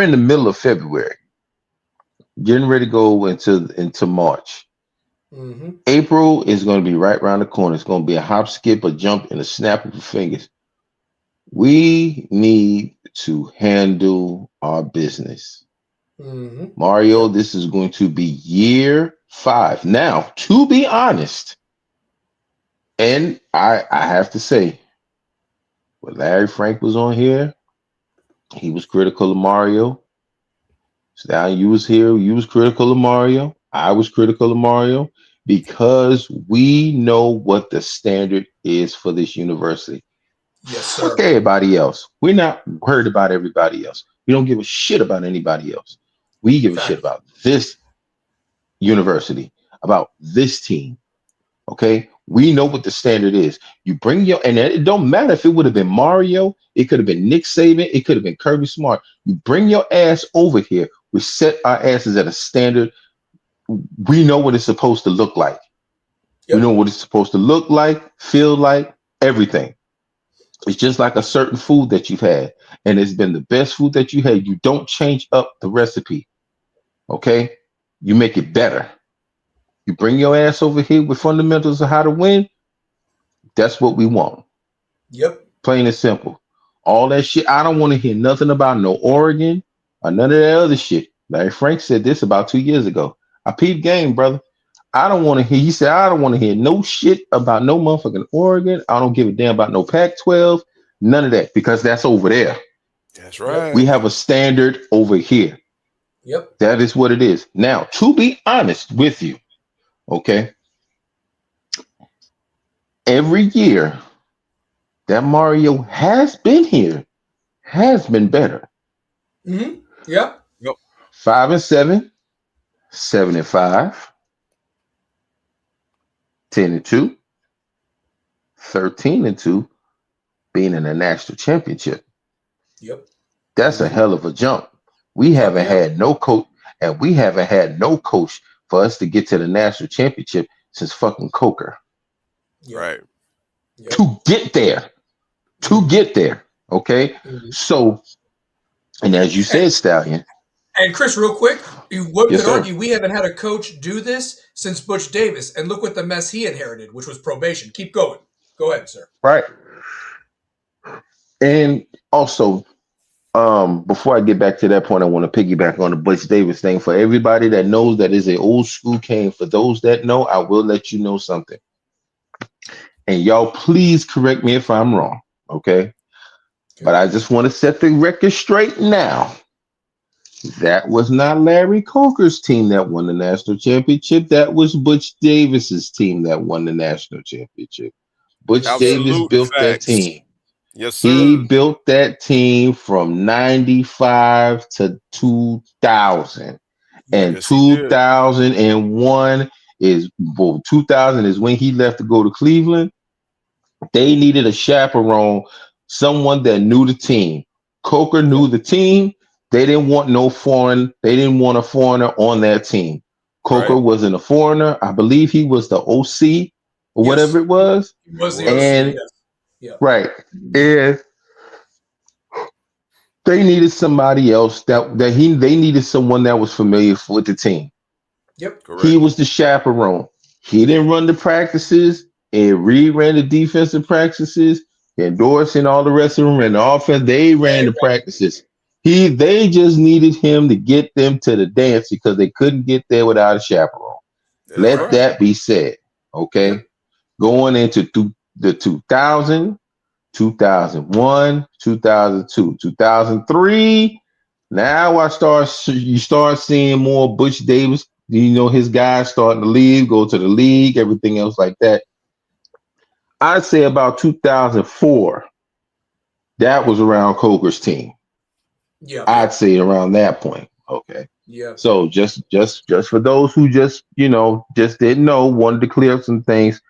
in the middle of February, getting ready to go into March. Mm-hmm. April is going to be right around the corner. It's going to be a hop, skip, a jump, and a snap of your fingers. We need to handle our business. Mm-hmm. Mario, Yep. this is going to be year 5. Now, to be honest, and I have to say, when Larry Frank was on here, he was critical of Mario. Stallion, you was here, you was critical of Mario. I was critical of Mario because we know what the standard is for this university. Yes, Fuck sir. everybody else. We're not worried about everybody else. We don't give a shit about anybody else. We give a shit Fact. about this university, about this team. Okay. We know what the standard is. You bring your, and it don't matter if it would have been Mario, it could have been Nick Saban, it could have been Kirby Smart. You bring your ass over here. We set our asses at a standard. We know what it's supposed to look like. We know Yep. what it's supposed to look like, feel like, everything. It's just like a certain food that you've had, and it's been the best food that you had. You don't change up the recipe, okay? You make it better. You bring your ass over here with fundamentals of how to win. That's what we want. Yep. Plain and simple. All that shit. I don't want to hear nothing about no Oregon or none of that other shit. Larry Frank said this about 2 years ago. I peep game, brother. I don't want to hear. He said I don't want to hear no shit about no motherfucking Oregon. I don't give a damn about no Pac-12. None of that because that's over there. That's Yep. We right. have a standard over here. Yep. That is what it is. Now, to be honest with you, okay, every year that Mario has been here has been better. Mm-hmm. Yep. Yep. 5-7, 7-5, 10-2, 13-2, being in a national championship. Yep. That's a Mhm. hell of a jump. We Fuck haven't yeah. had no coach, and we haven't had no coach for us to get to the national championship since fucking Coker. Yep. Right. Yep. To get there, to get there. Okay. Mhm. So, and as you said, Stallion, And Chris, real quick, one yes, could sir. argue we haven't had a coach do this since Butch Davis, and look what the mess he inherited, which was probation. Keep going. Go ahead, sir. Right. And also, before I get back to that point, I want to piggyback on the Butch Davis thing. For everybody that knows that is an old school cane, for those that know, I will let you know something. And y'all, please correct me if I'm wrong. Okay. But Okay. I just want to set the record straight now. That was not Larry Coker's team that won the national championship. That was Butch Davis's team that won the national championship. Butch Davis Absolute built that facts. team. Yes, He sir. built that team from 95 to 2000. Yep. And Yes, he did. 2001 is, well, 2000 is when he left to go to Cleveland. They needed a chaperone, someone that knew the team. Coker knew Yep. the team. They didn't want a foreigner on that team. Coker Right. wasn't a foreigner. I believe he was the OC or whatever Yes. it was. He He was the was. OC. And Yes. Yep. right. And they needed somebody else they needed someone that was familiar with the team. Yep. He Correct. was the chaperone. He didn't run the practices, and Reed ran the defensive practices, and Dorsey and all the rest of them ran the offense. They ran Hey, the practices. They just needed him to get them to the dance because they couldn't get there without a chaperone. That's Let right. correct. that be said. Okay. Yep. Going into the 2000, 2001, 2002, 2003. Now you start seeing more Butch Davis, his guys starting to leave, go to the league, everything else like that. I'd say about 2004, that was around Coker's team. Yep. I'd say around that point. Okay. Yep. So just for those who just didn't know, wanted to clear up some things.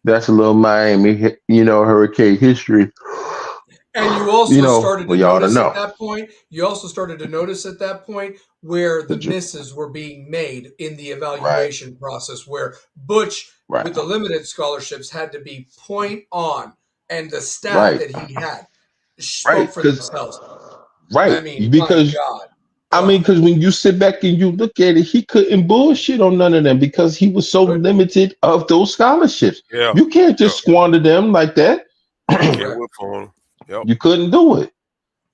That's a little Miami, hurricane history. And you also started For to y'all to notice at know. that point, you also started to notice at that point where the The misses were being made in the Right, evaluation process, where Butch, right, with the limited scholarships, had to be point on, and the staff right, that he had right. spoke for Because themselves. I right, mean, my because God. I Ugh, mean, because when you sit back and you look at it, he couldn't bullshit on none of them because he was so couldn't. limited of those scholarships. Yeah. You can't Yep. just squander them like that. You can't Correct. whip on him. Yep. You couldn't do it.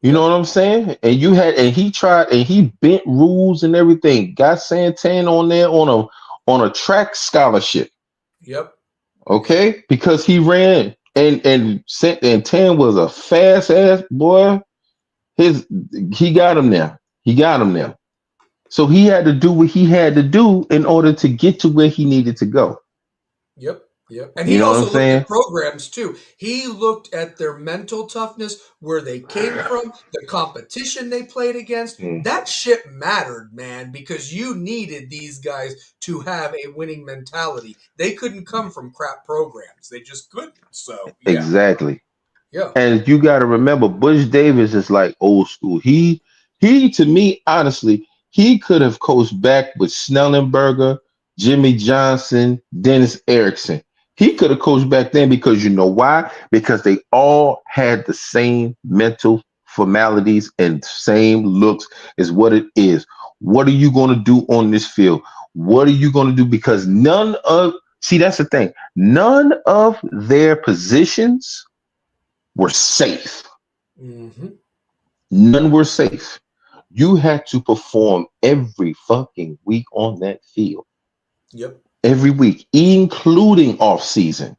You know Yep. what I'm saying? And he tried and he bent rules and everything. Got Santan on there on a track scholarship. Yep. Yep. Okay, because he ran and Tan was a fast ass boy. His he got him there. He got him there. So he had to do what he had to do in order to get to where he needed to go. Yep. Yep. And You he know what I'm also looked saying? at programs too. He looked at their mental toughness, where they came from, the competition they played against. Mm. That shit mattered, man, because you needed these guys to have a winning mentality. They couldn't come from crap programs. They just couldn't. So, yeah. Exactly. Yeah. And you got to remember, Butch Davis is like old school. He to me, honestly, he could have coached back with Snellenberger, Jimmy Johnson, Dennis Erickson. He could have coached back then because you know why? Because they all had the same mental formalities and same looks is what it is. What are you going to do on this field? What are you going to do? Because that's the thing. None of their positions were safe. Mm-hmm. None were safe. You had to perform every fucking week on that field. Yep. Every week, including off season,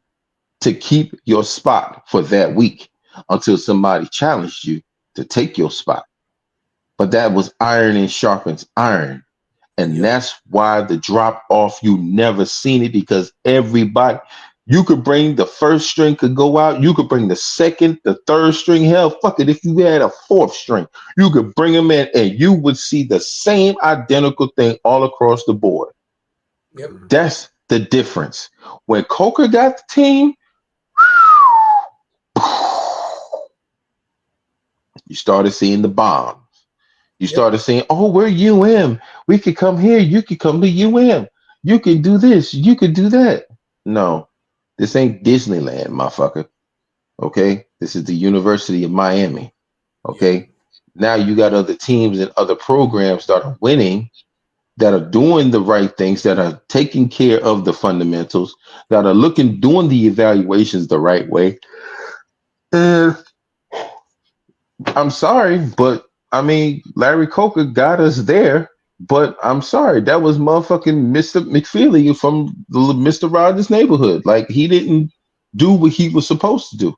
to keep your spot for that week until somebody challenged you to take your spot. But that was iron and sharpens iron. And Yep. that's why the drop off, you never seen it because everybody, you could bring the first string could go out. You could bring the second, the third string. Hell, fuck it. If you had a fourth string, you could bring them in and you would see the same identical thing all across the board. Yep. That's the difference. When Coker got the team, you started seeing the bombs. You Yep. started saying, "Oh, we're UM. We could come here. You could come to UM. You could do this. You could do that." No, this ain't Disneyland, motherfucker. Okay, this is the University of Miami. Yep. Okay, now you got other teams and other programs that are winning, that are doing the right things, that are taking care of the fundamentals, that are doing the evaluations the right way. And I'm sorry, but I mean, Larry Coker got us there. But I'm sorry, that was motherfucking Mr. McFeely from the Mr. Rogers neighborhood. Like he didn't do what he was supposed to do.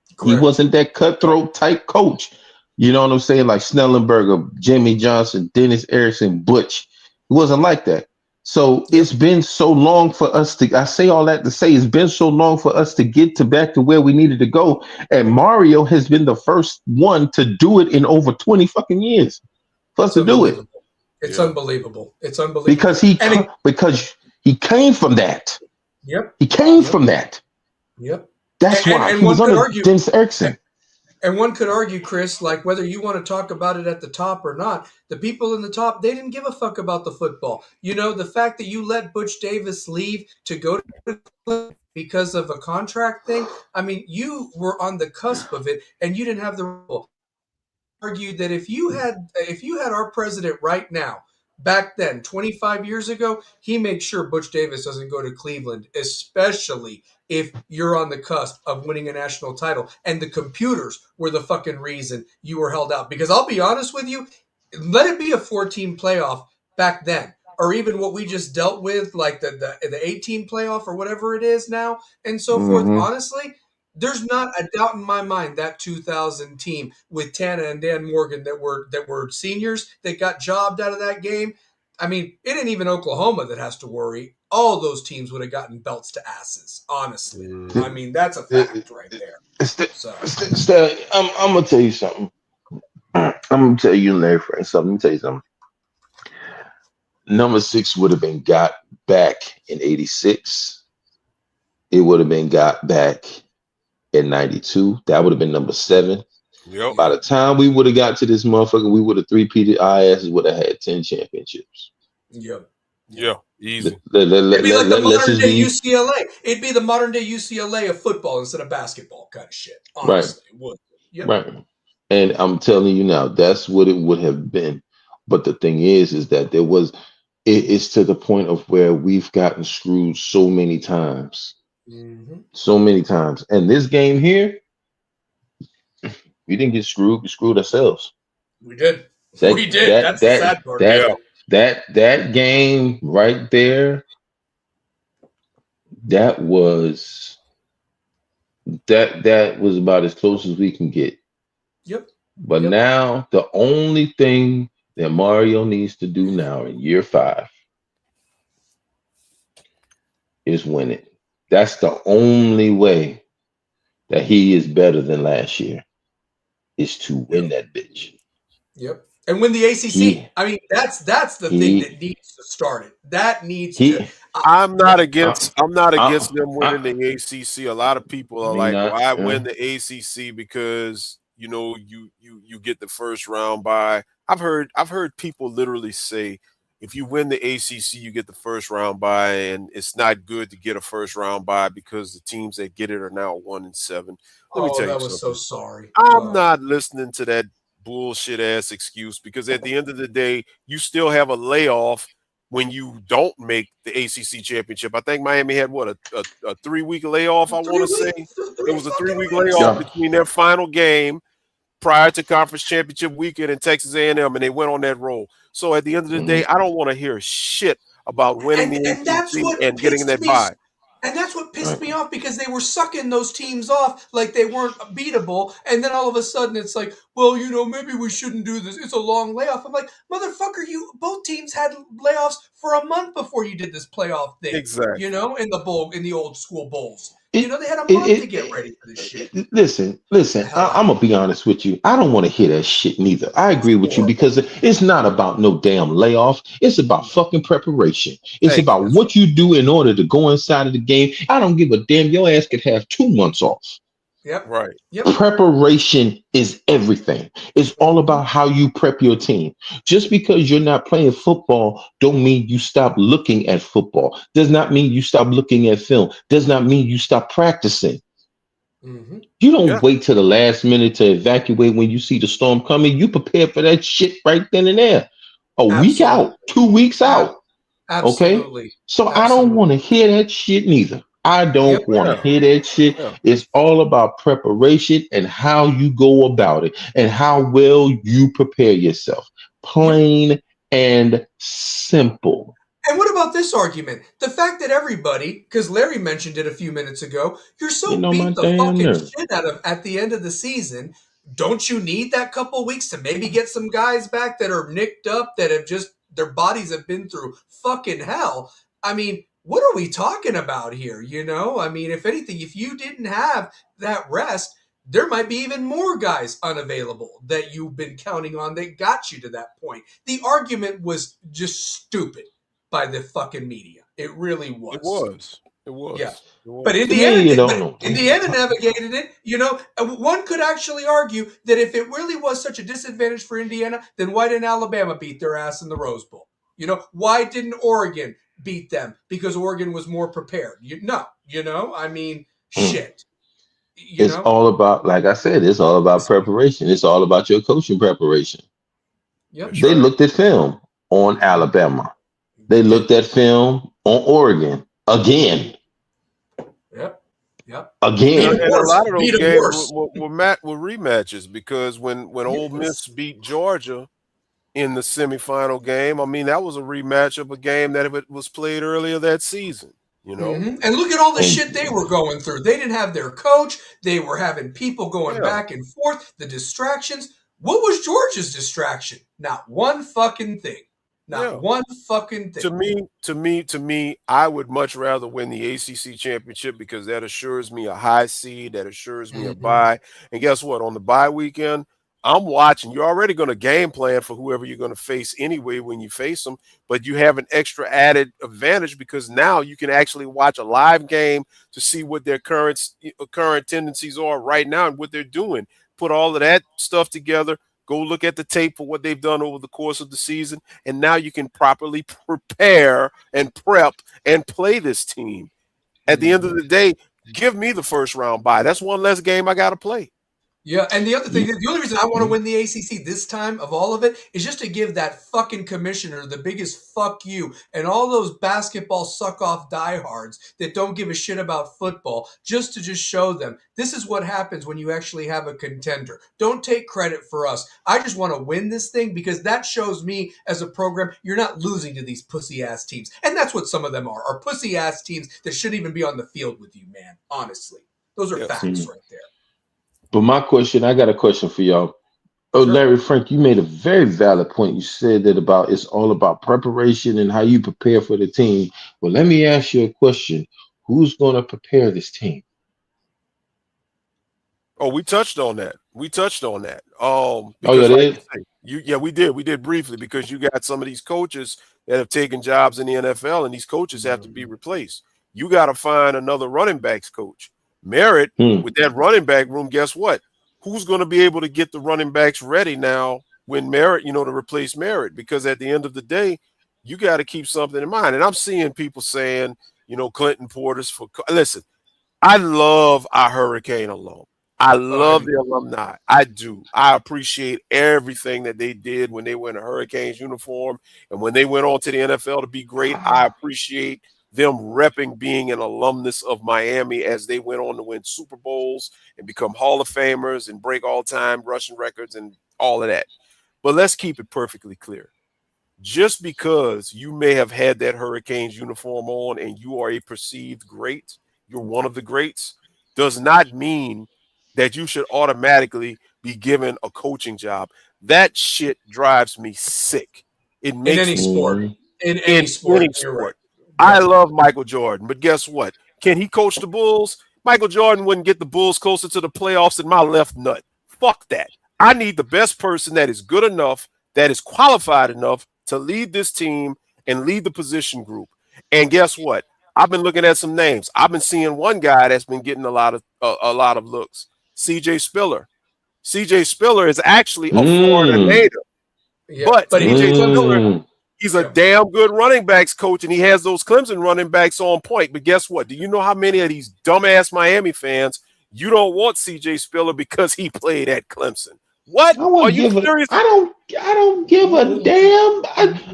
He Correct. wasn't that cutthroat type coach. You know what I'm saying? Like Snellenberger, Jimmy Johnson, Dennis Erickson, Butch. He wasn't like that. So Yep. it's been so long for us I say all that to say it's been so long for us to get to back to where we needed to go. And Mario has been the first one to do it in over 20 fucking years for us It's to do it. unbelievable. It's Yeah. unbelievable. It's Because unbelievable. he And because he came from that. yep. He came Yep. from that. Yep. That's why And he one was could under argue. Dennis Erickson. And one could argue, Chris, like whether you want to talk about it at the top or not, the people in the top, they didn't give a fuck about the football. You know, the fact that you let Butch Davis leave to go to Cleveland because of a contract thing, I mean, you were on the cusp of it and you didn't have the rule. Argued that if you had our president right now, back then, 25 years ago, he makes sure Butch Davis doesn't go to Cleveland, especially if you're on the cusp of winning a national title. And the computers were the fucking reason you were held out. Because I'll be honest with you, let it be a 4-team playoff back then, or even what we just dealt with, like the 8-team playoff or whatever it is now, and so forth. Mm-hmm. Honestly, there's not a doubt in my mind that 2000 team with Tana and Dan Morgan that were seniors that got jobbed out of that game. I mean, it ain't even Oklahoma that has to worry. All those teams would have gotten belts to asses. Honestly, I Mhm. mean that's a fact right there. So I'm gonna tell you something. I'm gonna tell you, Larry Frank, something. Let me tell you something. Number 6 would have been got back in '86. It would have been got back in '92. That would have been number 7. Yep. By yeah, the time we would have got to this motherfucker, we would have three-peated. Our asses would have had 10 championships. yep, yep. Yeah. Easy. It'd be like the Let's modern just day be UCLA. It'd be the modern day UCLA of football instead of basketball kind of shit. right, Honestly, it would. Yep. right. And I'm telling you now, that's what it would have been. But the thing is that it's to the point of where we've gotten screwed so many times, Mm-hmm. so many times. And this game here, we didn't get screwed. We screwed ourselves. We did. That We did. that That's the that sad part. that Yeah. that game right there, that was that was about as close as we can get. Yep. But Yep. now the only thing that Mario needs to do now in year 5 is win it. That's the only way that he is better than last year is to win Yep. that bitch. Yep. And win the ACC. He I mean, that's the thing that he needs to start it. That needs to. he. I'm Yeah. not against I'm not against them winning I, the ACC. A lot of people are me like, not. "Why win the ACC because you get the first round bye." I've heard people literally say, "If you win the ACC, you get the first round bye, and it's not good to get a first round bye because the teams that get it are now 1-7." Let me Oh, tell you that was so something. sorry. I'm Oh, not listening to that bullshit ass excuse because at the end of the day, you still have a layoff when you don't make the ACC championship. I think Miami had what a 3 week layoff. I want to say it three was a fucking 3 week weeks. layoff Yeah. between their final game prior to conference championship weekend in Texas A&M, and they went on that roll. So at the end of the day, Mhm. I don't want to hear shit about winning the And that's ACC what and getting pissed that me. bye. And that's what pissed Right. me off because they were sucking those teams off like they weren't beatable. And then all of a sudden it's like, well, maybe we shouldn't do this. It's a long layoff. I'm like, motherfucker, you both teams had layoffs for a month before you did this playoff thing. Exactly. In the old school bowls. It, They had a month to it, get ready for this shit. listen. The hell out. I'm gonna be honest with you. I don't want to hear that shit neither. I It's agree with you horrible. because it's not about no damn layoff. It's about fucking preparation. It's Thank you. about That's right. what you do in order to go inside of the game. I don't give a damn. Your ass could have 2 months off. Yep. Right. Yep. Preparation is everything. It's all Mm-hmm. about how you prep your team. Just because you're not playing football don't mean you stop looking at football. Does not mean you stop looking at film. Does not mean you stop practicing. Mm-hmm. You don't Yeah. wait till the last minute to evacuate when you see the storm coming. You prepare for that shit right then and there. A week Absolutely. out, 2 weeks Ab- out. Okay? absolutely. So I don't Absolutely. want to hear that shit neither. I Yep. don't want to Yeah. hear that shit. Yeah. It's all about preparation and how you go about it and how well you prepare yourself. Yep. Plain and simple. And what about this argument? The fact that everybody, because Larry mentioned it a few minutes ago, you're so Getting on my beat the damn fucking nerve. shit out of at the end of the season. Don't you need that couple weeks to maybe get some guys back that are nicked up, that have just, their bodies have been through fucking hell? I mean, what are we talking about here? I mean, if anything, if you didn't have that rest, there might be even more guys unavailable that you've been counting on that got you to that point. The argument was just stupid by the fucking media. It really It was. was. It Yeah. was. It But was. To me, you don't know. Indiana navigated it. One could actually argue that if it really was such a disadvantage for Indiana, then why didn't Alabama beat their ass in the Rose Bowl? Why didn't Oregon beat them? Because Oregon was more prepared. I mean, shit. You It's know? all about, like I said, it's all about preparation. It's all about your coaching preparation. Yep. That's They right. looked at film on Alabama. They They did. looked at film on Oregon again, Yep. Yep. And Beat again. them and a worse. lot of those Beat them games worse. were rematches because when Ole Miss Yes. beat Georgia in the semifinal game, I mean that was a rematch of a game that it was played earlier that season. You know? And look at all the And shit they were going through. They didn't have their coach. They were having people going Yeah. back and forth. The distractions. What was Georgia's distraction? Not one fucking thing. Not Yeah. one fucking thing. To me, I would much rather win the ACC championship because that assures me a high seed, that assures me a Mm-hmm. bye. And guess what? On the bye weekend, I'm watching. You're already going to game plan for whoever you're going to face anyway when you face them, but you have an extra added advantage because now you can actually watch a live game to see what their current tendencies are right now and what they're doing. Put all of that stuff together. Go look at the tape for what they've done over the course of the season, and now you can properly prepare and prep and play this team. At the end of Mm-hmm. the day, give me the first round bye. That's one less game I got to play. Yeah, and the other thing, you, the only reason I want to win the ACC this time of all of it is just to give that fucking commissioner the biggest fuck you and all those basketball suck off diehards that don't give a shit about football, just to just show them this is what happens when you actually have a contender. Don't take credit for us. I just want to win this thing because that shows me as a program you're not losing to these pussy ass teams, and that's what some of them are pussy ass teams that shouldn't even be on the field with you, man. Honestly, those are Yes. facts right there. but my question, I got a question for y'all. Oh, Sure. Larry Frank, you made a very valid point. You said that about it's all about preparation and how you prepare for the team. Well, let me ask you a question. who's going to prepare this team? Oh, we touched on that. Oh, yeah, Because like you they. say, we did. We did briefly because you got some of these coaches that have taken jobs in the NFL, and these coaches have to be replaced. You got to find another running backs coach. Merritt, Hmm. with that running back room, guess what? Who's going to be able to get the running backs ready now when Merritt, to replace Merritt? Because at the end of the day, you got to keep something in mind. And I'm seeing people saying, Clinton Porter's for – listen, I love our Hurricane alum. I love the alumni. I do. I appreciate everything that they did when they were in a Hurricanes uniform. And when they went on to the NFL to be great, I appreciate them repping being an alumnus of Miami as they went on to win Super Bowls and become Hall of Famers and break all-time rushing records and all of that. But let's keep it perfectly clear. Just because you may have had that Hurricanes uniform on and you are a perceived great, you're one of the greats, does not mean that you should automatically be given a coaching job. That shit drives me sick. It In makes any me sport. Mm, In in any sport, any you're right. sport. I Yep. love Michael Jordan, but guess what? Can he coach the Bulls? Michael Jordan wouldn't get the Bulls closer to the playoffs than my left nut. Fuck that. I need the best person that is good enough, that is qualified enough to lead this team and lead the position group. And guess what? I've been looking at some names. I've been seeing one guy that's been getting a lot of looks. CJ Spiller. CJ Spiller is actually a Florida mm, native, Yeah. but But he's at CJ Spiller, Clemson. mm. he's a Yep. damn good running backs coach, and he has those Clemson running backs on point. But guess what? Do you know how many of these dumbass Miami fans you don't want CJ Spiller because he played at Clemson? What? I Are wouldn't you give a. serious? I don't give a damn.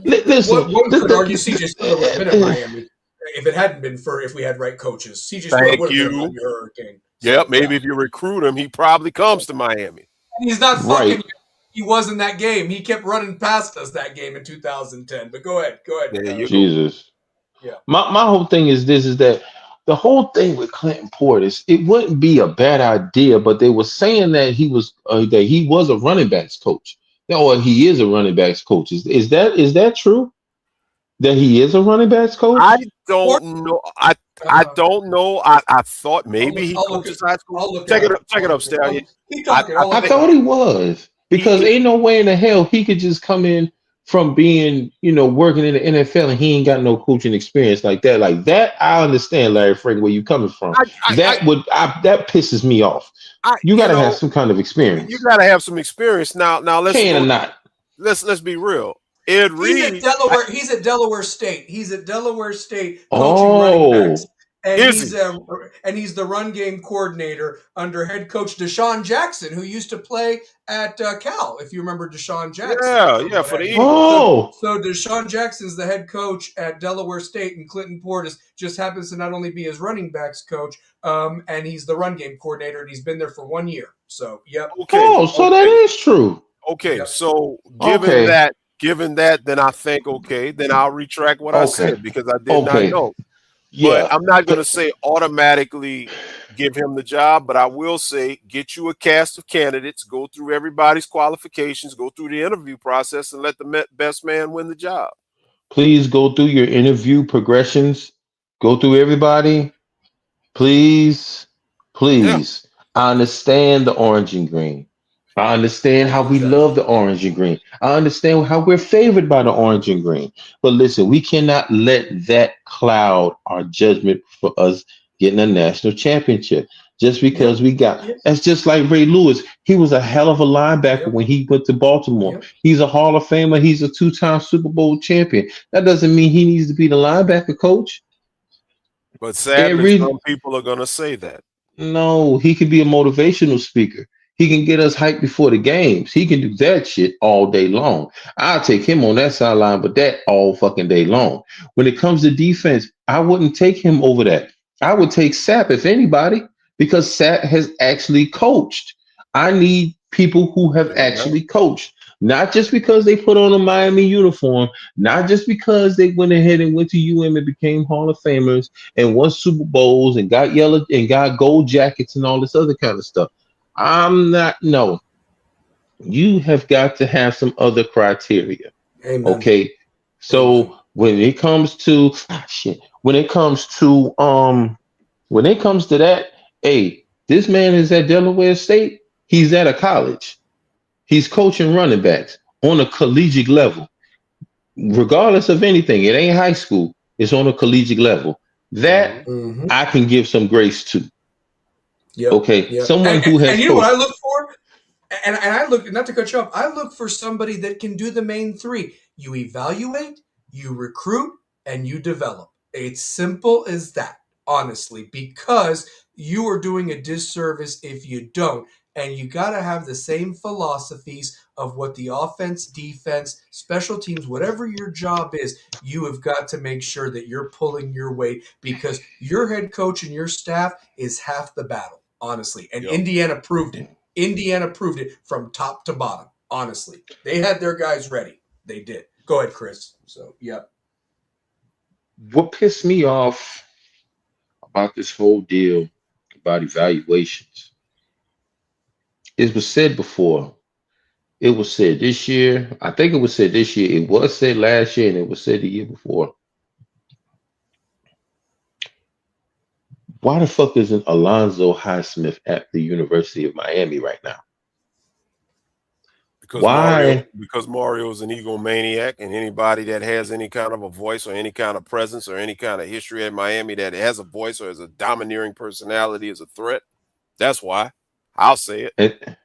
Listen. One could argue CJ Spiller would have been at The, Miami if it hadn't been for if we had right coaches. CJ Spiller Thank would have been a you. Miami Hurricane. Yeah, So yeah. maybe if you recruit him, he probably comes to Miami. And he's not right. fucking. He was in that game. He kept running past us that game in 2010. But go ahead. There you go. Jesus. Yeah. My whole thing is this: is that the whole thing with Clinton Portis, it wouldn't be a bad idea, but they were saying that he was a running backs coach, or he is a running backs coach. Is that true? That he is a running backs I coach? Or don't know. I don't know. I thought maybe he I'll look it. coaches high school. I'll look it Check it up. up. Check it up, Stallion. Keep I, talking. I I'll I look it think thought up. he was because he ain't no way in the hell he could just come in from being, working in the NFL and he ain't got no coaching experience like that. Like that, I understand, Larry Frank, where you coming from. That pisses me off. I You got to have some kind of you experience, got to have some experience. Now let's can or go. not. Let's be real. Ed He's at Reed, Delaware. He's at Delaware State. He's at Delaware State coaching running backs, Oh, and is he? he's the run game coordinator under head coach Deshaun Jackson, who used to play at Cal. If you remember Deshaun Jackson, Yeah, what for the have you. Eagles. So, oh, so Deshaun Jackson's the head coach at Delaware State, and Clinton Portis just happens to not only be his running backs coach, and he's the run game coordinator, and he's been there for 1 year. So, yep, Okay, oh. So that okay, is true. okay. yep. So Okay, given that, then I think okay, then I'll retract what I okay, said because I did not okay. know. But Yeah. I'm not going Th- to say automatically give him the job, but I will say get you a cast of candidates, go through everybody's qualifications, go through the interview process, and let the best man win the job. Please go through your interview progressions. Go through everybody. Please, Yeah, please. I understand the orange and green. I understand how we Exactly. love the orange and green. I understand how we're favored by the orange and green. But listen, we cannot let that cloud our judgment for us getting a national championship. Just Yep. because we got Yep. that's just like Ray Lewis. He was a hell of a linebacker Yep. when he went to Baltimore. Yep. He's a Hall of Famer. He's a two-time Super Bowl champion. That doesn't mean he needs to be the linebacker coach. but sadly, Every some people are going to say that. No, he can be a motivational speaker. He can get us hyped before the games. He can do that shit all day long. I'll take him on that sideline, but that all fucking day long. When it comes to defense, I wouldn't take him over that. I would take Sap if anybody, because Sap has actually coached. I need people who have There you go. actually coached, not just because they put on a Miami uniform, not just because they went ahead and went to UM and became Hall of Famers and won Super Bowls and got yellow and got gold jackets and all this other kind of stuff. I'm not, no. You have got to have some other criteria. Amen. Okay. Amen. So when it comes to when it comes to When it comes to that, hey, this man is at Delaware State. He's at a college. He's coaching running backs on a collegiate level. Regardless of anything, it ain't high school. It's on a collegiate level. That Mm-hmm. Mm-hmm. I can give some grace to. Yep. Okay, Yep. someone who has And you know what coached. I look for? And I look, not to cut you off, I look for somebody that can do the main three. You evaluate, you recruit, and you develop. It's simple as that, honestly, because you are doing a disservice if you don't. And you got to have the same philosophies of what the offense, defense, special teams, whatever your job is, you have got to make sure that you're pulling your weight because your head coach and your staff is half the battle, honestly. And Yep. Indiana proved it. Indiana proved it from top to bottom. Honestly, they had their guys ready. They did. Go ahead, Chris. So, yep. What pissed me off about this whole deal about evaluations? It was said before. It was said this year. I think it was said this year. It was said last year, and it was said the year before. Why the fuck isn't Alonzo Highsmith at the University of Miami right now? Why? Because Mario's an egomaniac, and anybody that has any kind of a voice or any kind of presence or any kind of history at Miami that has a voice or has a domineering personality is a threat. That's why. I'll say it.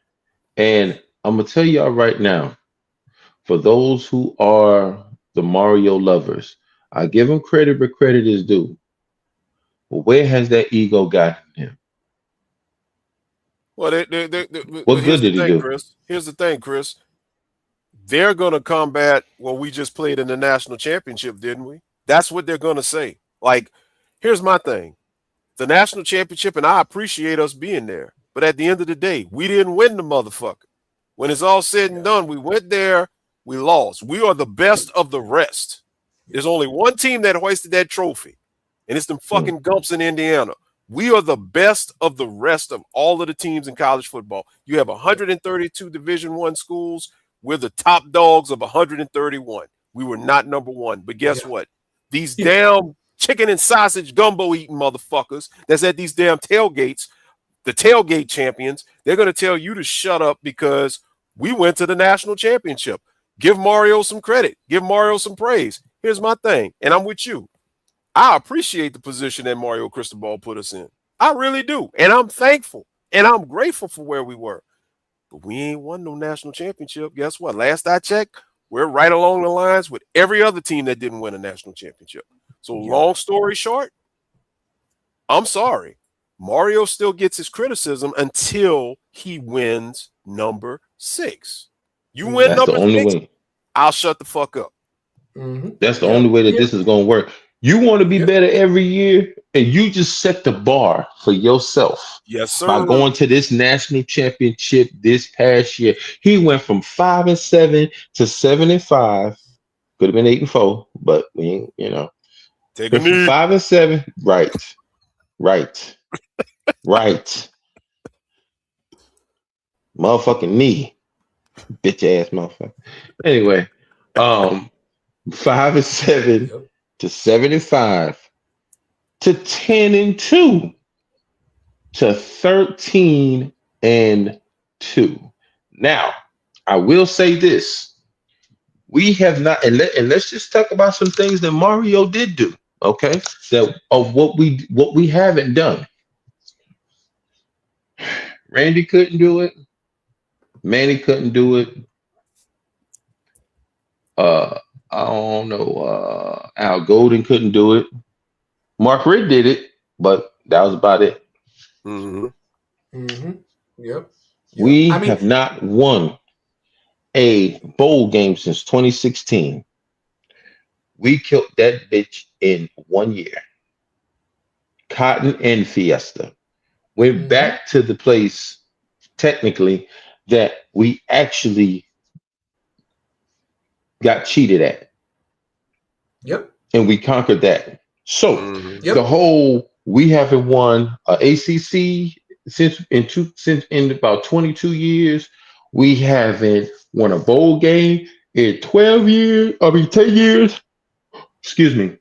And I'm gonna tell y'all right now, for those who are the Mario lovers, I give him credit where credit is due. But where has that ego gotten him? Well, What good here's the did he thing, do? Chris. Here's the thing, Chris. They're going to combat what we just played in the national championship, didn't we? That's what they're going to say. Like, here's my thing. The national championship, and I appreciate us being there. But at the end of the day, we didn't win the motherfucker. When it's all said and done, we went there, we lost. We are the best of the rest. There's only one team that hoisted that trophy, and it's them Hmm. fucking Gumps in Indiana. We are the best of the rest of all of the teams in college football. You have 132 Division I schools. We're the top dogs of 131. We were not number one. But guess what? These damn chicken and sausage gumbo eating motherfuckers that's at these damn tailgates, the tailgate champions, they're going to tell you to shut up because we went to the national championship. Give Mario some credit. Give Mario some praise. Here's my thing, and I'm with you. I appreciate the position that Mario Cristobal put us in. I really do. And I'm thankful. And I'm grateful for where we were. But we ain't won no national championship. Guess what? Last I checked, we're right along the lines with every other team that didn't win a national championship. So long story short, I'm sorry. Mario still gets his criticism until he wins number 6. You win That's the number only 6, way. I'll shut the fuck up. Mm-hmm. That's the only way that this is gonna work. You want to be better every year, and you just set the bar for yourself Yes, by sir. going to this national championship this past year. He went from 5-7 to 7-5. Could have been 8-4, but we ain't, Take a went from knee. 5-7. Right. Motherfucking knee, bitch ass motherfucker. Anyway, 5-7 to 7-5 to 10-2 to 13-2. Now, I will say this: we have not, and let's just talk about some things that Mario did do. Okay, that of what we haven't done. Randy couldn't do it. Manny couldn't do it. I don't know. Al Golden couldn't do it. Mark Rick did it, but that was about it. Mm-hmm. Mm-hmm. Yep. We I mean, have not won a bowl game since 2016. We killed that bitch in 1 year. Cotton and Fiesta. Went back to the place, technically, that we actually got cheated at. Yep. And we conquered that. So Mm-hmm. the whole we haven't won a ACC since in about 22 years. We haven't won a bowl game in 12 years. I mean 10 years. Excuse me.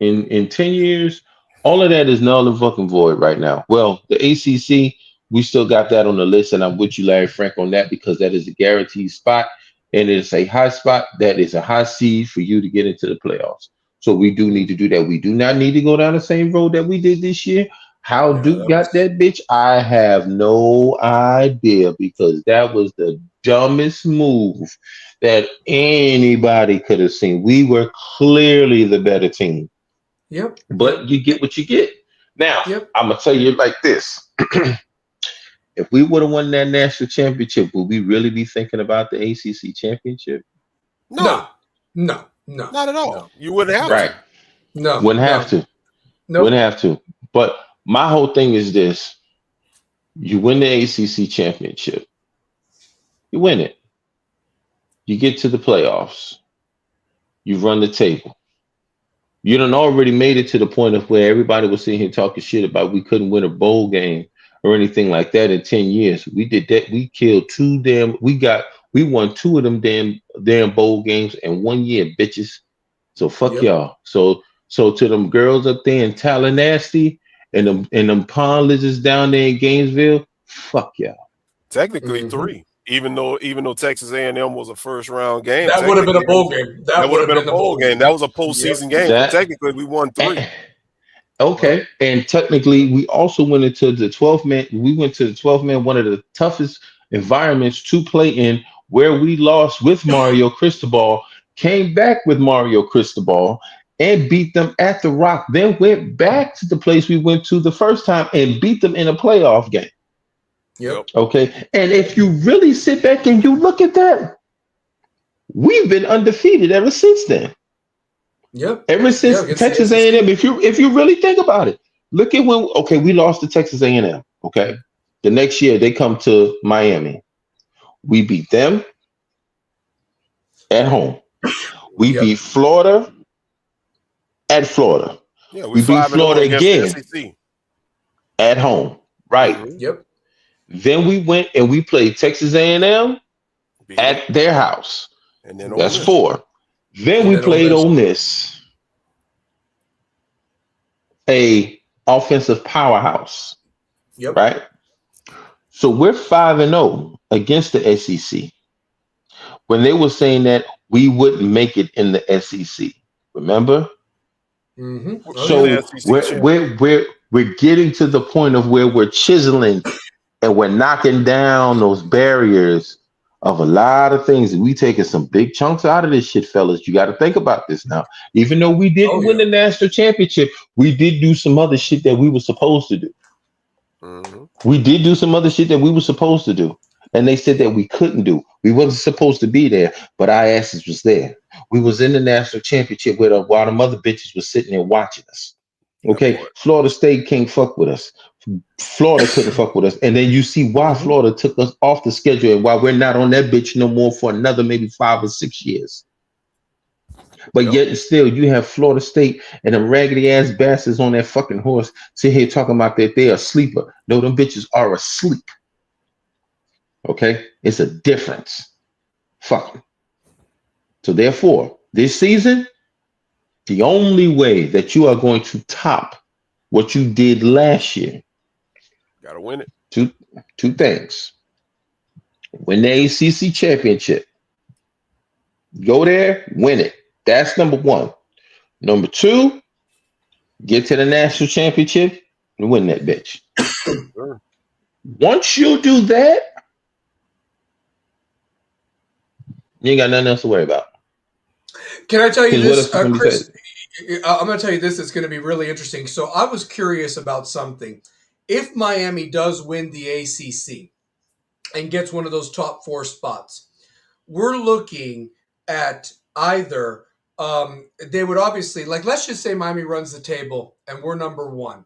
In 10 years, All of that is null and fucking void right now. Well, the ACC, we still got that on the list, and I'm with you, Larry Frank, on that because that is a guaranteed spot, and it's a high spot. That is a high seed for you to get into the playoffs. So we do need to do that. We do not need to go down the same road that we did this year. How Yeah, Duke that got was. that bitch, I have no idea because that was the dumbest move that anybody could have seen. We were clearly the better team, Yep. but Yep. you get what you get. Now, Yep. I'm gonna tell you like this: if we would have won that national championship, would we really be thinking about the ACC championship? No. No, No. No. not at all. No. You wouldn't have No. Right? to. No. Wouldn't have No. to. Wouldn't Nope. have to. But my whole thing is this: you win the ACC championship, you win it, you get to the playoffs, you run the table. You done already made it to the point of where everybody was sitting here talking shit about we couldn't win a bowl game or anything like that in 10 years. We did that. We killed we won two of them damn bowl games in 1 year, bitches. So fuck Yep. y'all. So to them girls up there in Tallahassee and them pond lizards down there in Gainesville, fuck y'all. Technically Hmm. three. Even though Texas A&M was a first round game, That would have been a technically bowl game. that That would would have have been a been the bowl bowl game. game. That was a Yep. postseason game, but That technically we won three. Okay, Well. and technically, we also went into the 12th man. We went to the 12th man, one of the toughest environments to play in, where we lost with Mario Cristobal, came back with Mario Cristobal, and beat them at the Rock. Then went back to the place we went to the first time and beat them in a playoff game. Yep. Yep. Okay, and if you really sit back and you look at that, we've been undefeated ever since then. Yep. Ever Yeah. since Against the Texas A&M, SEC. if you really think about it, look at when we lost to Texas A&M. Okay, the next year they come to Miami. We beat them at home. We Yep. beat Florida at Florida. Yeah, we We beat 5-0 Florida against the again SEC. at home. Right. Mm-hmm. Yep. Then we went and we played Texas A&M Beat them. at their house. And then Ole That's Miss. four. Then And we then Ole played Miss. Ole Miss, a offensive powerhouse. Yep. Right. So we're 5-0 against the SEC. When they were saying that we wouldn't make it in the SEC. Remember? Hmm. Oh We're yeah. the So SEC we're champ. we're we're we're getting to the point of where we're chiseling and we're knocking down those barriers of a lot of things. And we taking some big chunks out of this shit, fellas. You got to think about this now. Even though we Oh didn't win yeah. the national championship, we did do some other shit that we were supposed to do. Mm-hmm. We did do some other shit that we were supposed to do. And they said that we couldn't do. We wasn't supposed to be there, but our asses was there. We was in the national championship with while the mother bitches was sitting there watching us. That Okay, part. Florida State can't fuck with us. Florida couldn't fuck with us. And then you see why Hmm. Florida took us off the schedule and why we're not on that bitch no more for another maybe 5 or 6 years. But Yep. yet and still, you have Florida State and them raggedy ass bastards on that fucking horse sit here talking about that they're a sleeper. No, them bitches are asleep. Okay, it's a difference. Fuck 'em. So therefore, this season, the only way that you are going to top what you did last year, Gotta win it. two two things: win the ACC championship, go there, win it. That's number one. Number two, get to the national championship and win that bitch. Sure. Once you do that, you ain't got nothing else to worry about. Can I tell you Because what this, else is going to be said? Chris? I'm going to tell you this. It's going to be really interesting. So I was curious about something. If Miami does win the ACC and gets one of those top four spots, we're looking at either they would obviously like let's just say Miami runs the table and we're number one.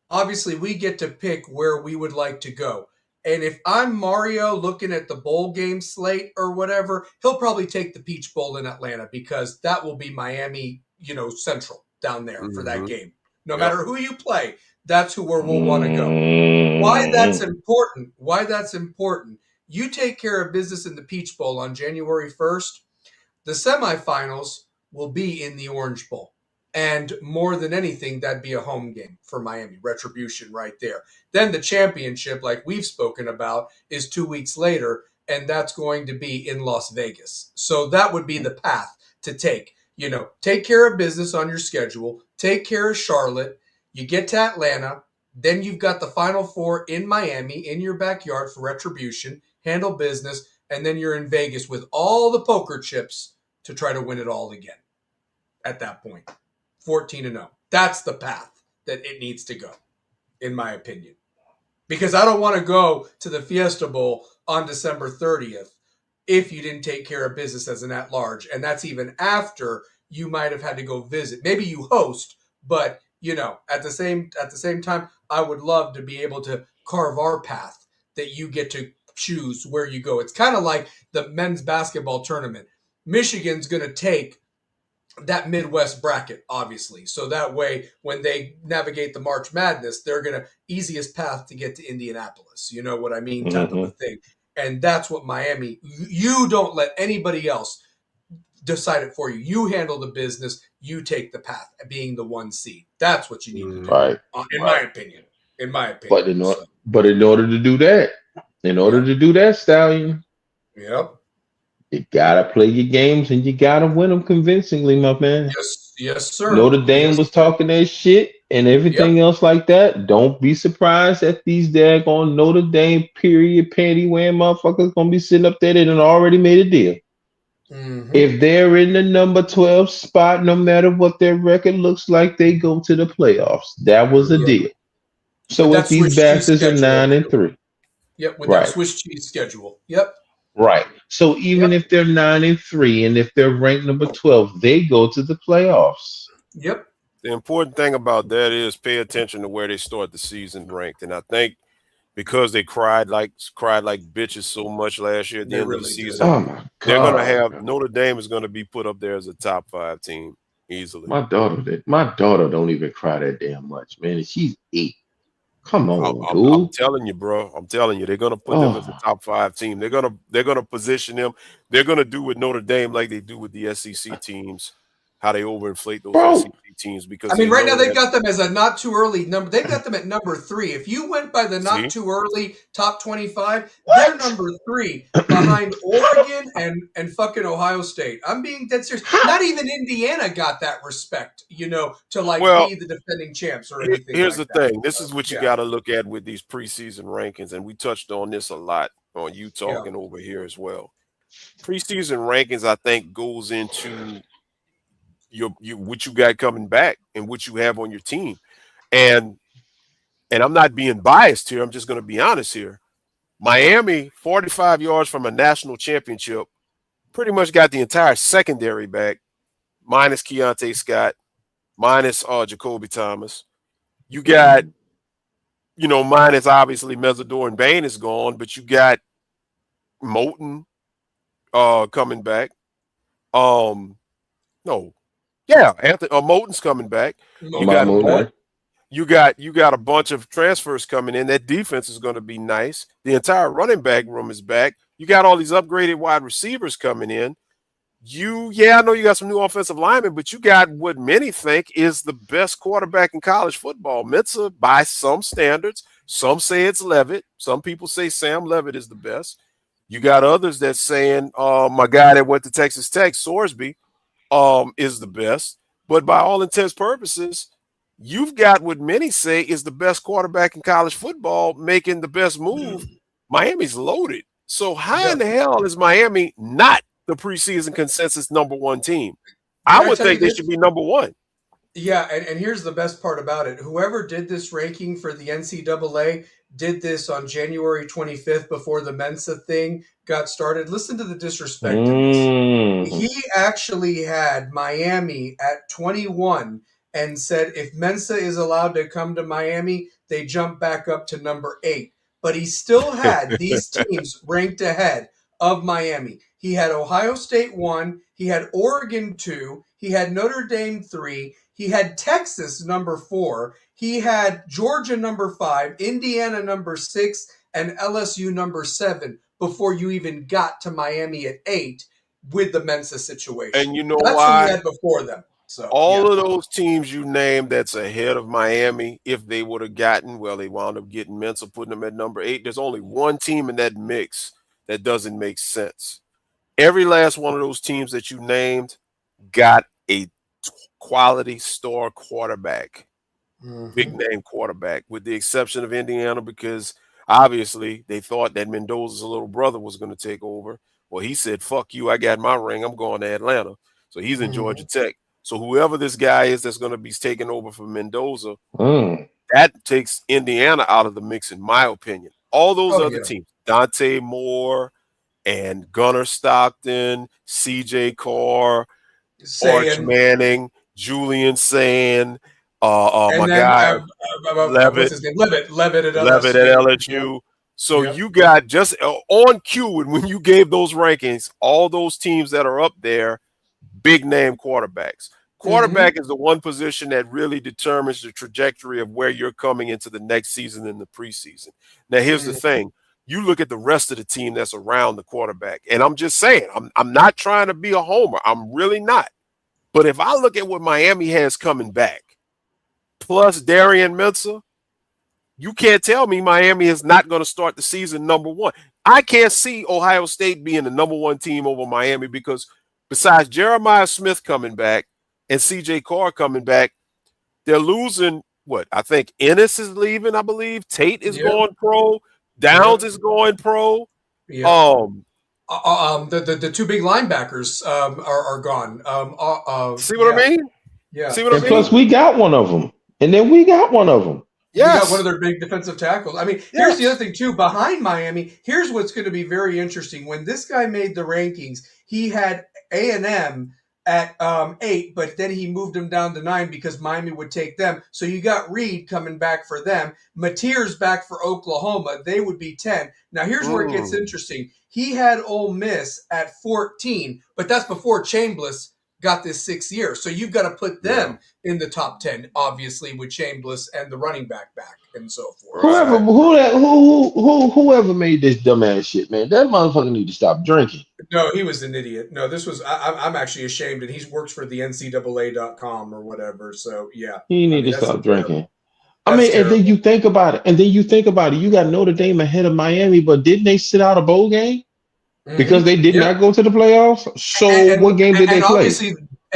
Obviously, we get to pick where we would like to go. And if I'm Mario looking at the bowl game slate or whatever, he'll probably take the Peach Bowl in Atlanta because that will be Miami, Central down there for that Mm-hmm. game. No Yep. matter who you play, that's where we'll want to go. Why that's Mm, important? Why that's important? You take care of business in the Peach Bowl on January 1st. The semifinals will be in the Orange Bowl. And more than anything, that'd be a home game for Miami. Retribution right there. Then the championship, like we've spoken about, is 2 weeks later, and that's going to be in Las Vegas. So that would be the path to take. Take care of business on your schedule, take care of Charlotte, you get to Atlanta, then you've got the Final Four in Miami, in your backyard for Retribution, handle business, and then you're in Vegas with all the poker chips to try to win it all again at that point. 14-0. That's the path that it needs to go, in my opinion. Because I don't want to go to the Fiesta Bowl on December 30th if you didn't take care of business as an at-large. And that's even after you might have had to go visit. Maybe you host, but, at the same time, I would love to be able to carve our path that you get to choose where you go. It's kind of like the men's basketball tournament. Michigan's going to take that Midwest bracket, obviously. So that way, when they navigate the March Madness, they're going to easiest path to get to Indianapolis. You know what I mean? Type of a thing. And that's what Miami, you don't let anybody else decide it for you. You handle the business. You take the path, being the 1 seed. That's what you need to do, Right. in my opinion. In my opinion. But in order to do that, Stallion, Yep. you gotta play your games and you gotta win them convincingly, my man. Yes, sir. Notre Dame was talking that shit and everything else like that. Don't be surprised that these daggone Notre Dame period panty wearing motherfuckers gonna be sitting up there that done already made a deal. Mm-hmm. If they're in the number 12 spot, no matter what their record looks like, they go to the playoffs. That was a deal. So if these bastards are 9-3. Yep, with that Swiss cheese schedule. Yep. Right. So even if they're 9-3 and if they're ranked number 12, they go to the playoffs. Yep. The important thing about that is pay attention to where they start the season ranked. And I think because they cried like bitches so much last year at the end of the season, they're gonna have Notre Dame is gonna be put up there as a top 5 team easily. My daughter don't even cry that damn much, man. And she's 8. Come on, dude. I'm telling you, bro. I'm telling you, they're gonna put them as a top 5 team. They're gonna position them. They're gonna do with Notre Dame like they do with the SEC teams, how they overinflate those SEC teams. Because right now they've got them as a not too early number. They've got them at number 3. If you went by the not too early top 25, they're number 3 behind Oregon and fucking Ohio State. I'm being dead serious. Not even Indiana got that respect, to be the defending champs or anything. Here's the thing. This is what you got to look at with these preseason rankings, and we touched on this a lot on you talking over here as well. Preseason rankings, I think, goes into what you got coming back and what you have on your team. And I'm not being biased here. I'm just going to be honest here. Miami, 45 yards from a national championship, pretty much got the entire secondary back, minus Keontae Scott, minus Jacoby Thomas. You got, minus obviously Mesidor and Bain is gone, but you got Moulton coming back. Moulton's coming back. You got a bunch of transfers coming in. That defense is going to be nice. The entire running back room is back. You got all these upgraded wide receivers coming in. I know you got some new offensive linemen, but you got what many think is the best quarterback in college football. Mensa, by some standards, some say it's Levitt. Some people say Sam Levitt is the best. You got others that's saying, my guy that went to Texas Tech, Sorsby, is the best. But by all intents and purposes, you've got what many say is the best quarterback in college football making the best move. Miami's loaded. So how in the hell is Miami not the preseason consensus number 1 team? I would think they should be number 1. Yeah, and here's the best part about it. Whoever did this ranking for the NCAA did this on January 25th before the Mensa thing got started. Listen to the disrespect in this. He actually had Miami at 21 and said if Mensa is allowed to come to Miami, they jump back up to number 8. But he still had these teams ranked ahead of Miami. He had Ohio State 1, he had Oregon 2, he had Notre Dame 3, he had Texas number 4, he had Georgia number 5, Indiana number 6, and LSU number 7 before you even got to Miami at 8 with the Mensa situation. And you know That's why? who he had before them. So All yeah. of those teams you named that's ahead of Miami, if they would have gotten, well, they wound up getting Mensa, putting them at number 8. There's only one team in that mix that doesn't make sense. Every last one of those teams that you named got a quality star quarterback, big Mm-hmm. name quarterback, with the exception of Indiana, because obviously they thought that Mendoza's little brother was going to take over. Well, he said, fuck you, I got my ring, I'm going to Atlanta. So he's in Mm-hmm. Georgia Tech. So whoever this guy is that's going to be taking over for Mendoza, Mm. that takes Indiana out of the mix, in my opinion. All those Oh other yeah. teams, Dante Moore and Gunnar Stockton, CJ Carr, Arch Saying, Manning, Julian Sand, and my then guy what's Levitt, his name? Levitt at Levitt at LSU. Yep. LSU. So Yep. you got just on cue, and when you gave those rankings, all those teams that are up there, big name quarterbacks. Mm-hmm. Quarterback is the one position that really determines the trajectory of where you're coming into the next season in the preseason. Now, here's the Mm-hmm. thing. You look at the rest of the team that's around the quarterback, and I'm just saying, I'm not trying to be a homer. I'm really not. But if I look at what Miami has coming back, plus Darian Mensah, you can't tell me Miami is not going to start the season number 1. I can't see Ohio State being the number 1 team over Miami because besides Jeremiah Smith coming back and CJ Carr coming back, they're losing what? I think Ennis is leaving, I believe. Tate is Yep. going pro. Downs Yep. is going pro. Yep. Um, The two big linebackers are gone. see what I Yeah. mean? Yeah. See what I And mean? plus, we got one of them. And then we got one of them. We got one of Yes. their big defensive tackles. I mean, here's the other Yes. thing too. Behind Miami, here's what's going to be very interesting. When this guy made the rankings, he had A&M at 8, but then he moved them down to 9 because Miami would take them. So you got Reed coming back for them. Mateer's back for Oklahoma. They would be 10. Now here's where it gets Mm, interesting. He had Ole Miss at 14, but that's before Chambliss got this 6th year. So you've got to put yeah. them in the top 10, obviously, with Chambliss and the running back and so forth. Whoever Right. So, whoever made this dumbass shit, man, that motherfucker need to stop drinking. no, he was an idiot. No, this was, I'm actually ashamed, and he's works for the NCAA.com or whatever. So, yeah, He I need mean, to that's stop terrible. drinking. I That's mean, and then terrible. you think about it, You got Notre Dame ahead of Miami, but didn't they sit out a bowl game because Mm-hmm. they did Yeah. not go to the playoffs? So And, what game did they and play?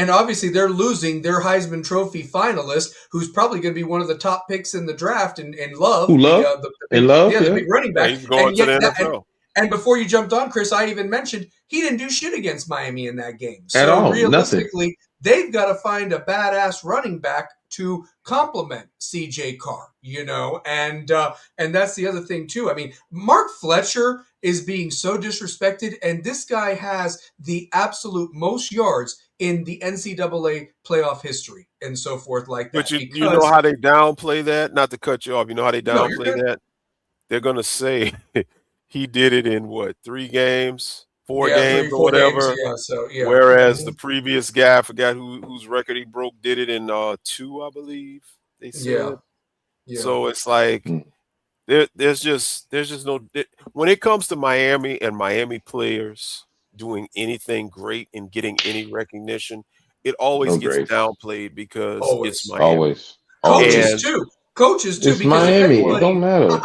obviously they're losing their Heisman Trophy finalist, who's probably going to be one of the top picks in the draft, in Who Love, love the and big, love? yeah, the Yeah, big running Yeah, back. he's going And to yet the that, NFL. and before you jumped on, Chris, I even mentioned he didn't do shit against Miami in that game. at So all, nothing. realistically, they've got to find a badass running back to complement CJ Carr, and that's the other thing too. I mean, Mark Fletcher is being so disrespected, and this guy has the absolute most yards in the NCAA playoff history and so forth like But that. you know Because how they downplay that? Not to cut you off. You know how they no, you're downplay good. that? They're gonna say he did it in what, 3 games, four Yeah, games, three, or 4 games. whatever. Yeah, so yeah. Whereas the Mhm. previous guy, I forgot whose record he broke, did it in 2, I believe they Yeah, said. yeah. So it's like Mm, there's just no when it comes to Miami and Miami players doing anything great and getting any recognition, it always no gets grace. downplayed because it's Always. Miami. Always, Coaches And always. too. Coaches too, It's because if Miami. It well, don't anybody, matter.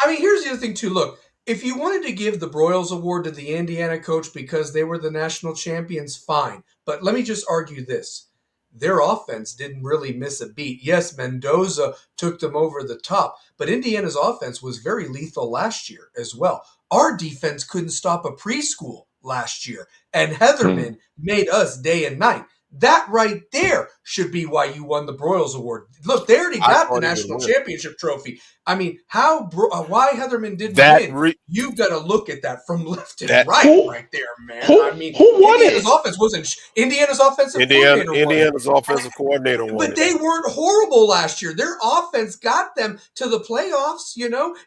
I mean, here's the other thing too. Look, if you wanted to give the Broyles Award to the Indiana coach because they were the national champions, fine. But let me just argue this. Their offense didn't really miss a beat. Yes, Mendoza took them over the top, but Indiana's offense was very lethal last year as well. Our defense couldn't stop a preschool last year, and Mm. Heatherman made us day and night. That right there should be why you won the Broyles Award. Look, they already I got the thought he would national win. championship trophy. I mean, why Heatherman didn't That win? re, You've got to look at that from left and that right, Who right there, man. I mean, who won Indiana's it? offense wasn't. Indiana's offensive Indiana coordinator won it. Indiana's offensive coordinator won But it. they weren't horrible last year. Their offense got them to the playoffs.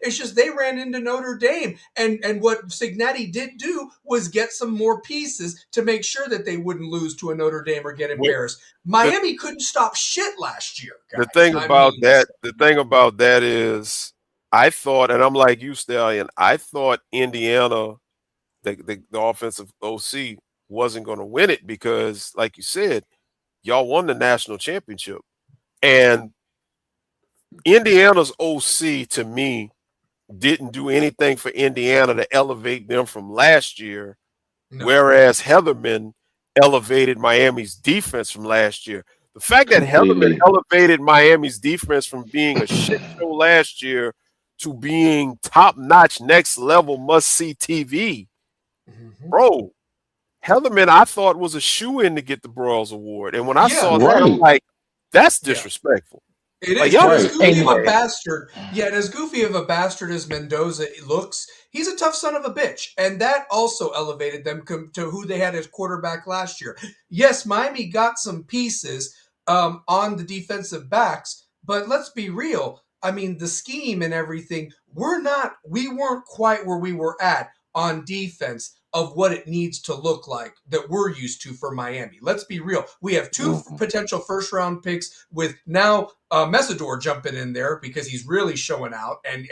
It's just they ran into Notre Dame. And what Cignati did do was get some more pieces to make sure that they wouldn't lose to a Notre Dame or get Wh- embarrassed. The Miami couldn't stop shit last year, the guys. thing I about mean, that the thing about that is I thought, and I'm like you, Stallion, I thought Indiana, the offensive OC, wasn't going to win it because, like you said, Y'all won the national championship. And Indiana's OC, to me, didn't do anything for Indiana to elevate them from last year, No. whereas Heatherman elevated Miami's defense from last year. The fact that Heatherman Completely. elevated Miami's defense from being a shit show last year to being top notch, next level, must see TV, Hmm. bro. Heatherman, I thought was a shoe in to get the Broyles Award. And when I Yeah, saw that, I'm Right. like, that's yeah. disrespectful. It Like, is, y'all and as Right. just goofy ain't of And a playing. bastard, yeah, and as goofy of a bastard as Mendoza looks, he's a tough son of a bitch, and that also elevated them to who they had as quarterback last year. Yes, Miami got some pieces on the defensive backs, but let's be real. I mean, the scheme and everything, we weren't quite where we were at on defense of what it needs to look like that we're used to for Miami. Let's be real. We have two Mhm. potential first round picks with now Messidor jumping in there because he's really showing out, and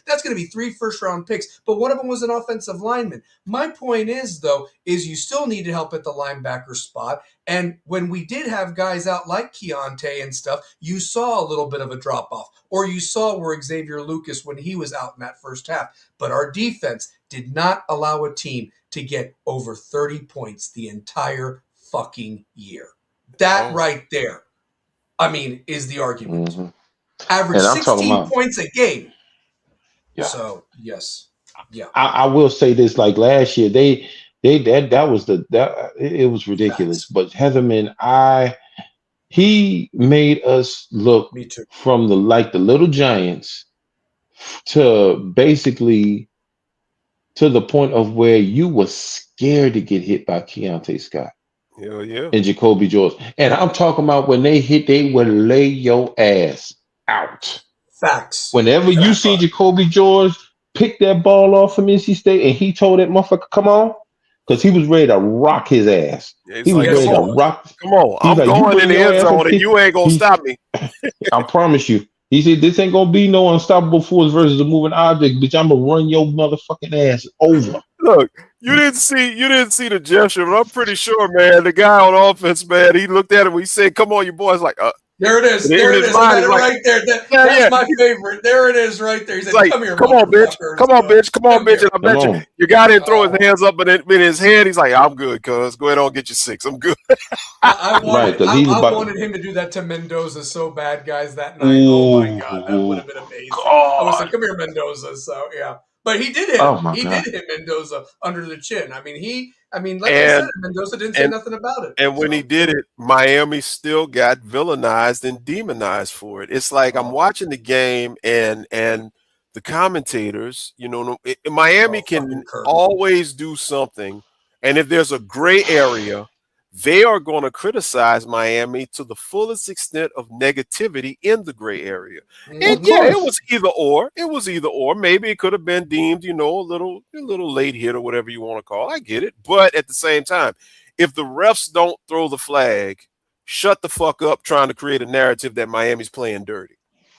that's gonna be 3 first round picks. But one of them was an offensive lineman. My point is though, is you still need help at the linebacker spot. And when we did have guys out like Keontae and stuff, you saw a little bit of a drop off, or you saw where Xavier Lucas when he was out in that first half. But our defense did not allow a team to get over 30 points the entire fucking year. That Oh, right there, I mean, is the argument. Mhm. Average And I'm talking 16 about, points a game. yeah. So, yes. Yeah. I will say this: like last year, they that was it was ridiculous. Facts. But Heatherman, he made us look Me too. from the little giants to basically to the point of where you were scared to get hit by Keontae Scott hell yeah. and Jacoby George. And I'm talking about when they hit, they would lay your ass out. Facts. Whenever you That see part. Jacoby George pick that ball off from NC State and he told that motherfucker, come on, because he was ready to rock his ass. Yeah, He he's was like, come Yes, ready he to on, was. rock. come on. He's I'm like, you going in bring the your end ass zone up and here. you ain't gonna He, stop me. I promise you. He said, this ain't gonna be no unstoppable force versus a moving object, bitch. I'm gonna run your motherfucking ass over. Look, you didn't see the gesture, but I'm pretty sure, man, the guy on offense, man, he looked at him, he said, come on, you boys, like, There it is. and in There it his is. I mind, got he's it like, right there. yeah, That's yeah. my favorite. There it is right there. He He's said, like, come here, come on, bitch. motherfuckers. Come on, bitch. Come on, Come bitch. And here. I Come bet you on. your guy didn't throw his Oh, hands up, but in his head, he's like, I'm good, cuz. Go ahead on, get your 6. I'm good. I Right, wanted because I, he's I about wanted him to do that to Mendoza so bad, guys, that night. Oh my God, that would ooh, have been amazing. I would say, God. "Come here, Mendoza." So yeah, but he did hit him. Oh my He did God. hit Mendoza under the chin. I mean, like you said, and Mendoza didn't say and nothing about it. and when he So did it, Miami still got villainized and demonized for it. It's like I'm oh, watching the game and the commentators, Miami fucking can Kirby. always do something, and if there's a gray area, they are going to criticize Miami to the fullest extent of negativity in the gray area. And Of Mm-hmm. yeah, it course. was either or. It was either or. Maybe it could have been deemed, a little late hit or whatever you want to call. I get it, but at the same time, if the refs don't throw the flag, shut the fuck up trying to create a narrative that Miami's playing dirty.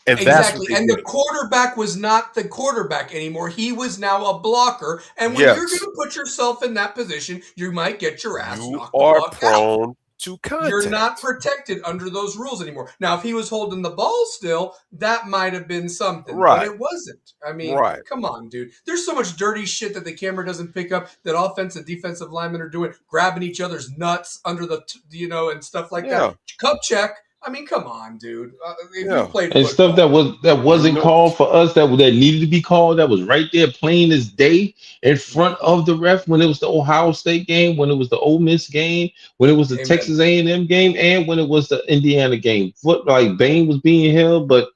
And that's what Exactly. they And the did. quarterback was not the quarterback anymore. He was now a blocker. And when you're going Yes, to put yourself in that position, you might get your ass you knocked the are fuck out. prone to You're not contact. protected under those rules anymore. Now, if he was holding the ball still, that might have been something, but Right, it wasn't. I mean, right. come on, dude. There's so much dirty shit that the camera doesn't pick up that offensive and defensive linemen are doing, grabbing each other's nuts under and stuff like that. Yeah, Cup check. I mean, come on, dude. If you yeah. played And stuff football, that You wasn't know, called for us, that needed to be called, that was right there plain as day in front mhm. of the ref when it was the Ohio State game, when it was the Ole Miss game, when it was the Amen. Texas A&M game, and when it was the Indiana game. Foot like Bain was being held, but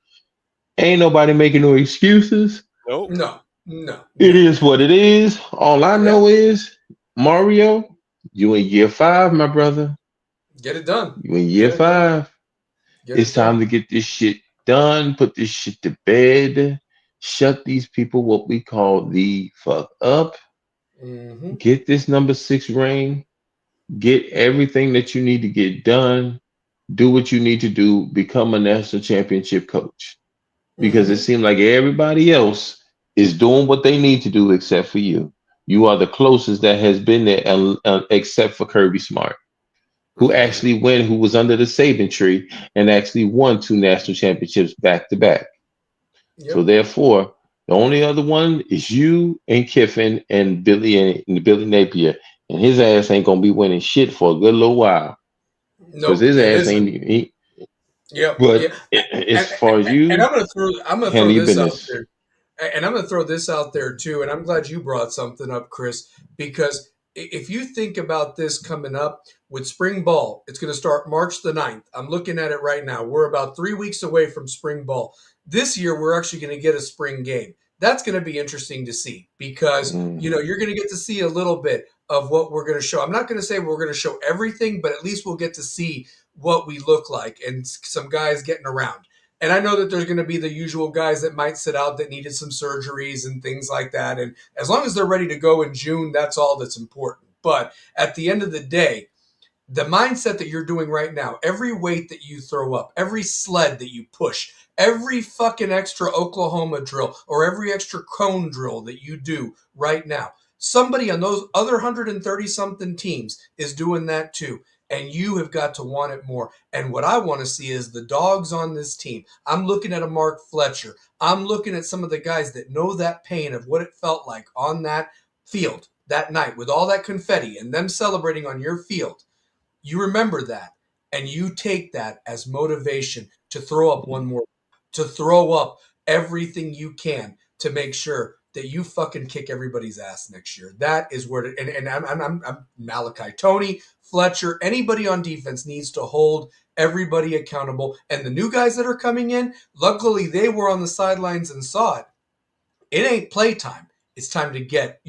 ain't nobody making no excuses. nope. No, no, It no. is what it is. All I Yeah, know is Mario, you in year 5, my brother. get it done. You in year Get it done. 5. Get It's it time done. to get this shit done, put this shit to bed, shut these people what we call the fuck up, Hmm. get this number 6 ring, get everything that you need to get done, do what you need to do, become a national championship coach. Because it Hmm. seems like everybody else is doing what they need to do except for you. You are the closest that has been there, except for Kirby Smart. who was under the Saban tree and actually won two national championships back to back. So Yep. therefore, the only other one is you and Kiffin and Billy Napier, and his ass ain't gonna be winning shit for a good little while because Nope, his it ass isn't. ain't. Yep. Yeah. But as And, far as and you, I'm gonna throw handle your this out business. there. And I'm going to throw this out there too. And I'm glad you brought something up, Chris, because if you think about this coming up with spring ball, it's going to start March the 9th. I'm looking at it right now. We're about 3 weeks away from spring ball. This year, we're actually going to get a spring game. That's going to be interesting to see because, Mhm. you're going to get to see a little bit of what we're going to show. I'm not going to say we're going to show everything, but at least we'll get to see what we look like and some guys getting around. And I know that there's going to be the usual guys that might sit out that needed some surgeries and things like that. And as long as they're ready to go in June, that's all that's important. But at the end of the day, the mindset that you're doing right now, every weight that you throw up, every sled that you push, every fucking extra Oklahoma drill or every extra cone drill that you do right now, somebody on those other 130 something teams is doing that too. And you have got to want it more. And what I want to see is the dogs on this team. I'm looking at a Mark Fletcher. I'm looking at some of the guys that know that pain of what it felt like on that field that night with all that confetti and them celebrating on your field. You remember that and you take that as motivation to throw up one more, to throw up everything you can to make sure that you fucking kick everybody's ass next year. That is where and I'm Malachi Tony, Fletcher, anybody on defense needs to hold everybody accountable. And the new guys that are coming in, luckily they were on the sidelines and saw it. It ain't playtime. It's time to get,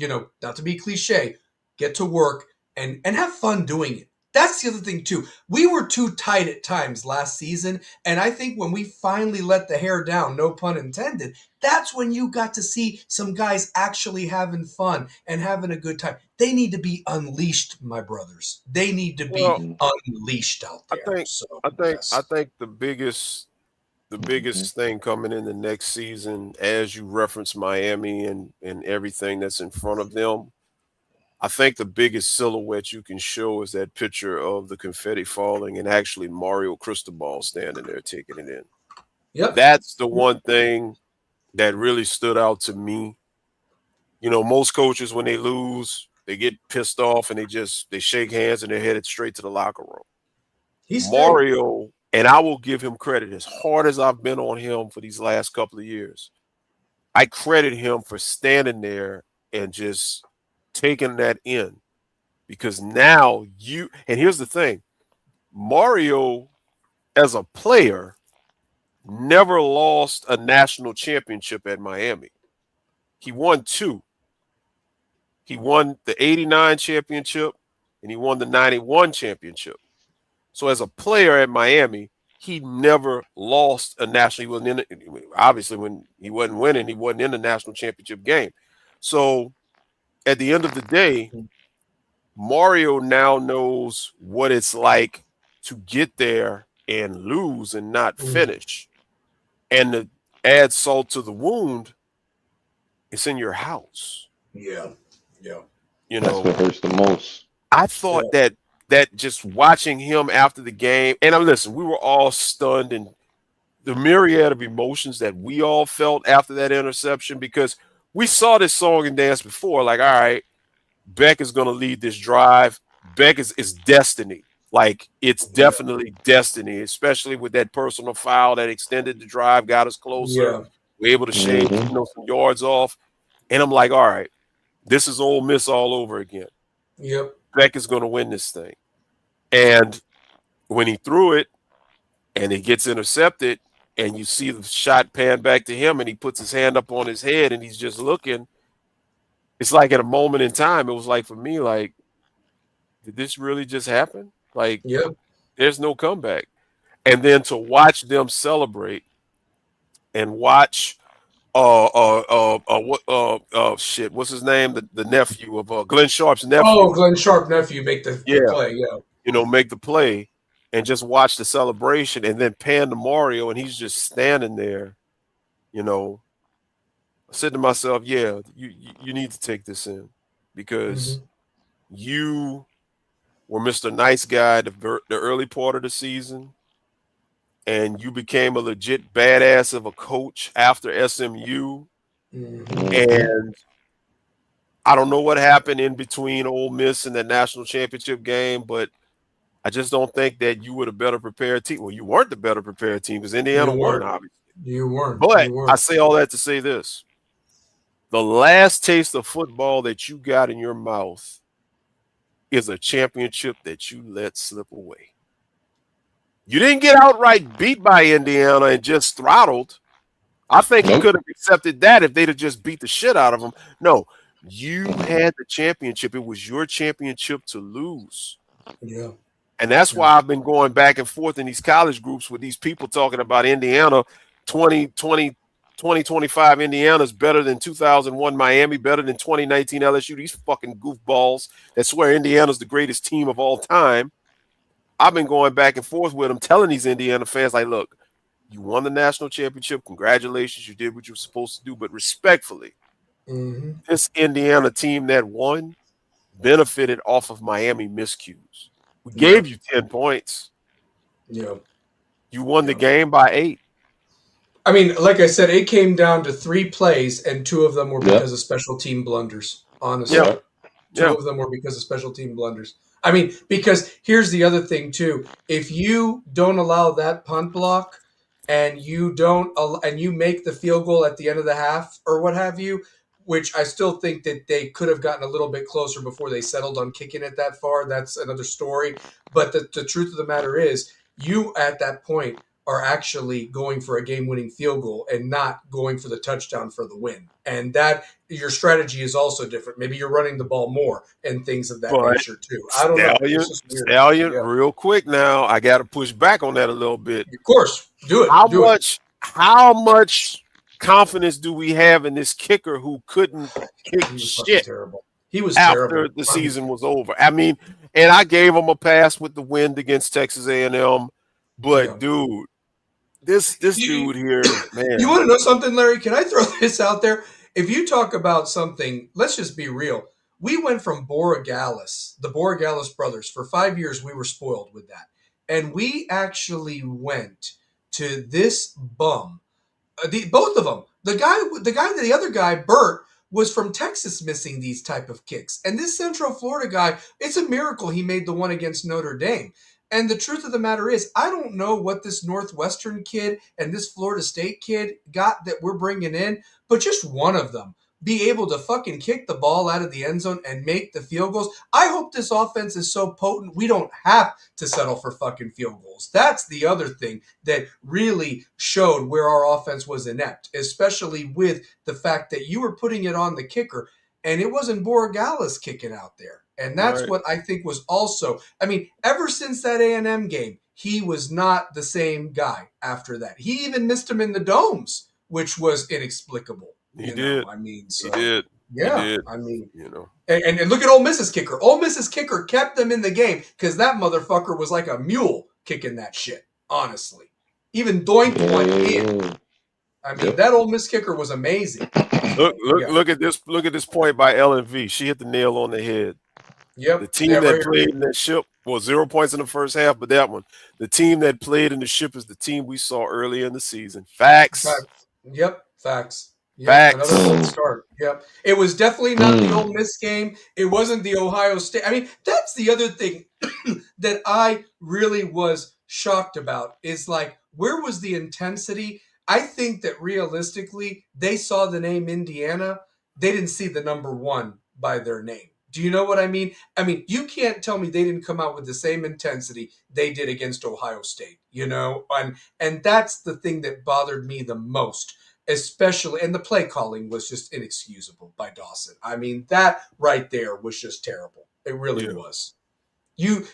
not to be cliche, get to work and have fun doing it. That's the other thing too. We were too tight at times last season, and I think when we finally let the hair down, no pun intended, that's when you got to see some guys actually having fun and having a good time. They need to be unleashed, my brothers. They need to be Well, Mhm. unleashed out I there. think So, I yes. think the Mhm. biggest thing coming in the next season, as you reference Miami and everything that's in front of them, I think the biggest silhouette you can show is that picture of the confetti falling and actually Mario Cristobal standing there taking it in. Yep. That's the one thing that really stood out to me. Most coaches when they lose, they get pissed off and they shake hands and they're headed straight to the locker room. He stayed. Mario, and I will give him credit as hard as I've been on him for these last couple of years. I credit him for standing there and just taking that in because now and here's the thing, Mario as a player never lost a national championship at Miami. He won two. He won the 89 championship and he won the 91 championship. So as a player at Miami, he never lost a national. He wasn't obviously when he wasn't winning, he wasn't in the national championship game. So at the end of the day, Mario now knows what it's like to get there and lose and not Mm, finish. And to add salt to the wound, it's in your house. yeah. Yeah. You That's know, what hurts the most. I Yeah. thought that just watching him after the game, and I'm listen, we were all stunned and the myriad of emotions that we all felt after that interception because we saw this song and dance before. Like, all right, Beck is going to lead this drive. Beck is destiny. Like, it's Yeah. definitely destiny, especially with that personal foul that extended the drive, got us closer. Yeah. We're able to shave, Hmm. some yards off. And I'm like, all right, this is Ole Miss all over again. Yep. Beck is going to win this thing. And when he threw it, and it gets intercepted, and you see the shot pan back to him, and he puts his hand up on his head, and he's just looking. It's like at a moment in time, it was like for me, like, did this really just happen? Like, Yep. there's no comeback. And then to watch them celebrate and watch, what, shit, what's his name? The nephew of Glenn Sharp's Oh, nephew. Glenn Sharp nephew make the Yeah, play. Yeah. make the play and just watch the celebration, and then pan to Mario, and he's just standing there, you know, I said to myself, yeah, you need to take this in because Hmm. you were Mr. Nice Guy the early part of the season, and you became a legit badass of a coach after SMU. And I don't know what happened in between Ole Miss and the national championship game, but I just don't think that you were the better prepared team. Well, you weren't the better prepared team because Indiana You won, weren't. obviously. You weren't. But You I weren't. say all that to say this. The last taste of football that you got in your mouth is a championship that you let slip away. You didn't get outright beat by Indiana and just throttled. I think you could have accepted that if they'd have just beat the shit out of them. No, you had the championship. It was your championship to lose. Yeah. And that's why I've been going back and forth in these college groups with these people talking about Indiana 2025 Indiana's better than 2001 Miami, better than 2019 LSU. These fucking goofballs that swear Indiana's the greatest team of all time. I've been going back and forth with them, telling these Indiana fans, like, look, you won the national championship. Congratulations. You did what you were supposed to do. But respectfully, this Indiana team that won benefited off of Miami miscues. We gave you 10 points. Yeah. You won the game by 8. I mean, like I said, it came down to 3 plays, and 2 of them were because of special team blunders, honestly. Yeah. 2 of them were because of special team blunders. I mean, because here's the other thing, too. If you don't allow that punt block and you make the field goal at the end of the half or what have you, which I still think that they could have gotten a little bit closer before they settled on kicking it that far. That's another story. But the truth of the matter is, you at that point are actually going for a game-winning field goal and not going for the touchdown for the win. And that your strategy is also different. Maybe you're running the ball more and things of that nature too. I don't know. It's just weird. Stallion, real quick now, I got to push back on that a little bit. Of course, do it. How much confidence do we have in this kicker who couldn't kick shit? Terrible. He was after terrible. The season was over. I mean, and I gave him a pass with the win against Texas A&M, but dude, this dude here, man. You want to know something, Larry? Can I throw this out there? If you talk about something, let's just be real. We went from Borregales, the Borregales brothers, for 5 years. We were spoiled with that, and we actually went to this bum. Both of them. The other guy, Bert, was from Texas missing these type of kicks. And this Central Florida guy, it's a miracle he made the one against Notre Dame. And the truth of the matter is, I don't know what this Northwestern kid and this Florida State kid got that we're bringing in, but just one of them be able to fucking kick the ball out of the end zone and make the field goals. I hope this offense is so potent we don't have to settle for fucking field goals. That's the other thing that really showed where our offense was inept, especially with the fact that you were putting it on the kicker and it wasn't Borregales kicking out there. And that's what I think was also, I mean, ever since that A&M game, he was not the same guy after that. He even missed him in the domes, which was inexplicable. He did. I mean, he did. Yeah. He did. I mean, you know. And look at Ole Miss's kicker. Ole Miss's kicker kept them in the game because that motherfucker was like a mule kicking that shit, honestly. Even Doink went in. I mean, that Ole Miss kicker was amazing. Look at this. Look at this point by LNV. She hit the nail on the head. Yep. The team that played in that ship was 0 points in the first half, but that one, the team that played in the ship is the team we saw earlier in the season. Facts. Yep. Facts. Yep. Facts. Another good start. Yep. It was definitely not the Ole Miss game. It wasn't the Ohio State. I mean, that's the other thing that I really was shocked about is like, where was the intensity? I think that realistically, they saw the name Indiana. They didn't see the number 1 by their name. Do you know what I mean? I mean, you can't tell me they didn't come out with the same intensity they did against Ohio State, you know? And that's the thing that bothered me the most, especially, and the play calling was just inexcusable by Dawson. I mean, that right there was just terrible. It really was. You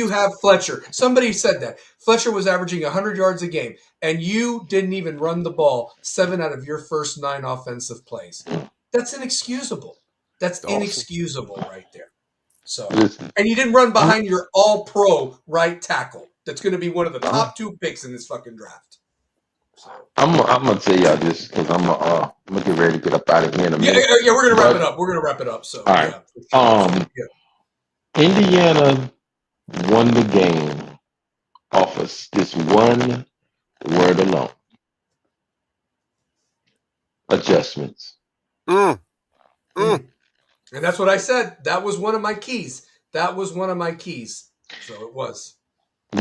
have Fletcher. Somebody said that. Fletcher was averaging 100 yards a game, and you didn't even run the ball 7 out of your first 9 offensive plays. That's inexcusable. That's inexcusable right there. So, and you didn't run behind your all-pro right tackle. That's going to be one of the top 2 picks in this fucking draft. So. I'm gonna tell y'all this because I'm gonna get ready to get up out of here in a minute. Yeah, we're gonna wrap it up. So, all right. Indiana won the game off of this one word alone. Adjustments. Mm, mm. And that's what I said. That was one of my keys. That was one of my keys. So it was.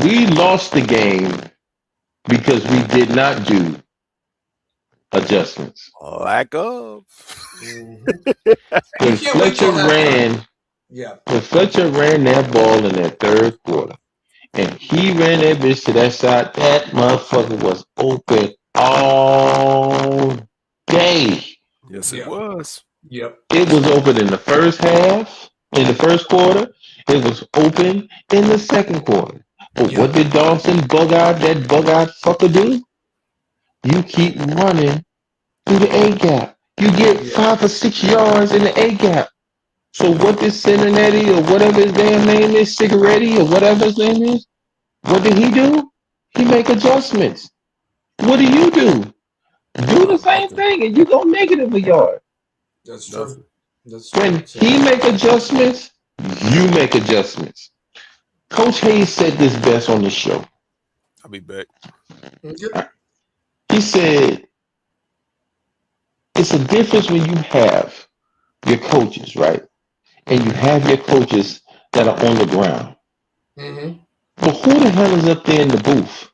We lost the game because we did not do adjustments. Lack of. Mm-hmm. You When can't wait till Fletcher halftime. ran, Yeah. when Fletcher ran that ball in that third quarter, and he ran that bitch to that side, that motherfucker was open all day. Yes, it Yeah. was. Yep. It was open in the first half, in the first quarter. It was open in the second quarter. But what Yep. did Dawson that bug out fucker do? You keep running through the A gap. You get Yeah. 5 or 6 yards in the A gap. So what did Cincinnati or whatever his damn name is, Cigaretti or whatever his name is, what did he do? He make adjustments. What do? Do the same Nothing. thing and you go negative a yard. That's true. Nothing. That's true. When So. he make adjustments, you make adjustments. Coach Hayes said this best on the show. I'll be back. Yep. He said it's a difference when you have your coaches, right? And you have your coaches that are on the ground. Mm-hmm. But who the hell is up there in the booth?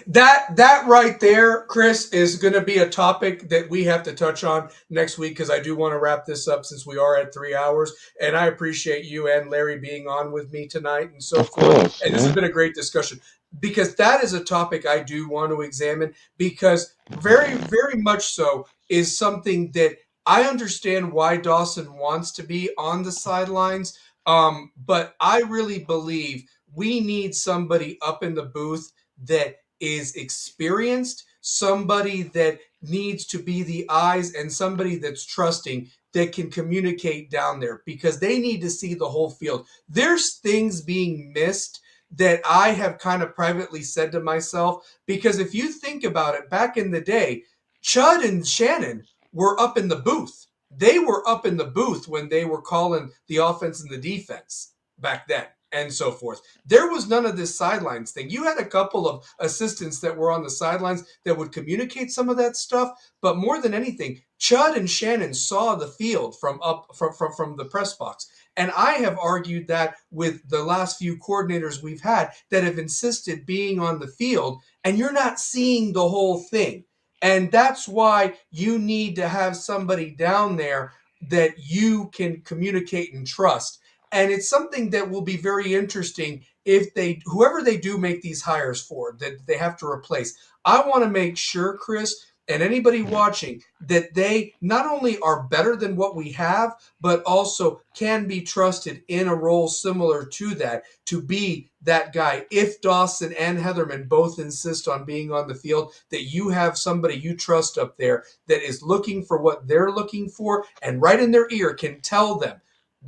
That right there, Chris, is going to be a topic that we have to touch on next week because I do want to wrap this up since we are at 3 hours. And I appreciate you and Larry being on with me tonight and so Of forth. course, And this has man. been a great discussion because that is a topic I do want to examine because very, very much so is something that I understand why Dawson wants to be on the sidelines. But I really believe we need somebody up in the booth that is experienced, somebody that needs to be the eyes, and somebody that's trusting that can communicate down there because they need to see the whole field. There's things being missed that I have kind of privately said to myself because if you think about it, back in the day, Chud and Shannon were up in the booth. They were up in the booth when they were calling the offense and the defense back then and so forth. There was none of this sidelines thing. You had a couple of assistants that were on the sidelines that would communicate some of that stuff, but more than anything, Chud and Shannon saw the field from the press box. And I have argued that with the last few coordinators we've had that have insisted being on the field, and you're not seeing the whole thing. And that's why you need to have somebody down there that you can communicate and trust. And it's something that will be very interesting if whoever they do make these hires for, that they have to replace. I want to make sure, Chris, and anybody watching, that they not only are better than what we have, but also can be trusted in a role similar to that, to be that guy. If Dawson and Heatherman both insist on being on the field, that you have somebody you trust up there that is looking for what they're looking for and right in their ear can tell them,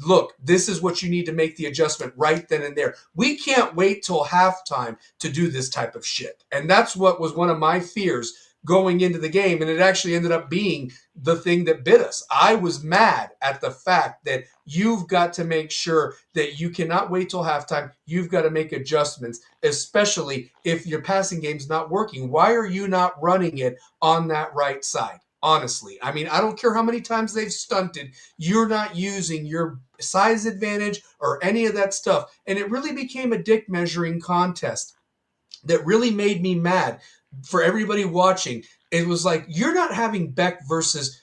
look, this is what you need to make the adjustment right then and there. We can't wait till halftime to do this type of shit. And that's what was one of my fears going into the game. And it actually ended up being the thing that bit us. I was mad at the fact that you've got to make sure that you cannot wait till halftime. You've got to make adjustments, especially if your passing game's not working. Why are you not running it on that right side? Honestly, I mean, I don't care how many times they've stunted. You're not using your size advantage or any of that stuff. And it really became a dick measuring contest that really made me mad for everybody watching. It was like, you're not having Beck versus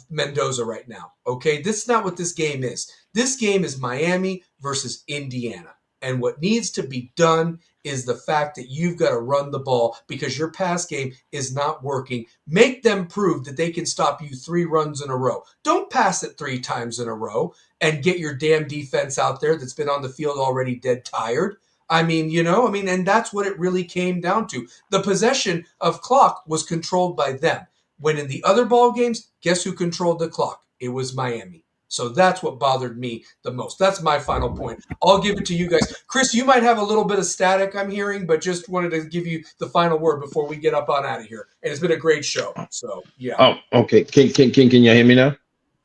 Mendoza right now. Okay. This is not what this game is. This game is Miami versus Indiana. And what needs to be done is the fact that you've got to run the ball because your pass game is not working. Make them prove that they can stop you 3 runs in a row. Don't pass it 3 times in a row and get your damn defense out there that's been on the field already dead tired. And that's what it really came down to. The possession of clock was controlled by them. When in the other ball games, guess who controlled the clock? It was Miami. So that's what bothered me the most. That's my final point. I'll give it to you guys. Chris, you might have a little bit of static I'm hearing, but just wanted to give you the final word before we get up on out of here. And it's been a great show. So, yeah. Oh, okay. Can you hear me now?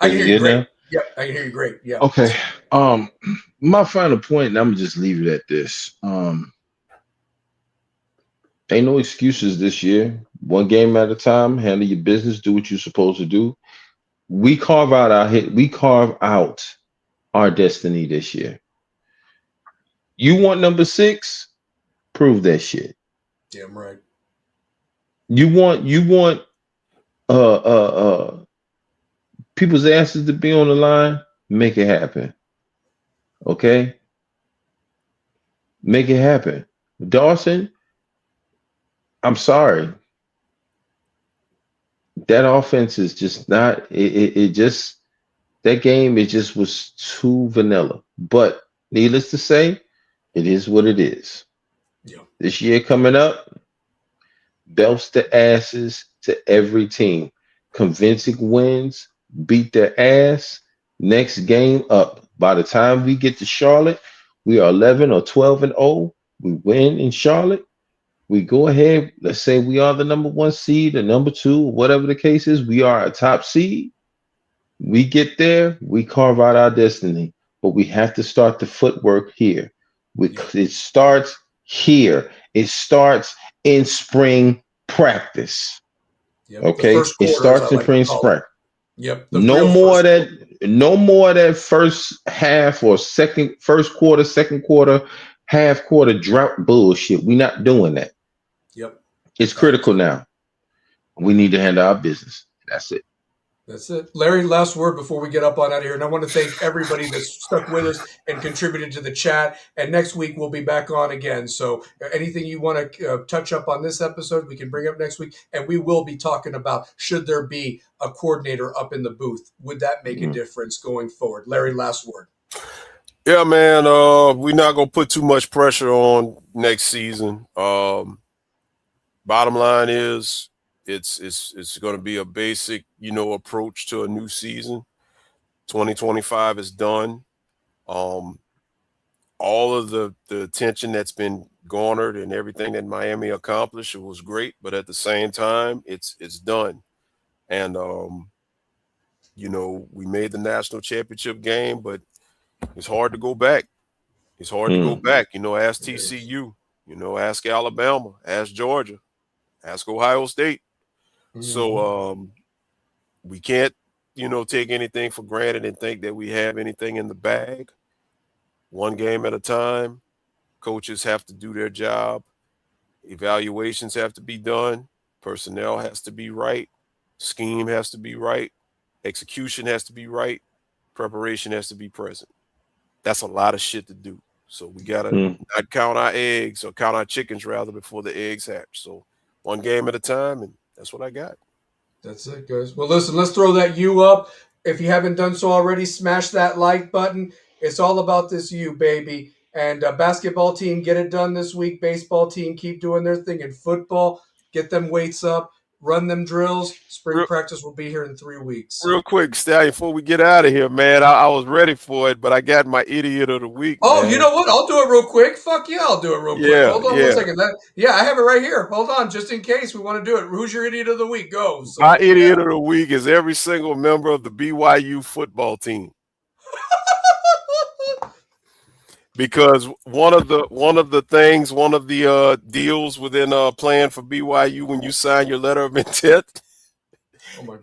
I Are can you hear you good great. now? Yep, I can hear you great. Yeah. Okay. My final point, and I'm gonna just leave it at this. Ain't no excuses this year. One game at a time. Handle your business. Do what you're supposed to do. We carve out our destiny this year. You want number 6? Prove that shit. Damn right. You want people's asses to be on the line. Make it happen. Okay, make it happen. Dawson, I'm sorry. That offense is just not. It just that game. It just was too vanilla. But needless to say, it is what it is. Yeah. This year coming up, belts the asses to every team. Convincing wins, beat their ass. Next game up. By the time we get to Charlotte, we are 11 or 12 and 0. We win in Charlotte. We go ahead. Let's say we are the number 1 seed, or number 2, whatever the case is. We are a top seed. We get there. We carve out our destiny, but we have to start the footwork here. Yep. It starts here. It starts in spring practice. Yep. The Okay, first it quarter, as I starts in like to spring call it. practice. Yep. The No real more of first quarter. that. No more of that first half or first quarter, second quarter, half quarter drought bullshit. We're not doing that. Yep. It's Facts. critical now. We need to handle our business. That's it. That's it. Larry, last word before we get up on out of here. And I want to thank everybody that's stuck with us and contributed to the chat. And next week we'll be back on again. So anything you want to touch up on this episode, we can bring up next week. And we will be talking about, should there be a coordinator up in the booth? Would that make a difference going forward? Larry, last word. Yeah, man. We're not gonna put too much pressure on next season. Bottom line is, it's going to be a basic, approach to a new season. 2025 is done. All of the attention that's been garnered and everything that Miami accomplished, it was great, but at the same time, it's done. And we made the national championship game, but it's hard to go back. It's hard to go back. Ask TCU, ask Alabama, ask Georgia, ask Ohio State. So we can't, take anything for granted and think that we have anything in the bag. One game at a time. Coaches have to do their job. Evaluations have to be done. Personnel has to be right. Scheme has to be right. Execution has to be right. Preparation has to be present. That's a lot of shit to do. So we got to not count our eggs, or count our chickens rather, before the eggs hatch. So one game at a time, and that's what I got. That's it, guys. Well, listen, let's throw that U up. If you haven't done so already, smash that like button. It's all about this U, baby. And basketball team, get it done this week. Baseball team, keep doing their thing. And football, get them weights up, run them drills. Spring practice will be here in 3 weeks. Real quick, Stallion, before we get out of here, man, I was ready for it, but I got my idiot of the week, Oh, man. you know what? I'll do it real quick. Fuck yeah, I'll do it real quick. Hold on 1 second. I have it right here. Hold on, just in case we want to do it. Who's your idiot of the week? Go. So, my idiot of the week is every single member of the BYU football team. Because one of the deals within playing for BYU, when you sign your letter of intent,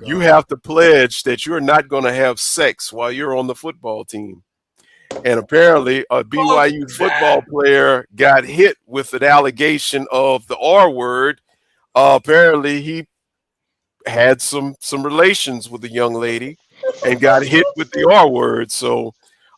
you have to pledge that you're not going to have sex while you're on the football team. And apparently a BYU football player got hit with an allegation of the R word. Apparently he had some relations with a young lady and got hit with the R word. So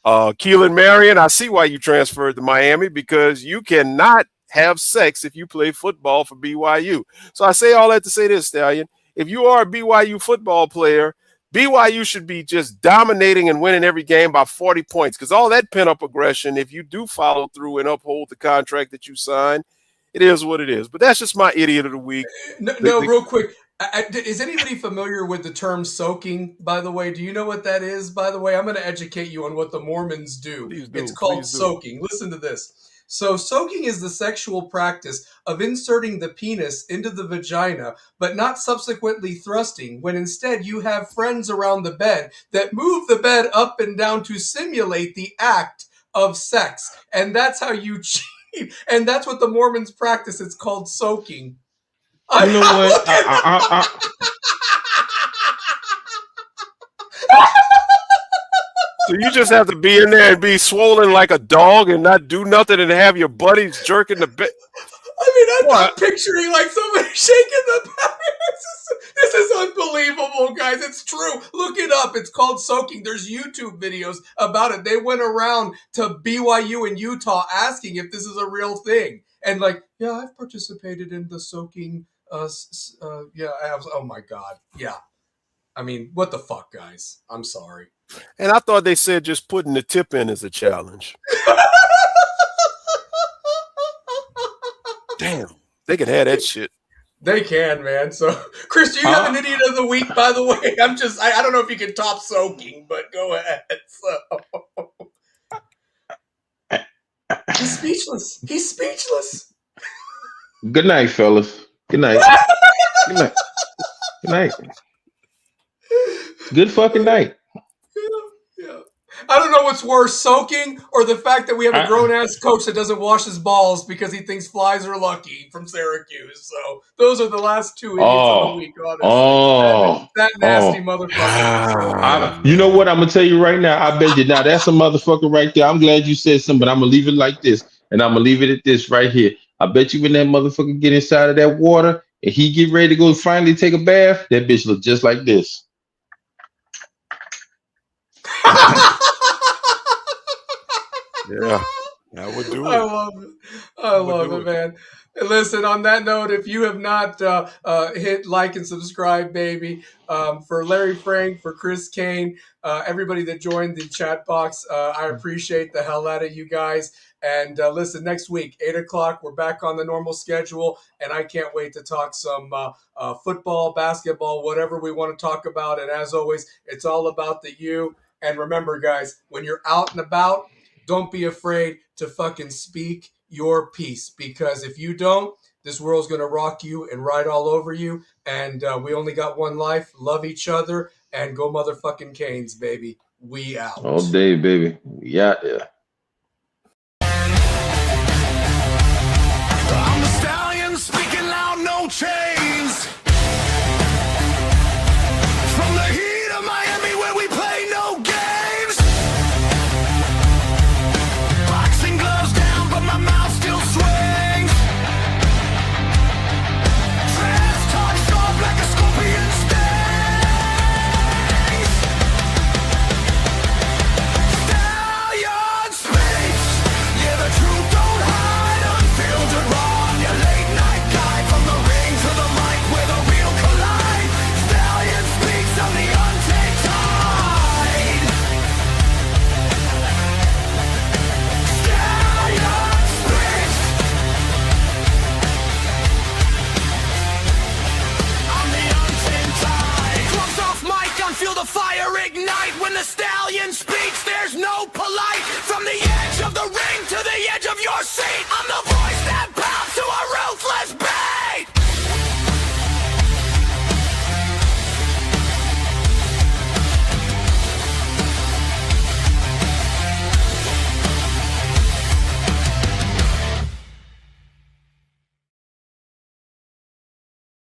Keelan Marion, I see why you transferred to Miami, because you cannot have sex if you play football for BYU. So I say all that to say this, Stallion. If you are a BYU football player, BYU should be just dominating and winning every game by 40 points, because all that pent-up aggression, if you do follow through and uphold the contract that you signed, it is what it is. But that's just my idiot of the week. No, real quick. Is anybody familiar with the term soaking, by the way? Do you know what that is, by the way? I'm going to educate you on what the Mormons do. It's called soaking. Listen to this. So soaking is the sexual practice of inserting the penis into the vagina, but not subsequently thrusting, when instead you have friends around the bed that move the bed up and down to simulate the act of sex. And that's how you cheat. And that's what the Mormons practice. It's called soaking. You know what? So you just have to be in there and be swollen like a dog and not do nothing and have your buddies jerking the bed. I mean, I'm picturing like somebody shaking the bed. This is unbelievable, guys. It's true. Look it up. It's called soaking. There's YouTube videos about it. They went around to BYU in Utah asking if this is a real thing. And like, yeah, I've participated in the soaking. Yeah, I have. Oh my God. Yeah. I mean, what the fuck, guys? I'm sorry. And I thought they said just putting the tip in is a challenge. Damn, they can have that shit. They can, man. So, Chris, do you have an idiot of the week, by the way? I don't know if you can top soaking, but go ahead. So. He's speechless. He's speechless. Good night, fellas. Good night. Good night. Good night. Good fucking night. Yeah. I don't know what's worse, soaking or the fact that we have a grown-ass coach that doesn't wash his balls because he thinks flies are lucky from Syracuse. So those are the last two idiots of the week, honestly. That nasty motherfucker. You know what? I'm going to tell you right now. I bet you. Now, that's a motherfucker right there. I'm glad you said something, but I'm going to leave it like this. And I'm going to leave it at this right here. I bet you when that motherfucker get inside of that water and he get ready to go finally take a bath, that bitch look just like this. Yeah, that would do it. I love it. I love it, man. Listen, on that note, if you have not hit like and subscribe, baby, for Larry Frank, for Chris Kane, everybody that joined the chat box, I appreciate the hell out of you guys. And listen, next week, 8 o'clock, we're back on the normal schedule, and I can't wait to talk some football, basketball, whatever we want to talk about. And as always, it's all about the you. And remember, guys, when you're out and about, don't be afraid to fucking speak your piece, because if you don't, this world's going to rock you and ride all over you. And we only got one life. Love each other and go motherfucking Canes, baby. We out. All day, baby. We out there. I'm the stallion speaking loud, no chains. From the heat of Miami where we play no games. Boxing gloves down, but my mouth still swings. Trash talk sharp like a scorpion stings. Stallion speaks. Yeah, the truth don't hide. Unfiltered raw. Your late night guy from the ring to the mic where the real collide. Stallion speaks on the untamed tide. Stallion speaks. On the untamed tide. Gloves off mic, on feel the fire ignite. When the stallion speaks, there's no polite. From the edge of the ring to the edge of your seat, I'm the voice that pounds.